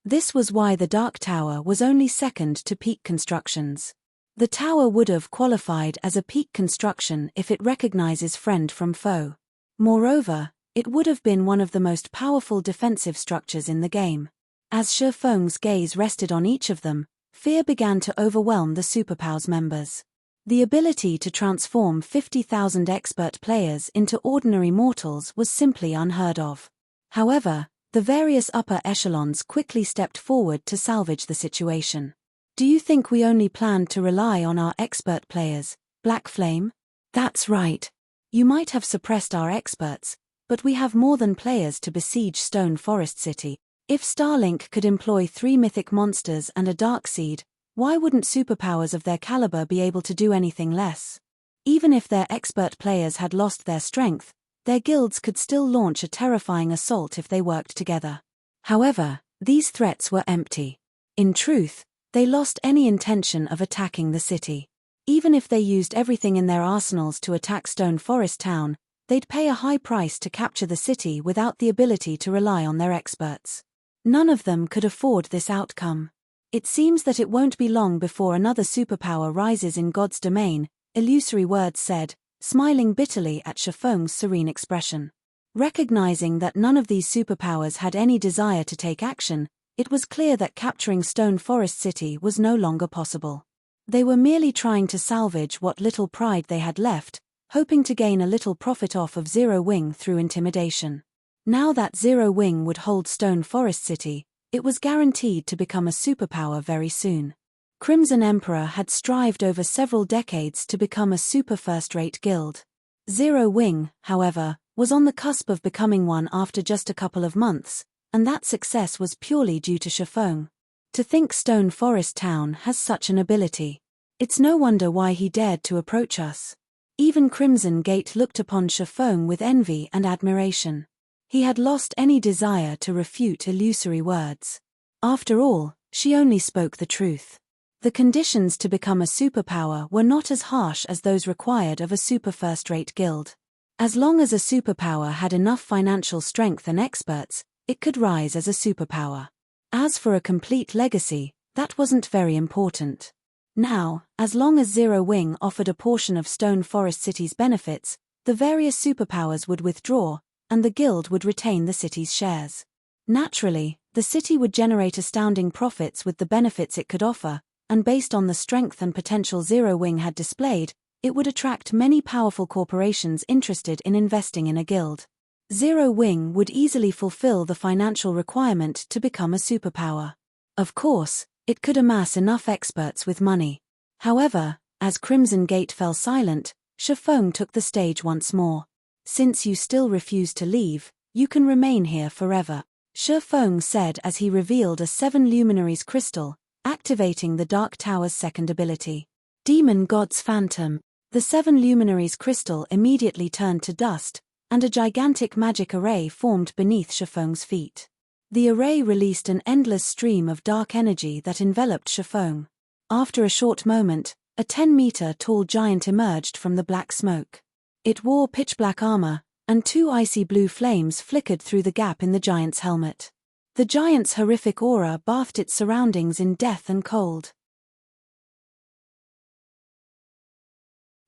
Speaker 1: This was why the Dark Tower was only second to peak constructions. The tower would have qualified as a peak construction if it recognizes friend from foe. Moreover, it would have been one of the most powerful defensive structures in the game. As Shifeng's gaze rested on each of them, fear began to overwhelm the superpowers members. The ability to transform 50,000 expert players into ordinary mortals was simply unheard of. However, the various upper echelons quickly stepped forward to salvage the situation. Do you think we only planned to rely on our expert players, Black Flame? That's right. You might have suppressed our experts, but we have more than players to besiege Stone Forest City. If Starlink could employ 3 mythic monsters and a dark seed, why wouldn't superpowers of their caliber be able to do anything less? Even if their expert players had lost their strength, their guilds could still launch a terrifying assault if they worked together. However, these threats were empty. In truth, they lost any intention of attacking the city. Even if they used everything in their arsenals to attack Stone Forest Town, they'd pay a high price to capture the city without the ability to rely on their experts. None of them could afford this outcome. It seems that it won't be long before another superpower rises in God's domain, Illusory Words said, smiling bitterly at Shifeng's serene expression. Recognizing that none of these superpowers had any desire to take action, it was clear that capturing Stone Forest City was no longer possible. They were merely trying to salvage what little pride they had left, hoping to gain a little profit off of Zero Wing through intimidation. Now that Zero Wing would hold Stone Forest City, it was guaranteed to become a superpower very soon. Crimson Emperor had strived over several decades to become a super first-rate guild. Zero Wing, however, was on the cusp of becoming one after just a couple of months, and that success was purely due to Shifeng. To think Stone Forest Town has such an ability. It's no wonder why he dared to approach us. Even Crimson Gate looked upon Shifeng with envy and admiration. He had lost any desire to refute Illusory Words. After all, she only spoke the truth. The conditions to become a superpower were not as harsh as those required of a super first-rate guild. As long as a superpower had enough financial strength and experts, it could rise as a superpower. As for a complete legacy, that wasn't very important. Now, as long as Zero Wing offered a portion of Stone Forest City's benefits, the various superpowers would withdraw, and the guild would retain the city's shares. Naturally, the city would generate astounding profits with the benefits it could offer, and based on the strength and potential Zero Wing had displayed, it would attract many powerful corporations interested in investing in a guild. Zero Wing would easily fulfill the financial requirement to become a superpower. Of course, it could amass enough experts with money. However, as Crimson Gate fell silent, Shifeng took the stage once more. Since you still refuse to leave, you can remain here forever, Shifeng said as he revealed a 7 Luminaries crystal, activating the Dark Tower's second ability. Demon God's Phantom. The 7 Luminaries crystal immediately turned to dust, and a gigantic magic array formed beneath Shifeng's feet. The array released an endless stream of dark energy that enveloped Shifeng. After a short moment, a 10-meter-tall giant emerged from the black smoke. It wore pitch-black armor, and 2 icy blue flames flickered through the gap in the giant's helmet. The giant's horrific aura bathed its surroundings in death and cold.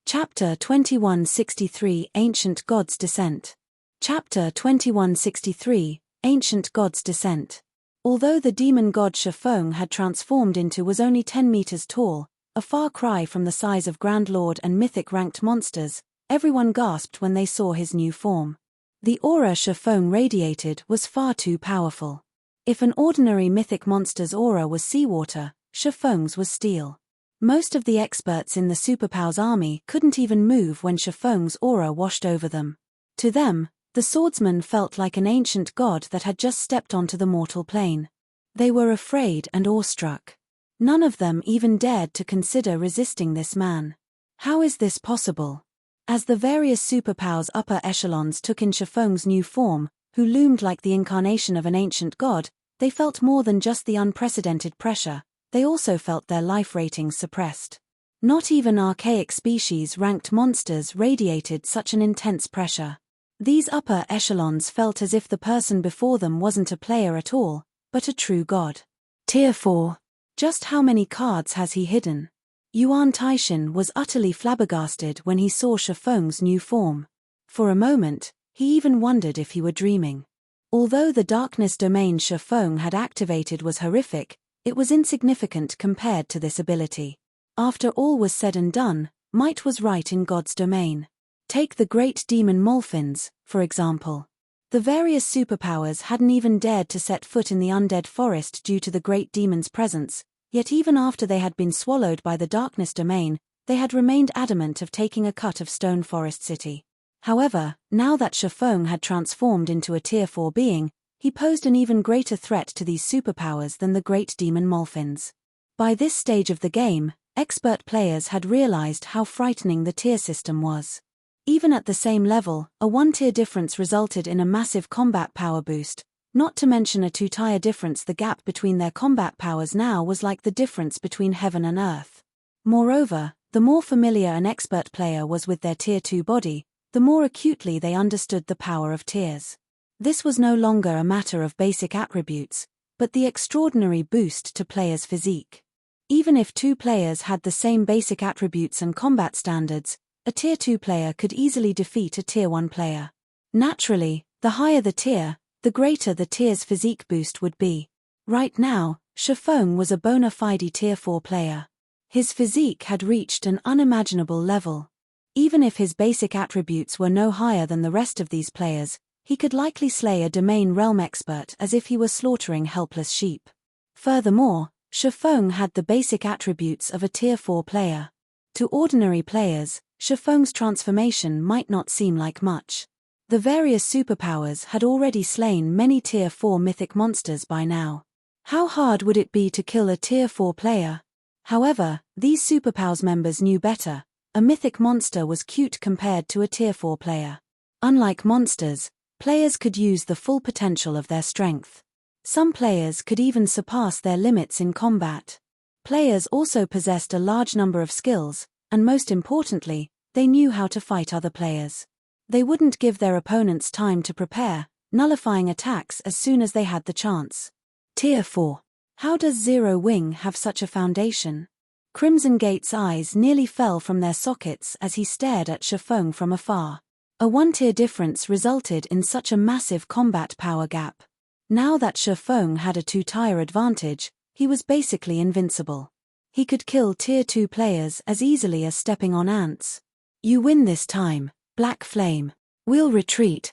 Speaker 1: Chapter 2163 Ancient Gods' Descent. Chapter 2163 Ancient Gods' Descent. Although the demon god Shifeng had transformed into was only 10 meters tall, a far cry from the size of Grand Lord and mythic ranked monsters, everyone gasped when they saw his new form. The aura Shifeng radiated was far too powerful. If an ordinary mythic monster's aura was seawater, Shifeng's was steel. Most of the experts in the Superpow's army couldn't even move when Shifeng's aura washed over them. To them, the swordsman felt like an ancient god that had just stepped onto the mortal plane. They were afraid and awestruck. None of them even dared to consider resisting this man. How is this possible? As the various Superpow's upper echelons took in Shifeng's new form, who loomed like the incarnation of an ancient god, they felt more than just the unprecedented pressure, they also felt their life ratings suppressed. Not even archaic species-ranked monsters radiated such an intense pressure. These upper echelons felt as if the person before them wasn't a player at all, but a true god. Tier 4. Just how many cards has he hidden? Yuan Taishin was utterly flabbergasted when he saw Shifeng's new form. For a moment, he even wondered if he were dreaming. Although the darkness domain Shifeng had activated was horrific, it was insignificant compared to this ability. After all was said and done, might was right in God's domain. Take the great demon Molfins, for example. The various superpowers hadn't even dared to set foot in the undead forest due to the great demon's presence, yet even after they had been swallowed by the darkness domain, they had remained adamant of taking a cut of Stone Forest City. However, now that Shifeng had transformed into a Tier 4 being, he posed an even greater threat to these superpowers than the great demon Molfins. By this stage of the game, expert players had realized how frightening the tier system was. Even at the same level, a one-tier difference resulted in a massive combat power boost, not to mention a two-tier difference. The gap between their combat powers now was like the difference between heaven and earth. Moreover, the more familiar an expert player was with their Tier 2 body, the more acutely they understood the power of tiers. This was no longer a matter of basic attributes, but the extraordinary boost to players' physique. Even if two players had the same basic attributes and combat standards, a Tier 2 player could easily defeat a Tier 1 player. Naturally, the higher the tier, the greater the tier's physique boost would be. Right now, Shifeng was a bona fide Tier 4 player. His physique had reached an unimaginable level. Even if his basic attributes were no higher than the rest of these players, he could likely slay a domain realm expert as if he were slaughtering helpless sheep. Furthermore, Shifeng had the basic attributes of a Tier 4 player. To ordinary players, Shifeng's transformation might not seem like much. The various superpowers had already slain many Tier 4 mythic monsters by now. How hard would it be to kill a Tier 4 player? However, these superpowers members knew better. A mythic monster was cute compared to a Tier 4 player. Unlike monsters, players could use the full potential of their strength. Some players could even surpass their limits in combat. Players also possessed a large number of skills, and most importantly, they knew how to fight other players. They wouldn't give their opponents time to prepare, nullifying attacks as soon as they had the chance. Tier 4. How does Zero Wing have such a foundation? Crimson Gate's eyes nearly fell from their sockets as he stared at Shifeng from afar. A one-tier difference resulted in such a massive combat power gap. Now that Shifeng had a two-tier advantage, he was basically invincible. He could kill Tier 2 players as easily as stepping on ants. You win this time, Black Flame. We'll retreat.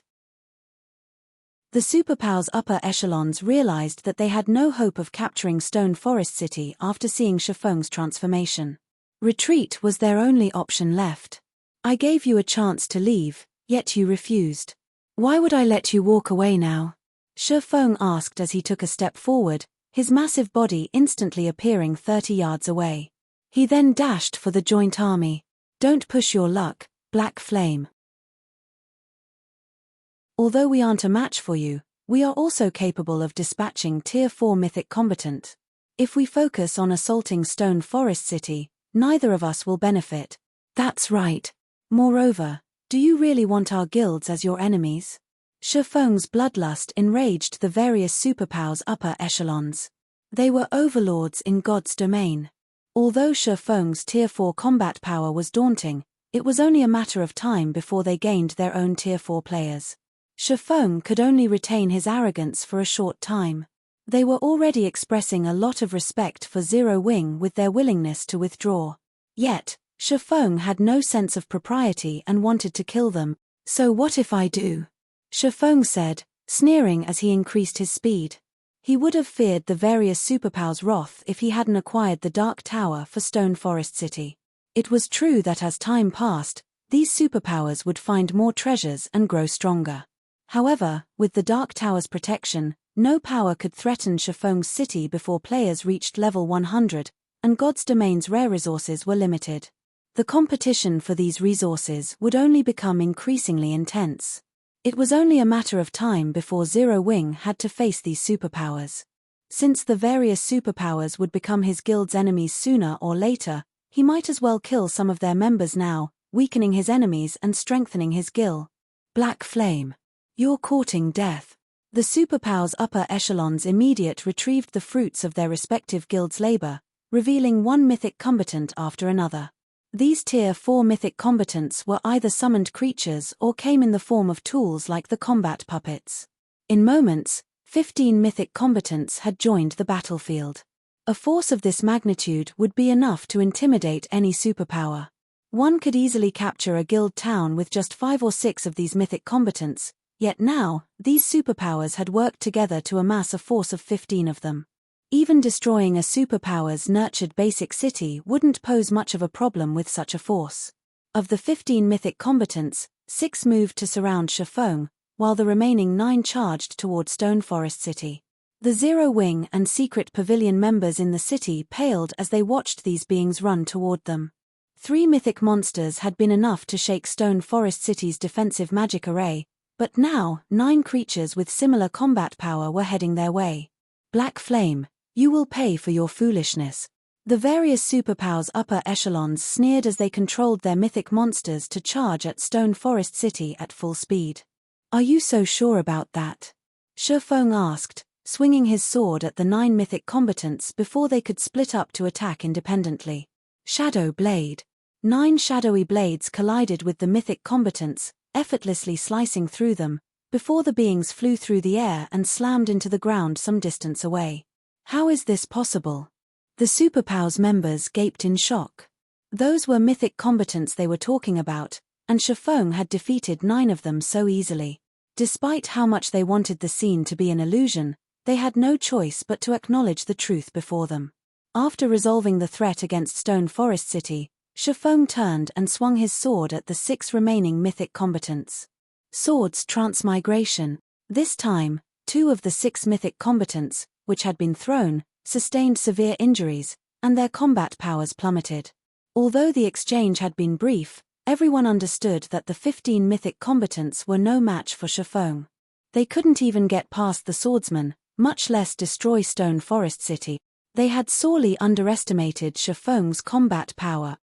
Speaker 1: The Superpow's upper echelons realized that they had no hope of capturing Stone Forest City after seeing Shifeng's transformation. Retreat was their only option left. I gave you a chance to leave, yet you refused. Why would I let you walk away now? Shifeng asked as he took a step forward, his massive body instantly appearing 30 yards away. He then dashed for the joint army. Don't push your luck, Black Flame. Although we aren't a match for you, we are also capable of dispatching Tier 4 mythic combatant. If we focus on assaulting Stone Forest City, neither of us will benefit. That's right. Moreover, do you really want our guilds as your enemies? Shifeng's bloodlust enraged the various superpowers' upper echelons. They were overlords in God's domain. Although Shifeng's Tier 4 combat power was daunting, It was only a matter of time before they gained their own Tier 4 players. Shifeng could only retain his arrogance for a short time. They were already expressing a lot of respect for Zero Wing with their willingness to withdraw. Yet, Shifeng had no sense of propriety and wanted to kill them. So what if I do? Shifeng said, sneering as he increased his speed. He would have feared the various superpowers' wrath if he hadn't acquired the Dark Tower for Stone Forest City. It was true that as time passed, these superpowers would find more treasures and grow stronger. However, with the Dark Tower's protection, no power could threaten Shifeng's city before players reached level 100, and God's Domain's rare resources were limited. The competition for these resources would only become increasingly intense. It was only a matter of time before Zero Wing had to face these superpowers. Since the various superpowers would become his guild's enemies sooner or later, he might as well kill some of their members now, weakening his enemies and strengthening his guild. Black Flame. You're courting death. The superpowers' upper echelons immediately retrieved the fruits of their respective guilds' labor, revealing one mythic combatant after another. These Tier 4 mythic combatants were either summoned creatures or came in the form of tools like the combat puppets. In moments, 15 mythic combatants had joined the battlefield. A force of this magnitude would be enough to intimidate any superpower. One could easily capture a guild town with just 5 or 6 of these mythic combatants, yet now, these superpowers had worked together to amass a force of 15 of them. Even destroying a superpower's nurtured basic city wouldn't pose much of a problem with such a force. Of the 15 mythic combatants, 6 moved to surround Shifeng, while the remaining 9 charged toward Stone Forest City. The Zero Wing and Secret Pavilion members in the city paled as they watched these beings run toward them. 3 mythic monsters had been enough to shake Stone Forest City's defensive magic array, but now 9 creatures with similar combat power were heading their way. Black Flame, you will pay for your foolishness. The various superpowers' upper echelons sneered as they controlled their mythic monsters to charge at Stone Forest City at full speed. Are you so sure about that? Shifeng asked, swinging his sword at the 9 mythic combatants before they could split up to attack independently. Shadow Blade. 9 shadowy blades collided with the mythic combatants, effortlessly slicing through them, before the beings flew through the air and slammed into the ground some distance away. How is this possible? The superpowers members gaped in shock. Those were mythic combatants they were talking about, and Shifeng had defeated 9 of them so easily. Despite how much they wanted the scene to be an illusion, they had no choice but to acknowledge the truth before them. After resolving the threat against Stone Forest City, Shifeng turned and swung his sword at the 6 remaining mythic combatants. Swords Transmigration. This time, 2 of the 6 mythic combatants, which had been thrown, sustained severe injuries, and their combat powers plummeted. Although the exchange had been brief, everyone understood that the 15 mythic combatants were no match for Shifeng. They couldn't even get past the swordsman, much less destroy Stone Forest City. They had sorely underestimated Shifeng's combat power.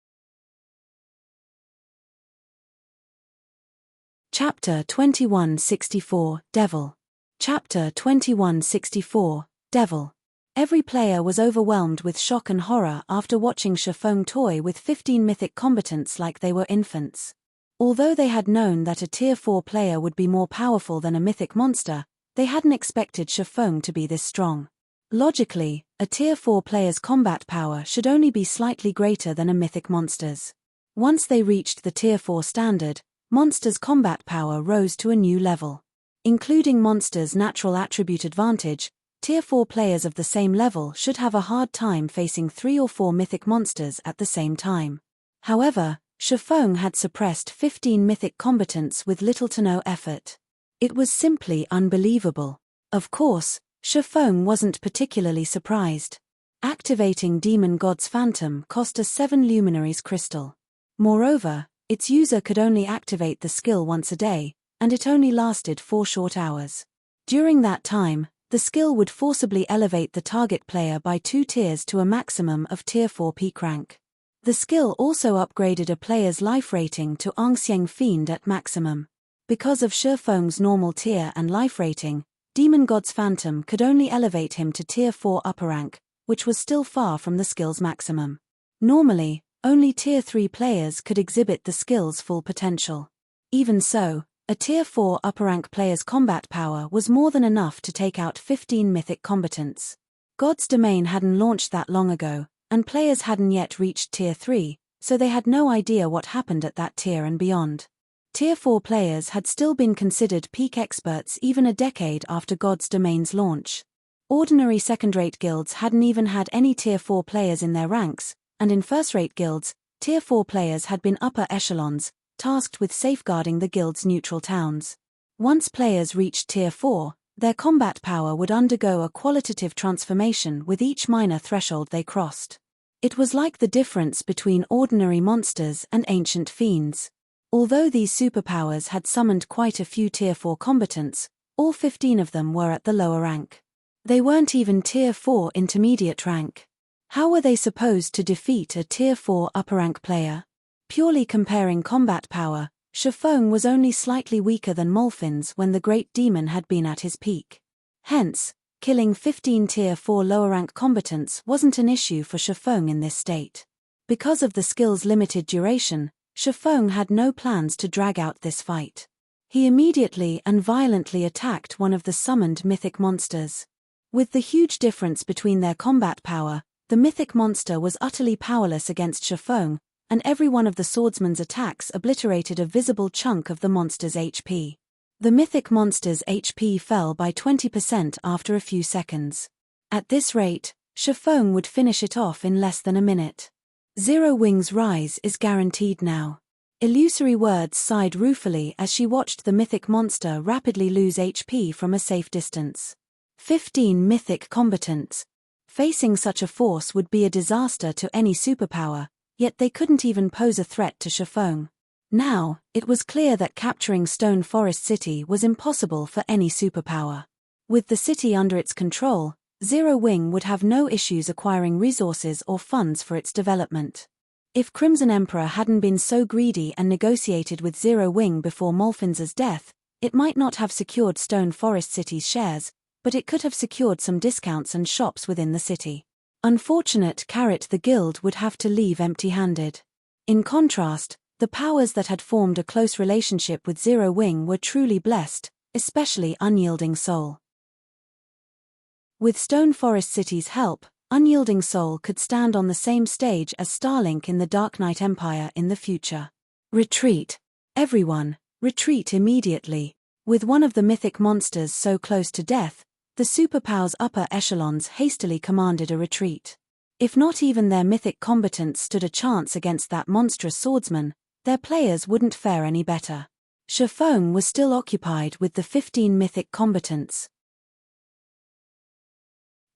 Speaker 1: Chapter 2164, Devil. Chapter 2164, Devil. Every player was overwhelmed with shock and horror after watching Shifeng toy with 15 mythic combatants like they were infants. Although they had known that a Tier 4 player would be more powerful than a mythic monster, they hadn't expected Shifeng to be this strong. Logically, a Tier 4 player's combat power should only be slightly greater than a mythic monster's. Once they reached the Tier 4 standard, monsters' combat power rose to a new level. Including monsters' natural attribute advantage, Tier 4 players of the same level should have a hard time facing 3 or 4 mythic monsters at the same time. However, Shifeng had suppressed 15 mythic combatants with little to no effort. It was simply unbelievable. Of course, Shifeng wasn't particularly surprised. Activating Demon God's Phantom cost a 7 luminaries crystal. Moreover, its user could only activate the skill once a day, and it only lasted 4 short hours. During that time, the skill would forcibly elevate the target player by 2 tiers to a maximum of Tier 4 peak rank. The skill also upgraded a player's life rating to Ancien Fiend at maximum. Because of Shifeng's normal tier and life rating, Demon God's Phantom could only elevate him to Tier 4 upper rank, which was still far from the skill's maximum. Normally, Only Tier 3 players could exhibit the skill's full potential. Even so, a Tier 4 upper rank player's combat power was more than enough to take out 15 mythic combatants. God's Domain hadn't launched that long ago, and players hadn't yet reached Tier 3, so they had no idea what happened at that tier and beyond. Tier 4 players had still been considered peak experts even a decade after God's Domain's launch. Ordinary second-rate guilds hadn't even had any Tier 4 players in their ranks, and in first-rate guilds, Tier 4 players had been upper echelons, tasked with safeguarding the guild's neutral towns. Once players reached Tier 4, their combat power would undergo a qualitative transformation with each minor threshold they crossed. It was like the difference between ordinary monsters and ancient fiends. Although these superpowers had summoned quite a few Tier 4 combatants, all 15 of them were at the lower rank. They weren't even Tier 4 intermediate rank. How were they supposed to defeat a Tier 4 upper rank player? Purely comparing combat power, Shifeng was only slightly weaker than Molfin's when the Great Demon had been at his peak. Hence, killing 15 Tier 4 lower-rank combatants wasn't an issue for Shifeng in this state. Because of the skill's limited duration, Shifeng had no plans to drag out this fight. He immediately and violently attacked one of the summoned mythic monsters. With the huge difference between their combat power, the mythic monster was utterly powerless against Shifeng, and every one of the swordsman's attacks obliterated a visible chunk of the monster's HP. The mythic monster's HP fell by 20% after a few seconds. At this rate, Shifeng would finish it off in less than a minute. Zero Wing's rise is guaranteed now. Illusory Words sighed ruefully as she watched the mythic monster rapidly lose HP from a safe distance. 15 mythic combatants. Facing such a force would be a disaster to any superpower, yet they couldn't even pose a threat to Shifeng. Now, it was clear that capturing Stone Forest City was impossible for any superpower. With the city under its control, Zero Wing would have no issues acquiring resources or funds for its development. If Crimson Emperor hadn't been so greedy and negotiated with Zero Wing before Molfin's death, it might not have secured Stone Forest City's shares, but it could have secured some discounts and shops within the city. Unfortunate Carrot the guild would have to leave empty-handed. In contrast, the powers that had formed a close relationship with Zero Wing were truly blessed, especially Unyielding Soul. With Stone Forest City's help, Unyielding Soul could stand on the same stage as Starlink in the Dark Knight Empire in the future. Retreat. Everyone, retreat immediately. With one of the mythic monsters so close to death, the superpower's upper echelons hastily commanded a retreat. If not even their mythic combatants stood a chance against that monstrous swordsman, their players wouldn't fare any better. Shifeng was still occupied with the 15 mythic combatants.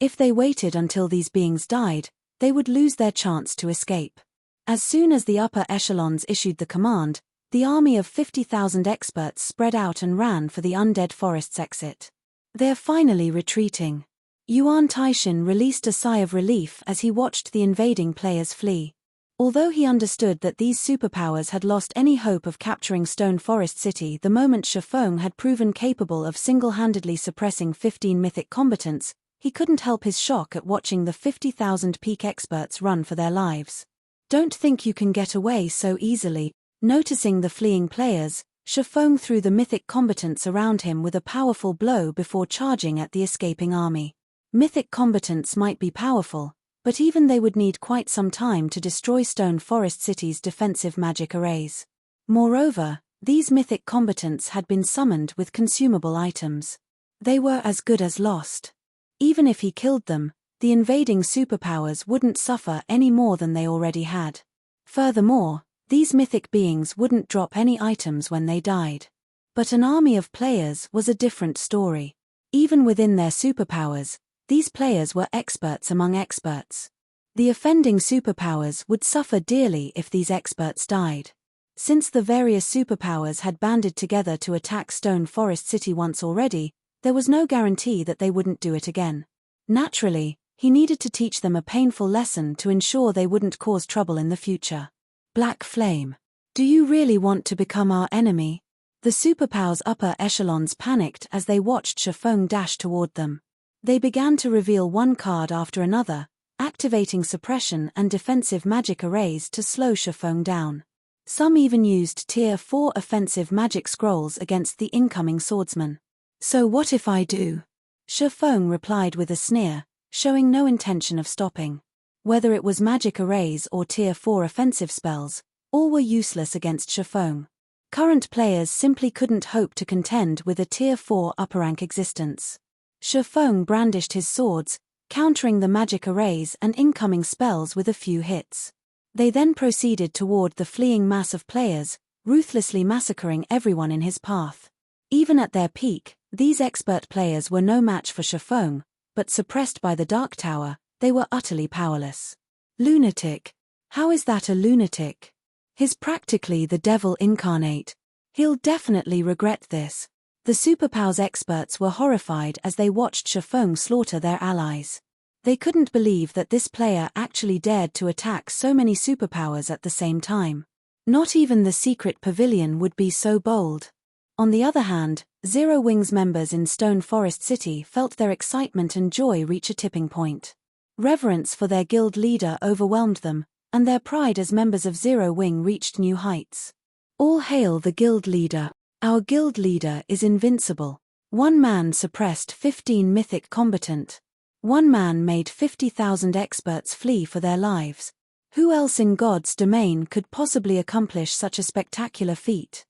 Speaker 1: If they waited until these beings died, they would lose their chance to escape. As soon as the upper echelons issued the command, the army of 50,000 experts spread out and ran for the Undead Forest's exit. They're finally retreating. Yuan Taishin released a sigh of relief as he watched the invading players flee. Although he understood that these superpowers had lost any hope of capturing Stone Forest City the moment Shifeng had proven capable of single-handedly suppressing 15 mythic combatants, he couldn't help his shock at watching the 50,000 peak experts run for their lives. Don't think you can get away so easily. Noticing the fleeing players, Shifeng threw the mythic combatants around him with a powerful blow before charging at the escaping army. Mythic combatants might be powerful, but even they would need quite some time to destroy Stone Forest City's defensive magic arrays. Moreover, these mythic combatants had been summoned with consumable items. They were as good as lost. Even if he killed them, the invading superpowers wouldn't suffer any more than they already had. Furthermore, these mythic beings wouldn't drop any items when they died. But an army of players was a different story. Even within their superpowers, these players were experts among experts. The offending superpowers would suffer dearly if these experts died. Since the various superpowers had banded together to attack Stone Forest City once already, there was no guarantee that they wouldn't do it again. Naturally, he needed to teach them a painful lesson to ensure they wouldn't cause trouble in the future. Black Flame. Do you really want to become our enemy? The superpower's upper echelons panicked as they watched Shifeng dash toward them. They began to reveal one card after another, activating suppression and defensive magic arrays to slow Shifeng down. Some even used Tier 4 offensive magic scrolls against the incoming swordsman. "So what if I do?" Shifeng replied with a sneer, showing no intention of stopping. Whether it was magic arrays or Tier 4 offensive spells, all were useless against Shifeng. Current players simply couldn't hope to contend with a Tier 4 upper-rank existence. Shifeng brandished his swords, countering the magic arrays and incoming spells with a few hits. They then proceeded toward the fleeing mass of players, ruthlessly massacring everyone in his path. Even at their peak, these expert players were no match for Shifeng, but suppressed by the Dark Tower, they were utterly powerless. Lunatic. How is that a lunatic? He's practically the devil incarnate. He'll definitely regret this. The Superpowers experts were horrified as they watched Shifeng slaughter their allies. They couldn't believe that this player actually dared to attack so many superpowers at the same time. Not even the secret pavilion would be so bold. On the other hand, Zero Wings members in Stone Forest City felt their excitement and joy reach a tipping point. Reverence for their guild leader overwhelmed them, and their pride as members of Zero Wing reached new heights. "All hail the guild leader. Our guild leader is invincible." One man suppressed 15 mythic combatant. One man made 50,000 experts flee for their lives. Who else in God's domain could possibly accomplish such a spectacular feat?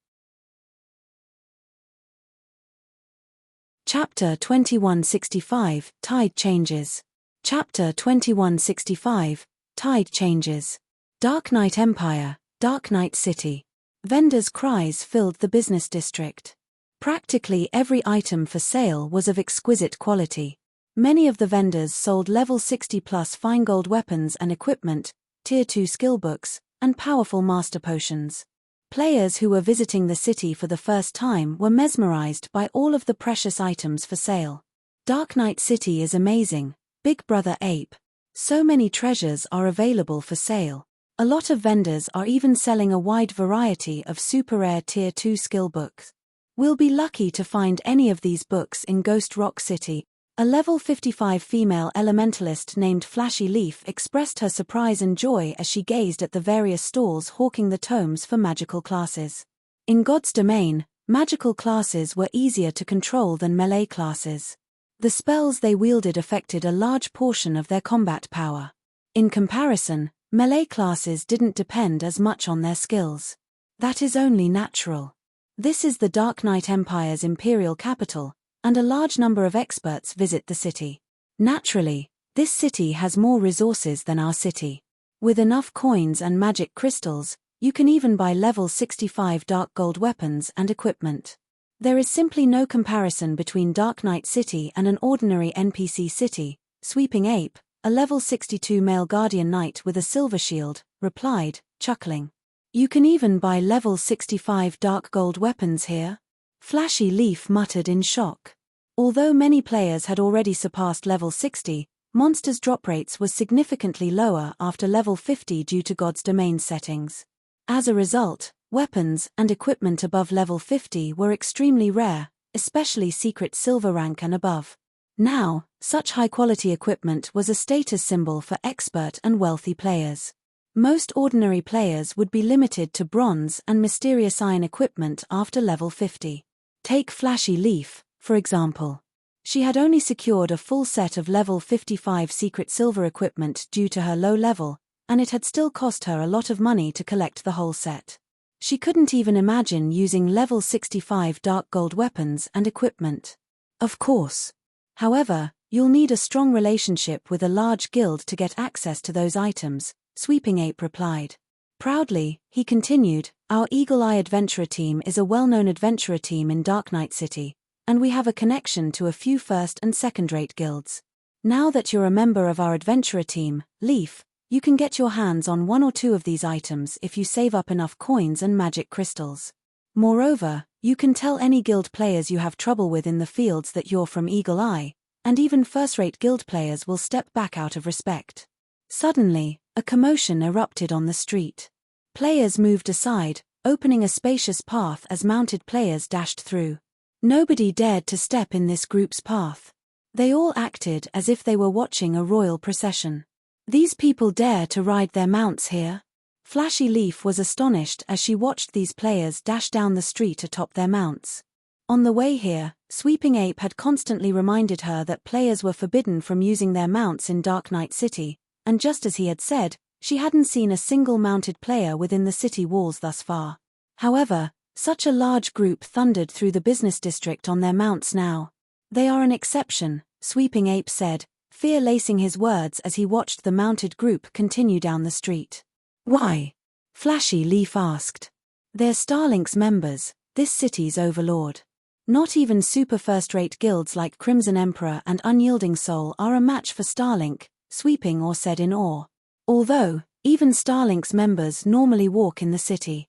Speaker 1: Chapter 2165, Tide Changes. Chapter 2165, Tide Changes. Dark Knight Empire, Dark Knight City. Vendors' cries filled the business district. Practically every item for sale was of exquisite quality. Many of the vendors sold level 60+ fine gold weapons and equipment, Tier 2 skill books, and powerful master potions. Players who were visiting the city for the first time were mesmerized by all of the precious items for sale. Dark Knight City is amazing, Big Brother Ape. So many treasures are available for sale. A lot of vendors are even selling a wide variety of super rare Tier 2 skill books. We'll be lucky to find any of these books in Ghost Rock City. A level 55 female elementalist named Flashy Leaf expressed her surprise and joy as she gazed at the various stalls hawking the tomes for magical classes. In God's domain, magical classes were easier to control than melee classes. The spells they wielded affected a large portion of their combat power. In comparison, melee classes didn't depend as much on their skills. That is only natural. This is the Dark Knight Empire's imperial capital, and a large number of experts visit the city. Naturally, this city has more resources than our city. With enough coins and magic crystals, you can even buy level 65 dark gold weapons and equipment. There is simply no comparison between Dark Knight City and an ordinary NPC city. Sweeping Ape, a level 62 male guardian knight with a silver shield, replied, chuckling. "You can even buy level 65 dark gold weapons here?" Flashy Leaf muttered in shock. Although many players had already surpassed level 60, monsters' drop rates was significantly lower after level 50 due to God's domain settings. As a result, weapons and equipment above level 50 were extremely rare, especially secret silver rank and above. Now, such high-quality equipment was a status symbol for expert and wealthy players. Most ordinary players would be limited to bronze and mysterious iron equipment after level 50. Take Flashy Leaf, for example. She had only secured a full set of level 55 secret silver equipment due to her low level, and it had still cost her a lot of money to collect the whole set. She couldn't even imagine using level 65 dark gold weapons and equipment. Of course. However, you'll need a strong relationship with a large guild to get access to those items, Sweeping Ape replied. Proudly, he continued, "Our Eagle Eye Adventurer team is a well-known adventurer team in Dark Knight City, and we have a connection to a few first- and second-rate guilds. Now that you're a member of our adventurer team, Leaf, you can get your hands on one or two of these items if you save up enough coins and magic crystals. Moreover, you can tell any guild players you have trouble with in the fields that you're from Eagle Eye, and even first-rate guild players will step back out of respect." Suddenly, a commotion erupted on the street. Players moved aside, opening a spacious path as mounted players dashed through. Nobody dared to step in this group's path. They all acted as if they were watching a royal procession. These people dare to ride their mounts here? Flashy Leaf was astonished as she watched these players dash down the street atop their mounts. On the way here, Sweeping Ape had constantly reminded her that players were forbidden from using their mounts in Dark Knight City, and just as he had said, she hadn't seen a single mounted player within the city walls thus far. However, such a large group thundered through the business district on their mounts now. They are an exception, Sweeping Ape said, fear lacing his words as he watched the mounted group continue down the street. Why? Flashy Leaf asked. They're Starlink's members, this city's overlord. Not even super first-rate guilds like Crimson Emperor and Unyielding Soul are a match for Starlink, Sweeping Ape said in awe. Although, even Starlink's members normally walk in the city.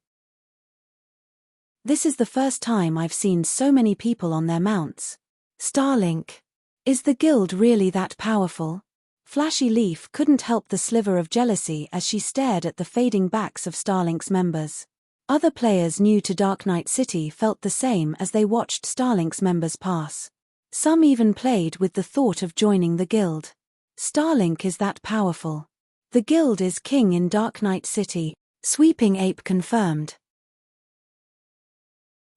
Speaker 1: This is the first time I've seen so many people on their mounts. Starlink. Is the guild really that powerful? Flashy Leaf couldn't help the sliver of jealousy as she stared at the fading backs of Starlink's members. Other players new to Dark Knight City felt the same as they watched Starlink's members pass. Some even played with the thought of joining the guild. Starlink is that powerful. The guild is king in Dark Knight City, Sweeping Ape confirmed.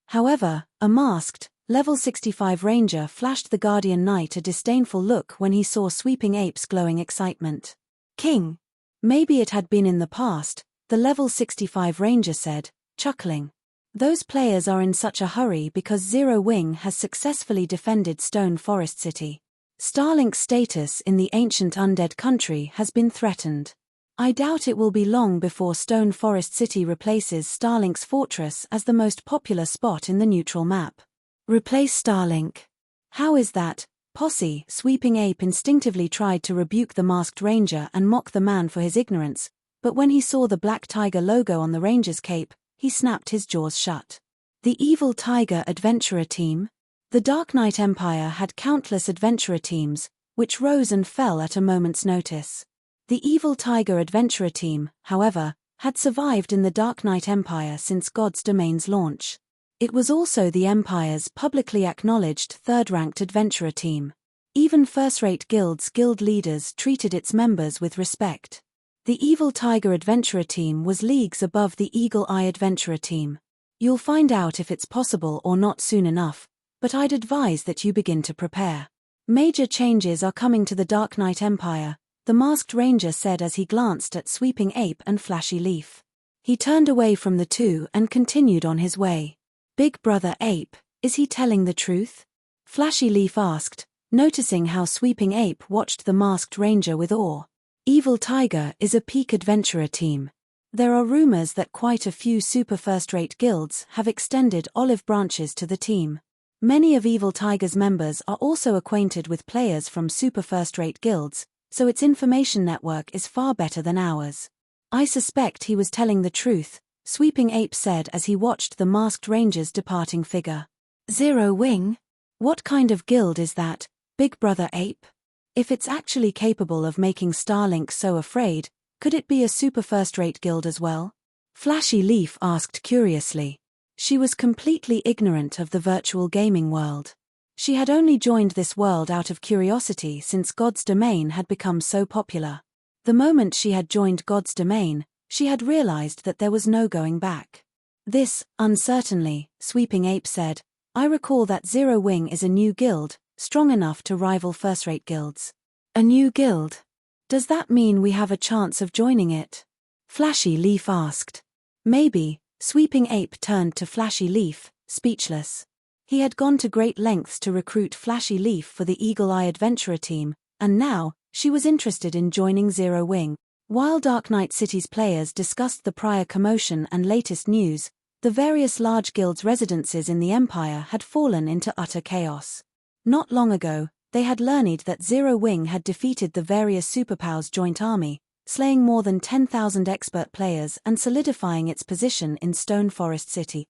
Speaker 1: However, a masked, level 65 ranger flashed the Guardian Knight a disdainful look when he saw Sweeping Ape's glowing excitement. King? Maybe it had been in the past, the level 65 ranger said, chuckling. Those players are in such a hurry because Zero Wing has successfully defended Stone Forest City. Starlink's status in the ancient undead country has been threatened. I doubt it will be long before Stone Forest City replaces Starlink's fortress as the most popular spot in the neutral map. Replace Starlink? How is that, posse? Sweeping Ape instinctively tried to rebuke the masked ranger and mock the man for his ignorance, but when he saw the black tiger logo on the ranger's cape, he snapped his jaws shut. The Evil Tiger Adventurer Team? The Dark Knight Empire had countless adventurer teams, which rose and fell at a moment's notice. The Evil Tiger Adventurer Team, however, had survived in the Dark Knight Empire since God's Domain's launch. It was also the Empire's publicly acknowledged third-ranked adventurer team. Even first-rate guilds' guild leaders treated its members with respect. The Evil Tiger Adventurer Team was leagues above the Eagle Eye Adventurer Team. You'll find out if it's possible or not soon enough, but I'd advise that you begin to prepare. Major changes are coming to the Dark Knight Empire, the masked ranger said as he glanced at Sweeping Ape and Flashy Leaf. He turned away from the two and continued on his way. Big Brother Ape, is he telling the truth? Flashy Leaf asked, noticing how Sweeping Ape watched the masked ranger with awe. Evil Tiger is a peak adventurer team. There are rumors that quite a few super first-rate guilds have extended olive branches to the team. Many of Evil Tiger's members are also acquainted with players from super first-rate guilds, so its information network is far better than ours. I suspect he was telling the truth, Sweeping Ape said as he watched the masked ranger's departing figure. Zero Wing? What kind of guild is that, Big Brother Ape? If it's actually capable of making Starlink so afraid, could it be a super first-rate guild as well? Flashy Leaf asked curiously. She was completely ignorant of the virtual gaming world. She had only joined this world out of curiosity since God's Domain had become so popular. The moment she had joined God's Domain, she had realized that there was no going back. This, uncertainly, Sweeping Ape said, I recall that Zero Wing is a new guild, strong enough to rival first-rate guilds. A new guild? Does that mean we have a chance of joining it? Flashy Leaf asked. Maybe. Sweeping Ape turned to Flashy Leaf, speechless. He had gone to great lengths to recruit Flashy Leaf for the Eagle Eye Adventurer team, and now, she was interested in joining Zero Wing. While Dark Knight City's players discussed the prior commotion and latest news, the various large guilds' residences in the Empire had fallen into utter chaos. Not long ago, they had learned that Zero Wing had defeated the various superpowers' joint army, slaying more than 10,000 expert players and solidifying its position in Stone Forest City.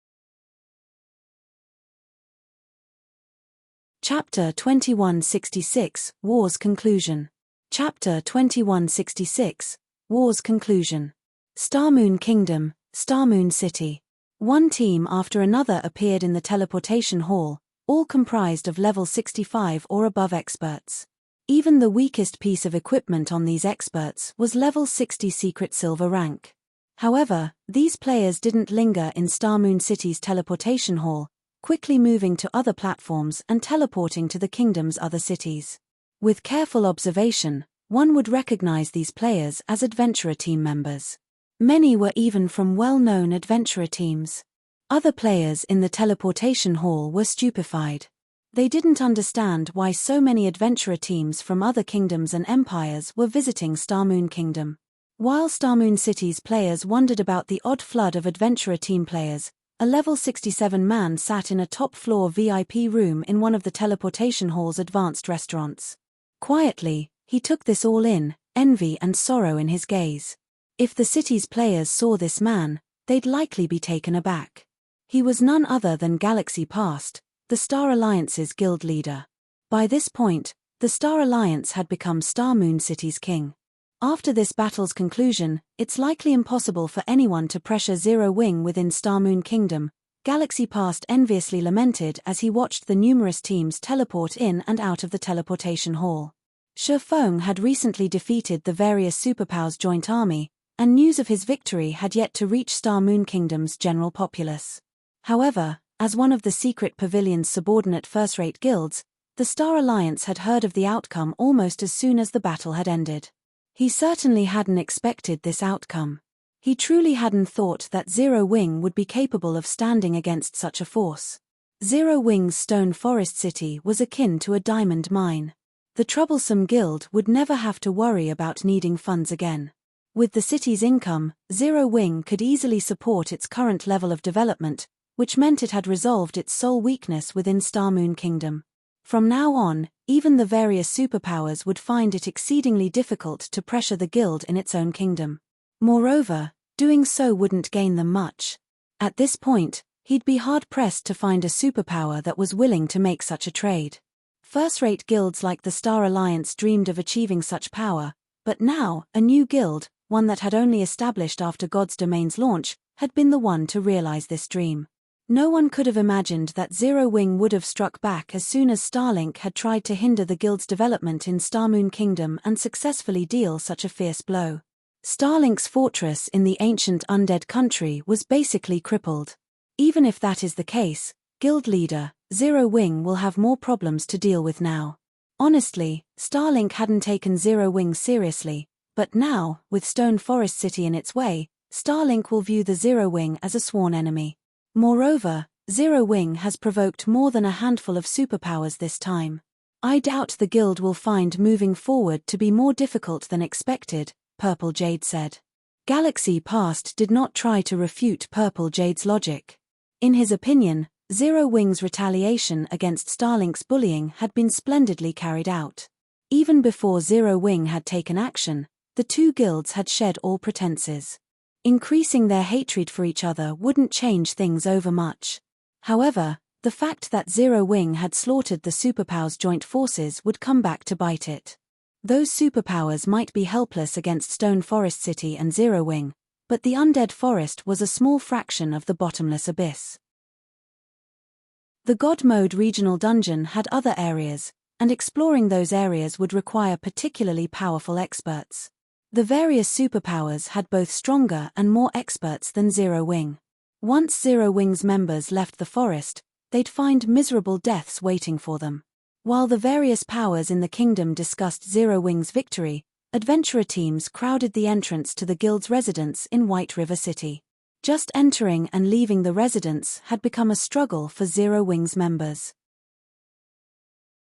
Speaker 1: Chapter 2166, War's Conclusion. Chapter 2166, War's Conclusion. Starmoon Kingdom, Starmoon City. One team after another appeared in the teleportation hall, all comprised of level 65 or above experts. Even the weakest piece of equipment on these experts was level 60 secret silver rank. However, these players didn't linger in Star Moon City's teleportation hall, quickly moving to other platforms and teleporting to the kingdom's other cities. With careful observation, one would recognize these players as adventurer team members. Many were even from well-known adventurer teams. Other players in the teleportation hall were stupefied. They didn't understand why so many adventurer teams from other kingdoms and empires were visiting Star Moon Kingdom. While Star Moon City's players wondered about the odd flood of adventurer team players, a level 67 man sat in a top-floor VIP room in one of the teleportation hall's advanced restaurants. Quietly, he took this all in, envy and sorrow in his gaze. If the city's players saw this man, they'd likely be taken aback. He was none other than Galaxy Past, the Star Alliance's guild leader. By this point, the Star Alliance had become Star Moon City's king. After this battle's conclusion, it's likely impossible for anyone to pressure Zero Wing within Star Moon Kingdom, Galaxy Past enviously lamented as he watched the numerous teams teleport in and out of the teleportation hall. Shi Feng had recently defeated the various superpowers joint army, and news of his victory had yet to reach Star Moon Kingdom's general populace. However, as one of the secret pavilion's subordinate first-rate guilds, the Star Alliance had heard of the outcome almost as soon as the battle had ended. He certainly hadn't expected this outcome. He truly hadn't thought that Zero Wing would be capable of standing against such a force. Zero Wing's Stone Forest City was akin to a diamond mine. The troublesome guild would never have to worry about needing funds again. With the city's income, Zero Wing could easily support its current level of development, which meant it had resolved its sole weakness within Star Moon Kingdom. From now on, even the various superpowers would find it exceedingly difficult to pressure the guild in its own kingdom. Moreover, doing so wouldn't gain them much. At this point, he'd be hard-pressed to find a superpower that was willing to make such a trade. First-rate guilds like the Star Alliance dreamed of achieving such power, but now, a new guild, one that had only established after God's Domain's launch, had been the one to realize this dream. No one could have imagined that Zero Wing would have struck back as soon as Starlink had tried to hinder the guild's development in Star Moon Kingdom and successfully deal such a fierce blow. Starlink's fortress in the ancient undead country was basically crippled. Even if that is the case, guild leader, Zero Wing will have more problems to deal with now. Honestly, Starlink hadn't taken Zero Wing seriously, but now, with Stone Forest City in its way, Starlink will view the Zero Wing as a sworn enemy. Moreover, Zero Wing has provoked more than a handful of superpowers this time. I doubt the guild will find moving forward to be more difficult than expected, Purple Jade said. Galaxy Past did not try to refute Purple Jade's logic. In his opinion, Zero Wing's retaliation against Starlink's bullying had been splendidly carried out. Even before Zero Wing had taken action, the two guilds had shed all pretenses. Increasing their hatred for each other wouldn't change things over much. However, the fact that Zero Wing had slaughtered the superpowers joint forces would come back to bite it. Those superpowers might be helpless against Stone Forest City and Zero Wing, but the undead forest was a small fraction of the bottomless abyss. The God Mode regional dungeon had other areas, and exploring those areas would require particularly powerful experts. The various superpowers had both stronger and more experts than Zero Wing. Once Zero Wing's members left the forest, they'd find miserable deaths waiting for them. While the various powers in the kingdom discussed Zero Wing's victory, adventurer teams crowded the entrance to the guild's residence in White River City. Just entering and leaving the residence had become a struggle for Zero Wing's members.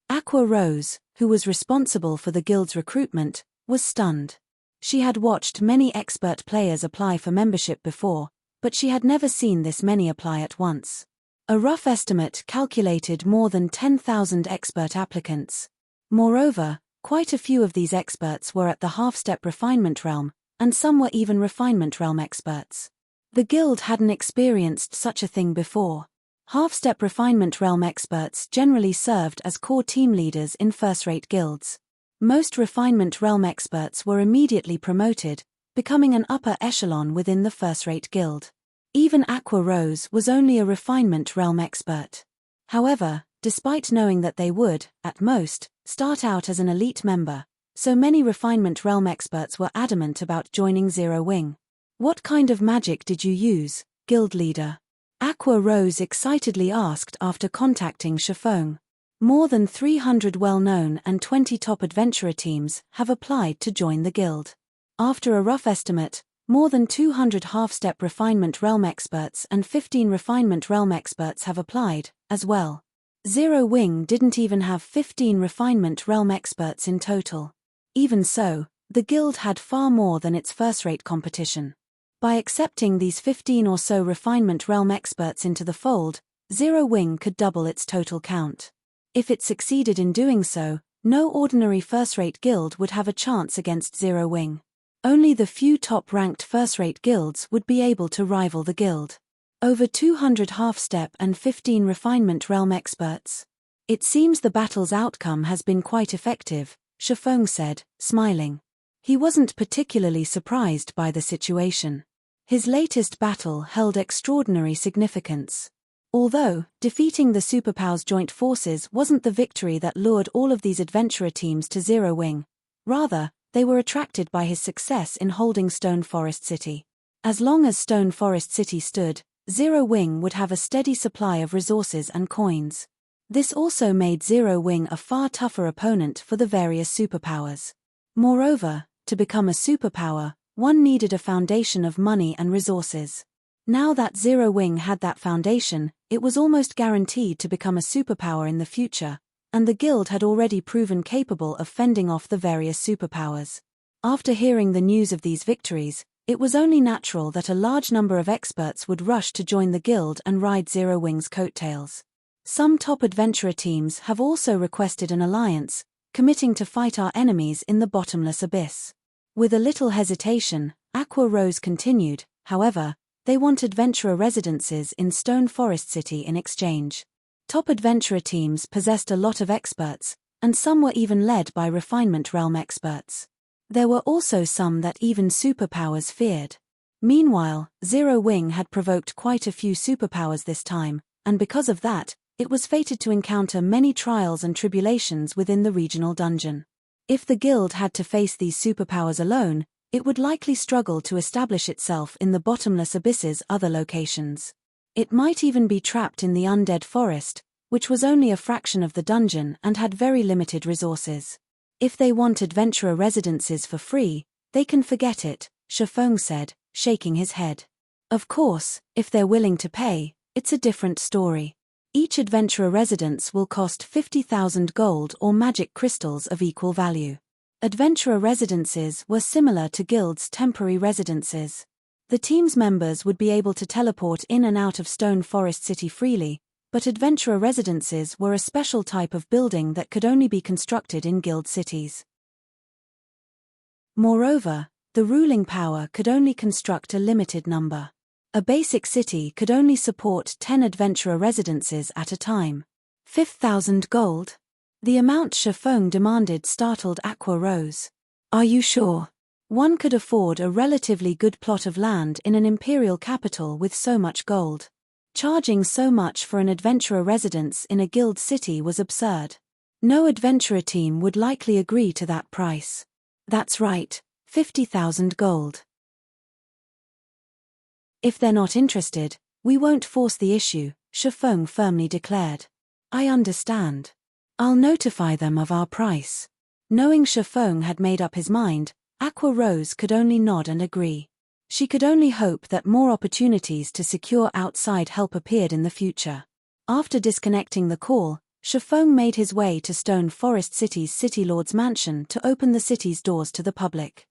Speaker 1: Aqua Rose, who was responsible for the guild's recruitment, was stunned. She had watched many expert players apply for membership before, but she had never seen this many apply at once. A rough estimate calculated more than 10,000 expert applicants. Moreover, quite a few of these experts were at the half-step refinement realm, and some were even refinement realm experts. The guild hadn't experienced such a thing before. Half-step refinement realm experts generally served as core team leaders in first-rate guilds. Most refinement realm experts were immediately promoted, becoming an upper echelon within the first-rate guild. Even Aqua Rose was only a refinement realm expert. However, despite knowing that they would, at most, start out as an elite member, so many refinement realm experts were adamant about joining Zero Wing. What kind of magic did you use, guild leader? Aqua Rose excitedly asked after contacting Shifeng. More than 300 well-known and 20 top adventurer teams have applied to join the guild. After a rough estimate, more than 200 half-step refinement realm experts and 15 refinement realm experts have applied, as well. Zero Wing didn't even have 15 refinement realm experts in total. Even so, the guild had far more than its first-rate competition. By accepting these 15 or so refinement realm experts into the fold, Zero Wing could double its total count. If it succeeded in doing so, no ordinary first-rate guild would have a chance against Zero Wing. Only the few top-ranked first-rate guilds would be able to rival the guild. Over 200 half-step and 15 refinement realm experts. It seems the battle's outcome has been quite effective, Shifeng said, smiling. He wasn't particularly surprised by the situation. His latest battle held extraordinary significance. Although, defeating the superpowers' joint forces wasn't the victory that lured all of these adventurer teams to Zero Wing. Rather, they were attracted by his success in holding Stone Forest City. As long as Stone Forest City stood, Zero Wing would have a steady supply of resources and coins. This also made Zero Wing a far tougher opponent for the various superpowers. Moreover, to become a superpower, one needed a foundation of money and resources. Now that Zero Wing had that foundation, it was almost guaranteed to become a superpower in the future, and the guild had already proven capable of fending off the various superpowers. After hearing the news of these victories, it was only natural that a large number of experts would rush to join the guild and ride Zero Wing's coattails. Some top adventurer teams have also requested an alliance, committing to fight our enemies in the bottomless abyss. With a little hesitation, Aqua Rose continued, however, they want adventurer residences in Stone Forest City in exchange. Top adventurer teams possessed a lot of experts, and some were even led by refinement realm experts. There were also some that even superpowers feared. Meanwhile, Zero Wing had provoked quite a few superpowers this time, and because of that, it was fated to encounter many trials and tribulations within the regional dungeon. If the guild had to face these superpowers alone, it would likely struggle to establish itself in the bottomless abyss's other locations. It might even be trapped in the undead forest, which was only a fraction of the dungeon and had very limited resources. If they want adventurer residences for free, they can forget it, Shifeng said, shaking his head. Of course, if they're willing to pay, it's a different story. Each adventurer residence will cost 50,000 gold or magic crystals of equal value. Adventurer residences were similar to guilds' temporary residences. The team's members would be able to teleport in and out of Stone Forest City freely, but adventurer residences were a special type of building that could only be constructed in guild cities. Moreover, the ruling power could only construct a limited number. A basic city could only support 10 adventurer residences at a time. 5,000 gold? The amount Shifeng demanded startled Aqua Rose. Are you sure? One could afford a relatively good plot of land in an imperial capital with so much gold. Charging so much for an adventurer residence in a guild city was absurd. No adventurer team would likely agree to that price. That's right, 50,000 gold. If they're not interested, we won't force the issue, Shifeng firmly declared. I understand. I'll notify them of our price. Knowing Shifeng had made up his mind, Aqua Rose could only nod and agree. She could only hope that more opportunities to secure outside help appeared in the future. After disconnecting the call, Shifeng made his way to Stone Forest City's City Lord's mansion to open the city's doors to the public.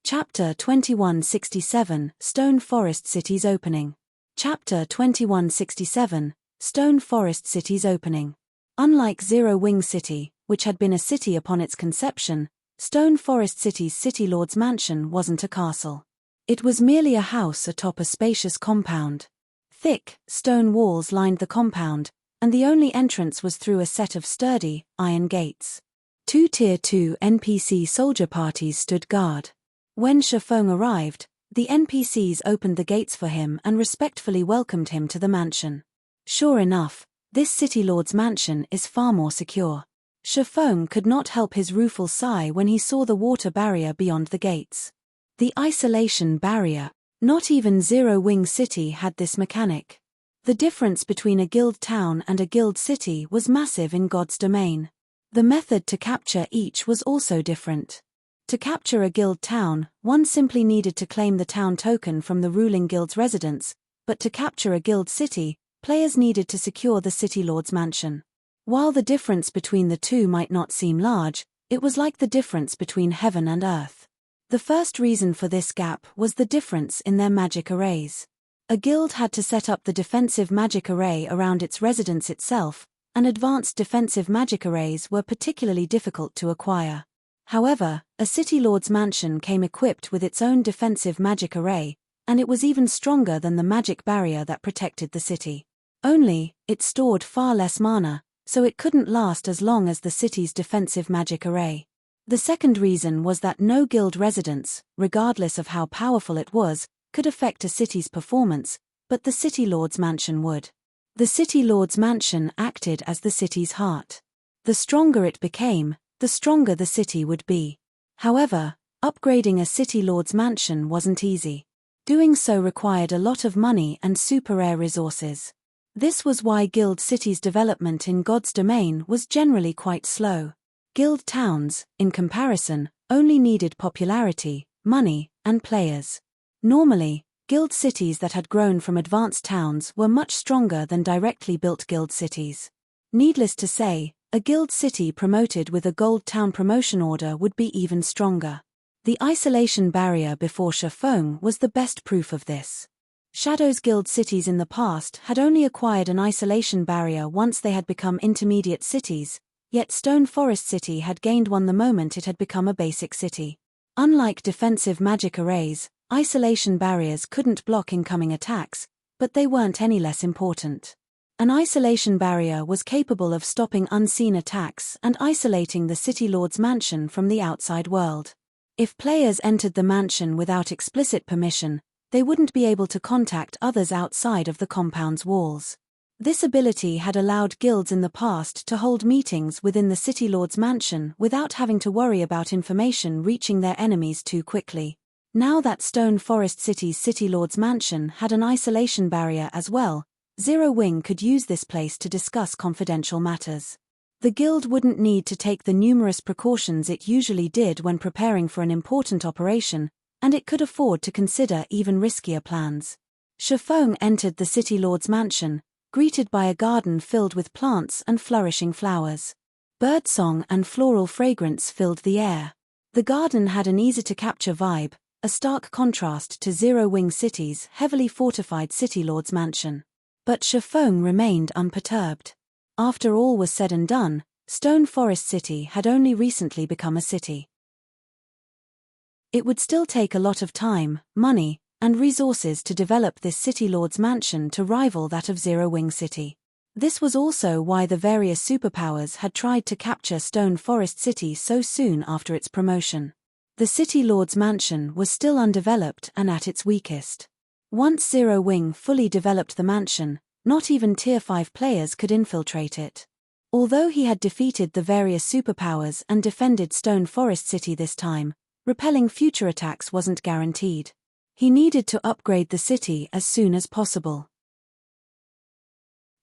Speaker 1: Chapter 2167 Stone Forest City's Opening. Chapter 2167 Stone Forest City's Opening. Unlike Zero Wing City, which had been a city upon its conception, Stone Forest City's City Lord's mansion wasn't a castle. It was merely a house atop a spacious compound. Thick, stone walls lined the compound, and the only entrance was through a set of sturdy, iron gates. 2 Tier 2 NPC soldier parties stood guard. When Shifeng arrived, the NPCs opened the gates for him and respectfully welcomed him to the mansion. Sure enough, This city lord's mansion is far more secure. Shifeng could not help his rueful sigh when he saw the water barrier beyond the gates. The isolation barrier. Not even Zero Wing City had this mechanic. The difference between a guild town and a guild city was massive in God's domain. The method to capture each was also different. To capture a guild town, one simply needed to claim the town token from the ruling guild's residents, but to capture a guild city, players needed to secure the city lord's mansion. While the difference between the two might not seem large, it was like the difference between heaven and earth. The first reason for this gap was the difference in their magic arrays. A guild had to set up the defensive magic array around its residence itself, and advanced defensive magic arrays were particularly difficult to acquire. However, a city lord's mansion came equipped with its own defensive magic array, and it was even stronger than the magic barrier that protected the city. Only, it stored far less mana, so it couldn't last as long as the city's defensive magic array. The second reason was that no guild residence, regardless of how powerful it was, could affect a city's performance, but the city lord's mansion would. The city lord's mansion acted as the city's heart. The stronger it became, the stronger the city would be. However, upgrading a city lord's mansion wasn't easy. Doing so required a lot of money and super rare resources. This was why guild cities' development in God's domain was generally quite slow. Guild towns, in comparison, only needed popularity, money, and players. Normally, guild cities that had grown from advanced towns were much stronger than directly built guild cities. Needless to say, a guild city promoted with a gold town promotion order would be even stronger. The isolation barrier before Shifeng was the best proof of this. Shadow's guild cities in the past had only acquired an isolation barrier once they had become intermediate cities, yet Stone Forest City had gained one the moment it had become a basic city. Unlike defensive magic arrays, isolation barriers couldn't block incoming attacks, but they weren't any less important. An isolation barrier was capable of stopping unseen attacks and isolating the city lord's mansion from the outside world. If players entered the mansion without explicit permission, they wouldn't be able to contact others outside of the compound's walls. This ability had allowed guilds in the past to hold meetings within the city lord's mansion without having to worry about information reaching their enemies too quickly. Now that Stone Forest City's city lord's mansion had an isolation barrier as well, Zero Wing could use this place to discuss confidential matters. The guild wouldn't need to take the numerous precautions it usually did when preparing for an important operation, and it could afford to consider even riskier plans. Shifeng entered the city lord's mansion, greeted by a garden filled with plants and flourishing flowers. Birdsong and floral fragrance filled the air. The garden had an easy-to-capture vibe, a stark contrast to Zero Wing City's heavily fortified city lord's mansion. But Shifeng remained unperturbed. After all was said and done, Stone Forest City had only recently become a city. It would still take a lot of time, money, and resources to develop this city lord's mansion to rival that of Zero Wing City. This was also why the various superpowers had tried to capture Stone Forest City so soon after its promotion. The city lord's mansion was still undeveloped and at its weakest. Once Zero Wing fully developed the mansion, not even Tier 5 players could infiltrate it. Although he had defeated the various superpowers and defended Stone Forest City this time, repelling future attacks wasn't guaranteed. He needed to upgrade the city as soon as possible.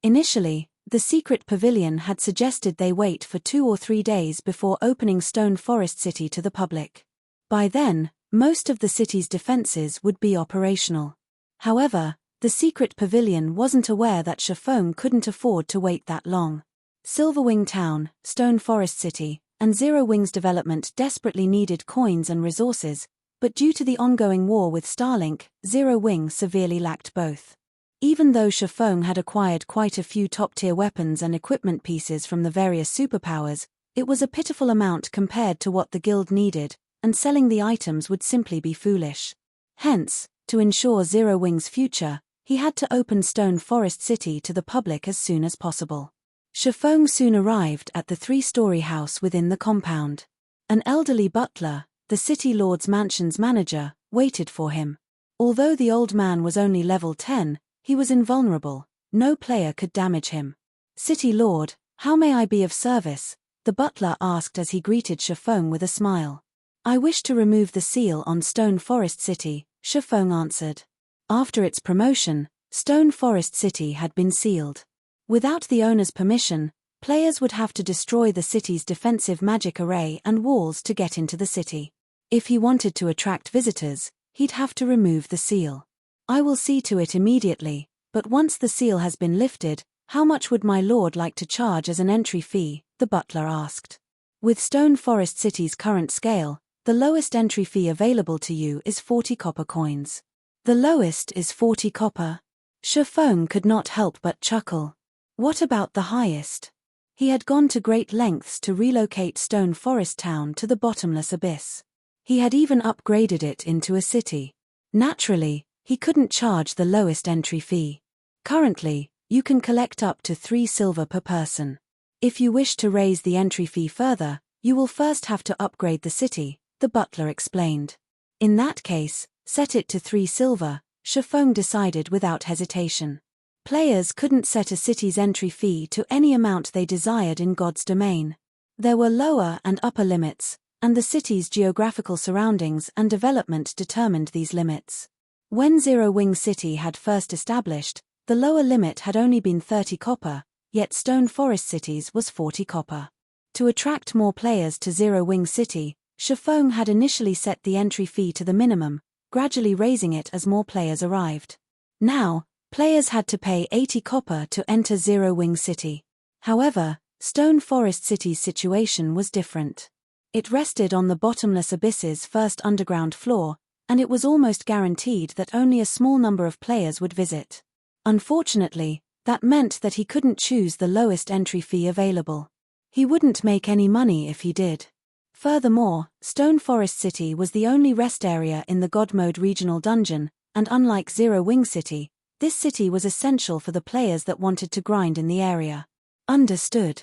Speaker 1: Initially, the secret pavilion had suggested they wait for 2 or 3 days before opening Stone Forest City to the public. By then, most of the city's defenses would be operational. However, the secret pavilion wasn't aware that Shifeng couldn't afford to wait that long. Silverwing Town, Stone Forest City, and Zero Wing's development desperately needed coins and resources, but due to the ongoing war with Starlink, Zero Wing severely lacked both. Even though Shifeng had acquired quite a few top-tier weapons and equipment pieces from the various superpowers, it was a pitiful amount compared to what the guild needed, and selling the items would simply be foolish. Hence, to ensure Zero Wing's future, he had to open Stone Forest City to the public as soon as possible. Shifeng soon arrived at the 3-story house within the compound. An elderly butler, the city lord's mansion's manager, waited for him. Although the old man was only level 10, he was invulnerable, no player could damage him. "City Lord, how may I be of service?" the butler asked as he greeted Shifeng with a smile. "I wish to remove the seal on Stone Forest City," Shifeng answered. After its promotion, Stone Forest City had been sealed. Without the owner's permission, players would have to destroy the city's defensive magic array and walls to get into the city. If he wanted to attract visitors, he'd have to remove the seal. "I will see to it immediately, but once the seal has been lifted, how much would my lord like to charge as an entry fee?" the butler asked. "With Stone Forest City's current scale, the lowest entry fee available to you is 40 copper coins." "The lowest is 40 copper?" Shifeng could not help but chuckle. What about the highest? He had gone to great lengths to relocate Stone Forest Town to the bottomless abyss. He had even upgraded it into a city. Naturally, he couldn't charge the lowest entry fee. Currently, you can collect up to 3 silver per person. If you wish to raise the entry fee further, you will first have to upgrade the city, the butler explained. In that case, set it to 3 silver, Shifeng decided without hesitation. Players couldn't set a city's entry fee to any amount they desired in God's domain. There were lower and upper limits, and the city's geographical surroundings and development determined these limits. When Zero Wing City had first established, the lower limit had only been 30 copper, yet Stone Forest City's was 40 copper. To attract more players to Zero Wing City, Shifeng had initially set the entry fee to the minimum, gradually raising it as more players arrived. Now, players had to pay 80 copper to enter Zero Wing City. However, Stone Forest City's situation was different. It rested on the bottomless abyss's first underground floor, and it was almost guaranteed that only a small number of players would visit. Unfortunately, that meant that he couldn't choose the lowest entry fee available. He wouldn't make any money if he did. Furthermore, Stone Forest City was the only rest area in the God Mode regional dungeon, and unlike Zero Wing City, this city was essential for the players that wanted to grind in the area. "Understood.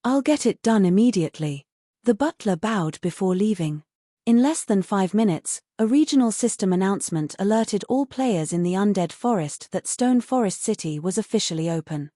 Speaker 1: I'll get it done immediately." The butler bowed before leaving. In less than 5 minutes, a regional system announcement alerted all players in the Undead Forest that Stone Forest City was officially open.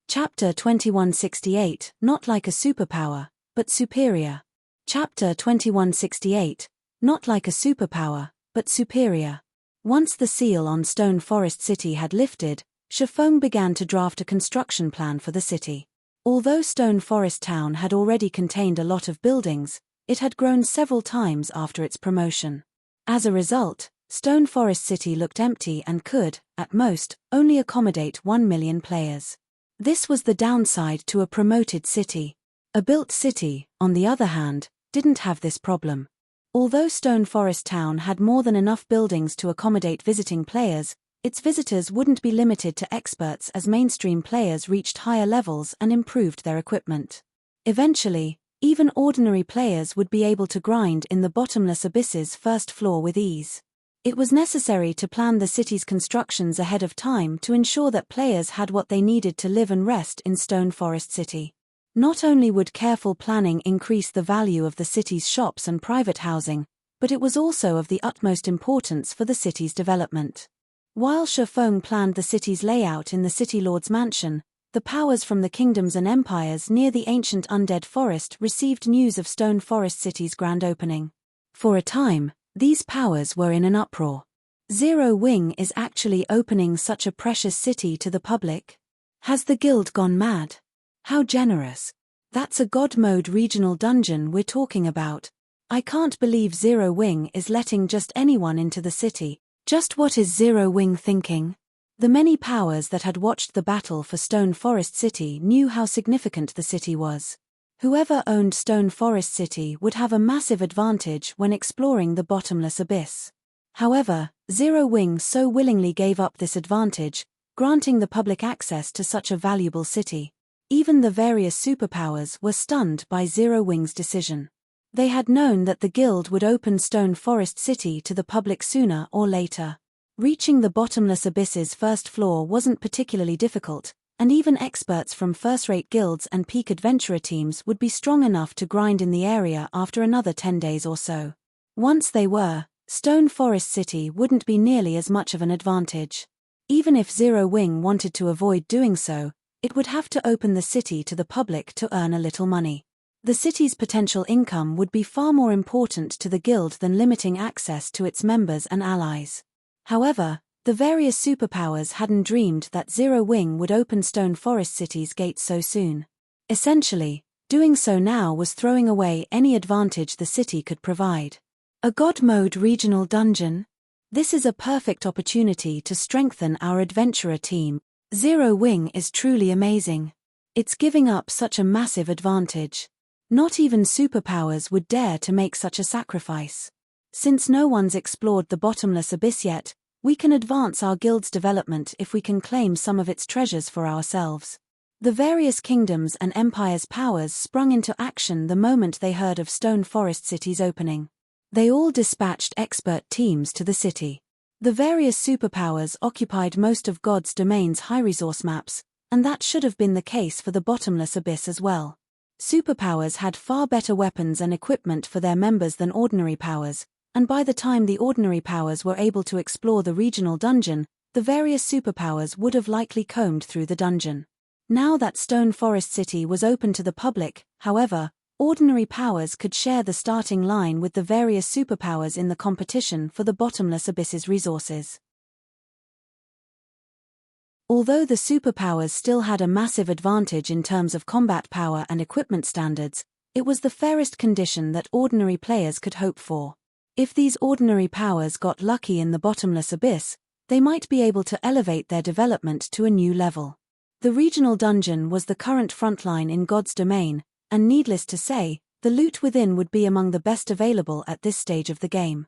Speaker 1: Chapter 2168, Not Like a Superpower, but Superior. Chapter 2168, Not Like a Superpower, but Superior. Once the seal on Stone Forest City had lifted, Shifeng began to draft a construction plan for the city. Although Stone Forest Town had already contained a lot of buildings, it had grown several times after its promotion. As a result, Stone Forest City looked empty and could, at most, only accommodate 1 million players. This was the downside to a promoted city. A built city, on the other hand, didn't have this problem. Although Stone Forest Town had more than enough buildings to accommodate visiting players, its visitors wouldn't be limited to experts as mainstream players reached higher levels and improved their equipment. Eventually, even ordinary players would be able to grind in the bottomless abyss's first floor with ease. It was necessary to plan the city's constructions ahead of time to ensure that players had what they needed to live and rest in Stone Forest City. Not only would careful planning increase the value of the city's shops and private housing, but it was also of the utmost importance for the city's development. While Shifeng planned the city's layout in the City Lord's mansion, the powers from the kingdoms and empires near the ancient undead forest received news of Stone Forest City's grand opening. For a time, these powers were in an uproar. Zero Wing is actually opening such a precious city to the public? Has the guild gone mad? How generous. That's a God Mode regional dungeon we're talking about. I can't believe Zero Wing is letting just anyone into the city. Just what is Zero Wing thinking? The many powers that had watched the battle for Stone Forest City knew how significant the city was. Whoever owned Stone Forest City would have a massive advantage when exploring the bottomless abyss. However, Zero Wing so willingly gave up this advantage, granting the public access to such a valuable city. Even the various superpowers were stunned by Zero Wing's decision. They had known that the guild would open Stone Forest City to the public sooner or later. Reaching the bottomless abyss's first floor wasn't particularly difficult, and even experts from first-rate guilds and peak adventurer teams would be strong enough to grind in the area after another 10 days or so. Once they were, Stone Forest City wouldn't be nearly as much of an advantage. Even if Zero Wing wanted to avoid doing so, it would have to open the city to the public to earn a little money. The city's potential income would be far more important to the guild than limiting access to its members and allies. However, the various superpowers hadn't dreamed that Zero Wing would open Stone Forest City's gates so soon. Essentially, doing so now was throwing away any advantage the city could provide. A God Mode regional dungeon? This is a perfect opportunity to strengthen our adventurer team. Zero Wing is truly amazing. It's giving up such a massive advantage. Not even superpowers would dare to make such a sacrifice. Since no one's explored the bottomless abyss yet, we can advance our guild's development if we can claim some of its treasures for ourselves. The various kingdoms and empires' powers sprung into action the moment they heard of Stone Forest City's opening. They all dispatched expert teams to the city. The various superpowers occupied most of God's domain's high-resource maps, and that should have been the case for the bottomless abyss as well. Superpowers had far better weapons and equipment for their members than ordinary powers, and by the time the ordinary powers were able to explore the regional dungeon, the various superpowers would have likely combed through the dungeon. Now that Stone Forest City was open to the public, however, ordinary powers could share the starting line with the various superpowers in the competition for the bottomless abyss's resources. Although the superpowers still had a massive advantage in terms of combat power and equipment standards, it was the fairest condition that ordinary players could hope for. If these ordinary powers got lucky in the bottomless abyss, they might be able to elevate their development to a new level. The regional dungeon was the current frontline in God's domain, and needless to say, the loot within would be among the best available at this stage of the game.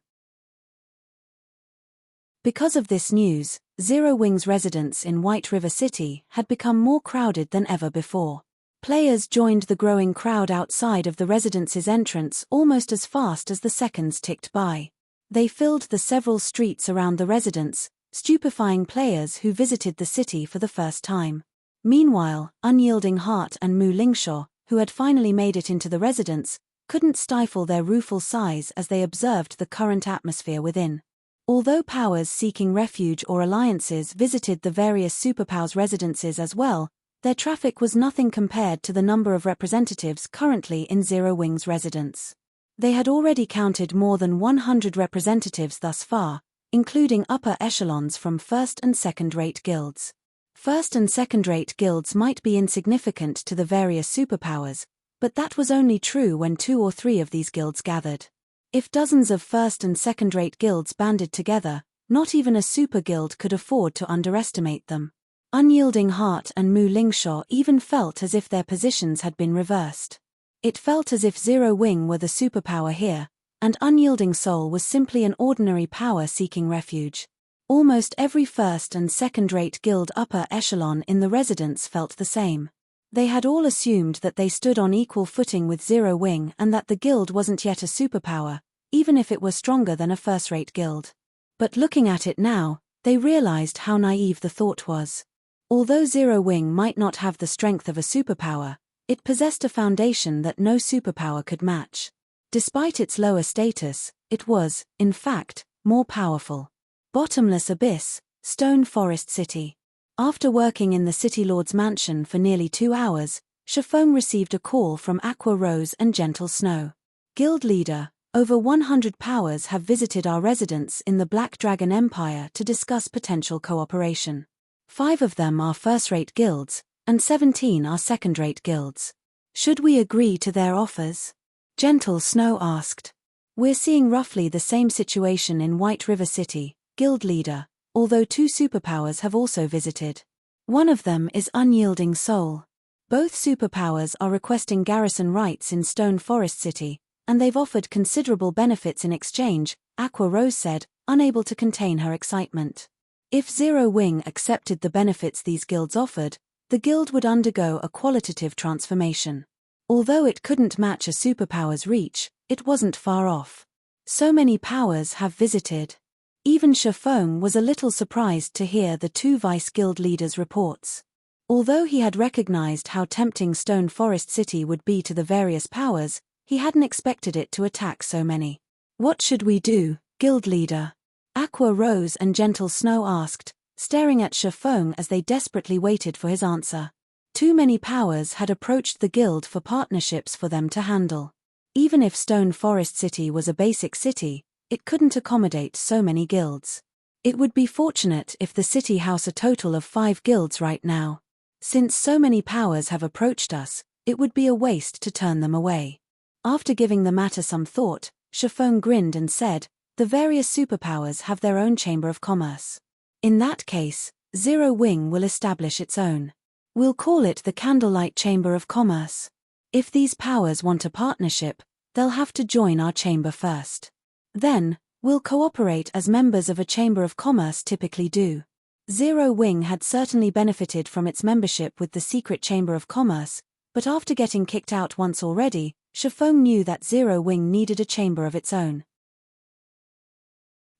Speaker 1: Because of this news, Zero Wing's residence in White River City had become more crowded than ever before. Players joined the growing crowd outside of the residence's entrance almost as fast as the seconds ticked by. They filled the several streets around the residence, stupefying players who visited the city for the first time. Meanwhile, Unyielding Heart and Mu Lingshaw, who had finally made it into the residence, couldn't stifle their rueful sighs as they observed the current atmosphere within. Although powers seeking refuge or alliances visited the various superpowers' residences as well, their traffic was nothing compared to the number of representatives currently in Zero Wing's residence. They had already counted more than 100 representatives thus far, including upper echelons from first and second-rate guilds. First and second-rate guilds might be insignificant to the various superpowers, but that was only true when 2 or 3 of these guilds gathered. If dozens of first and second-rate guilds banded together, not even a super guild could afford to underestimate them. Unyielding Heart and Mu Lingshaw even felt as if their positions had been reversed. It felt as if Zero Wing were the superpower here, and Unyielding Soul was simply an ordinary power seeking refuge. Almost every first and second-rate guild upper echelon in the residence felt the same. They had all assumed that they stood on equal footing with Zero Wing and that the guild wasn't yet a superpower, even if it were stronger than a first-rate guild. But looking at it now, they realized how naive the thought was. Although Zero Wing might not have the strength of a superpower, it possessed a foundation that no superpower could match. Despite its lower status, it was, in fact, more powerful. Bottomless Abyss, Stone Forest City. After working in the City Lord's mansion for nearly 2 hours, Shafong received a call from Aqua Rose and Gentle Snow. Guild leader, over 100 powers have visited our residence in the Black Dragon Empire to discuss potential cooperation. 5 of them are first-rate guilds, and 17 are second-rate guilds. Should we agree to their offers? Gentle Snow asked. We're seeing roughly the same situation in White River City, guild leader, although 2 superpowers have also visited. One of them is Unyielding Soul. Both superpowers are requesting garrison rights in Stone Forest City, and they've offered considerable benefits in exchange, Aqua Rose said, unable to contain her excitement. If Zero Wing accepted the benefits these guilds offered, the guild would undergo a qualitative transformation. Although it couldn't match a superpower's reach, it wasn't far off. So many powers have visited. Even Shafong was a little surprised to hear the 2 vice guild leaders' reports. Although he had recognized how tempting Stone Forest City would be to the various powers, he hadn't expected it to attack so many. What should we do, guild leader? Aqua Rose and Gentle Snow asked, staring at Shifeng as they desperately waited for his answer. Too many powers had approached the guild for partnerships for them to handle. Even if Stone Forest City was a basic city, it couldn't accommodate so many guilds. It would be fortunate if the city housed a total of 5 guilds right now. Since so many powers have approached us, it would be a waste to turn them away. After giving the matter some thought, Shifeng grinned and said, "The various superpowers have their own chamber of commerce. In that case, Zero Wing will establish its own. We'll call it the Candlelight Chamber of Commerce. If these powers want a partnership, they'll have to join our chamber first. Then, we'll cooperate as members of a chamber of commerce typically do." Zero Wing had certainly benefited from its membership with the secret chamber of commerce, but after getting kicked out once already, Shifeng knew that Zero Wing needed a chamber of its own.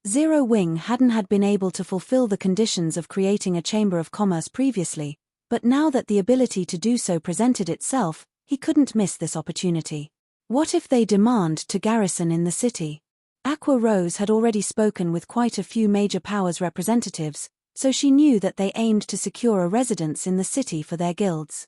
Speaker 1: Zero Wing hadn't been able to fulfill the conditions of creating a chamber of commerce previously, but now that the ability to do so presented itself, he couldn't miss this opportunity. What if they demand to garrison in the city? Aqua Rose had already spoken with quite a few major powers representatives, so she knew that they aimed to secure a residence in the city for their guilds.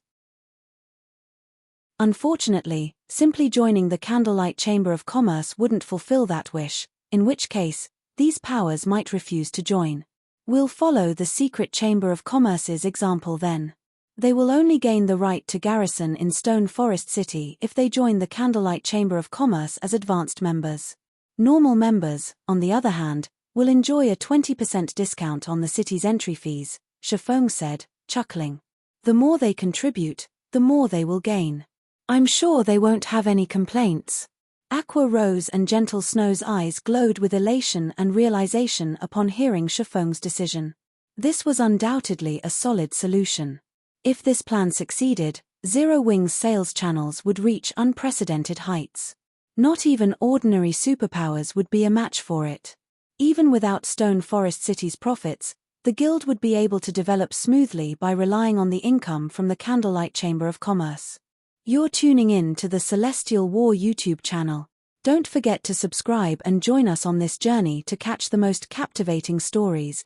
Speaker 1: Unfortunately, simply joining the Candlelight Chamber of Commerce wouldn't fulfill that wish, in which case, these powers might refuse to join. We'll follow the secret Chamber of Commerce's example then. They will only gain the right to garrison in Stone Forest City if they join the Candlelight Chamber of Commerce as advanced members. Normal members, on the other hand, will enjoy a 20% discount on the city's entry fees, Shifeng said, chuckling. The more they contribute, the more they will gain. I'm sure they won't have any complaints. Aqua Rose and Gentle Snow's eyes glowed with elation and realization upon hearing Shifeng's decision. This was undoubtedly a solid solution. If this plan succeeded, Zero Wing's sales channels would reach unprecedented heights. Not even ordinary superpowers would be a match for it. Even without Stone Forest City's profits, the guild would be able to develop smoothly by relying on the income from the Candlelight Chamber of Commerce. You're tuning in to the Celestial War YouTube channel. Don't forget to subscribe and join us on this journey to catch the most captivating stories,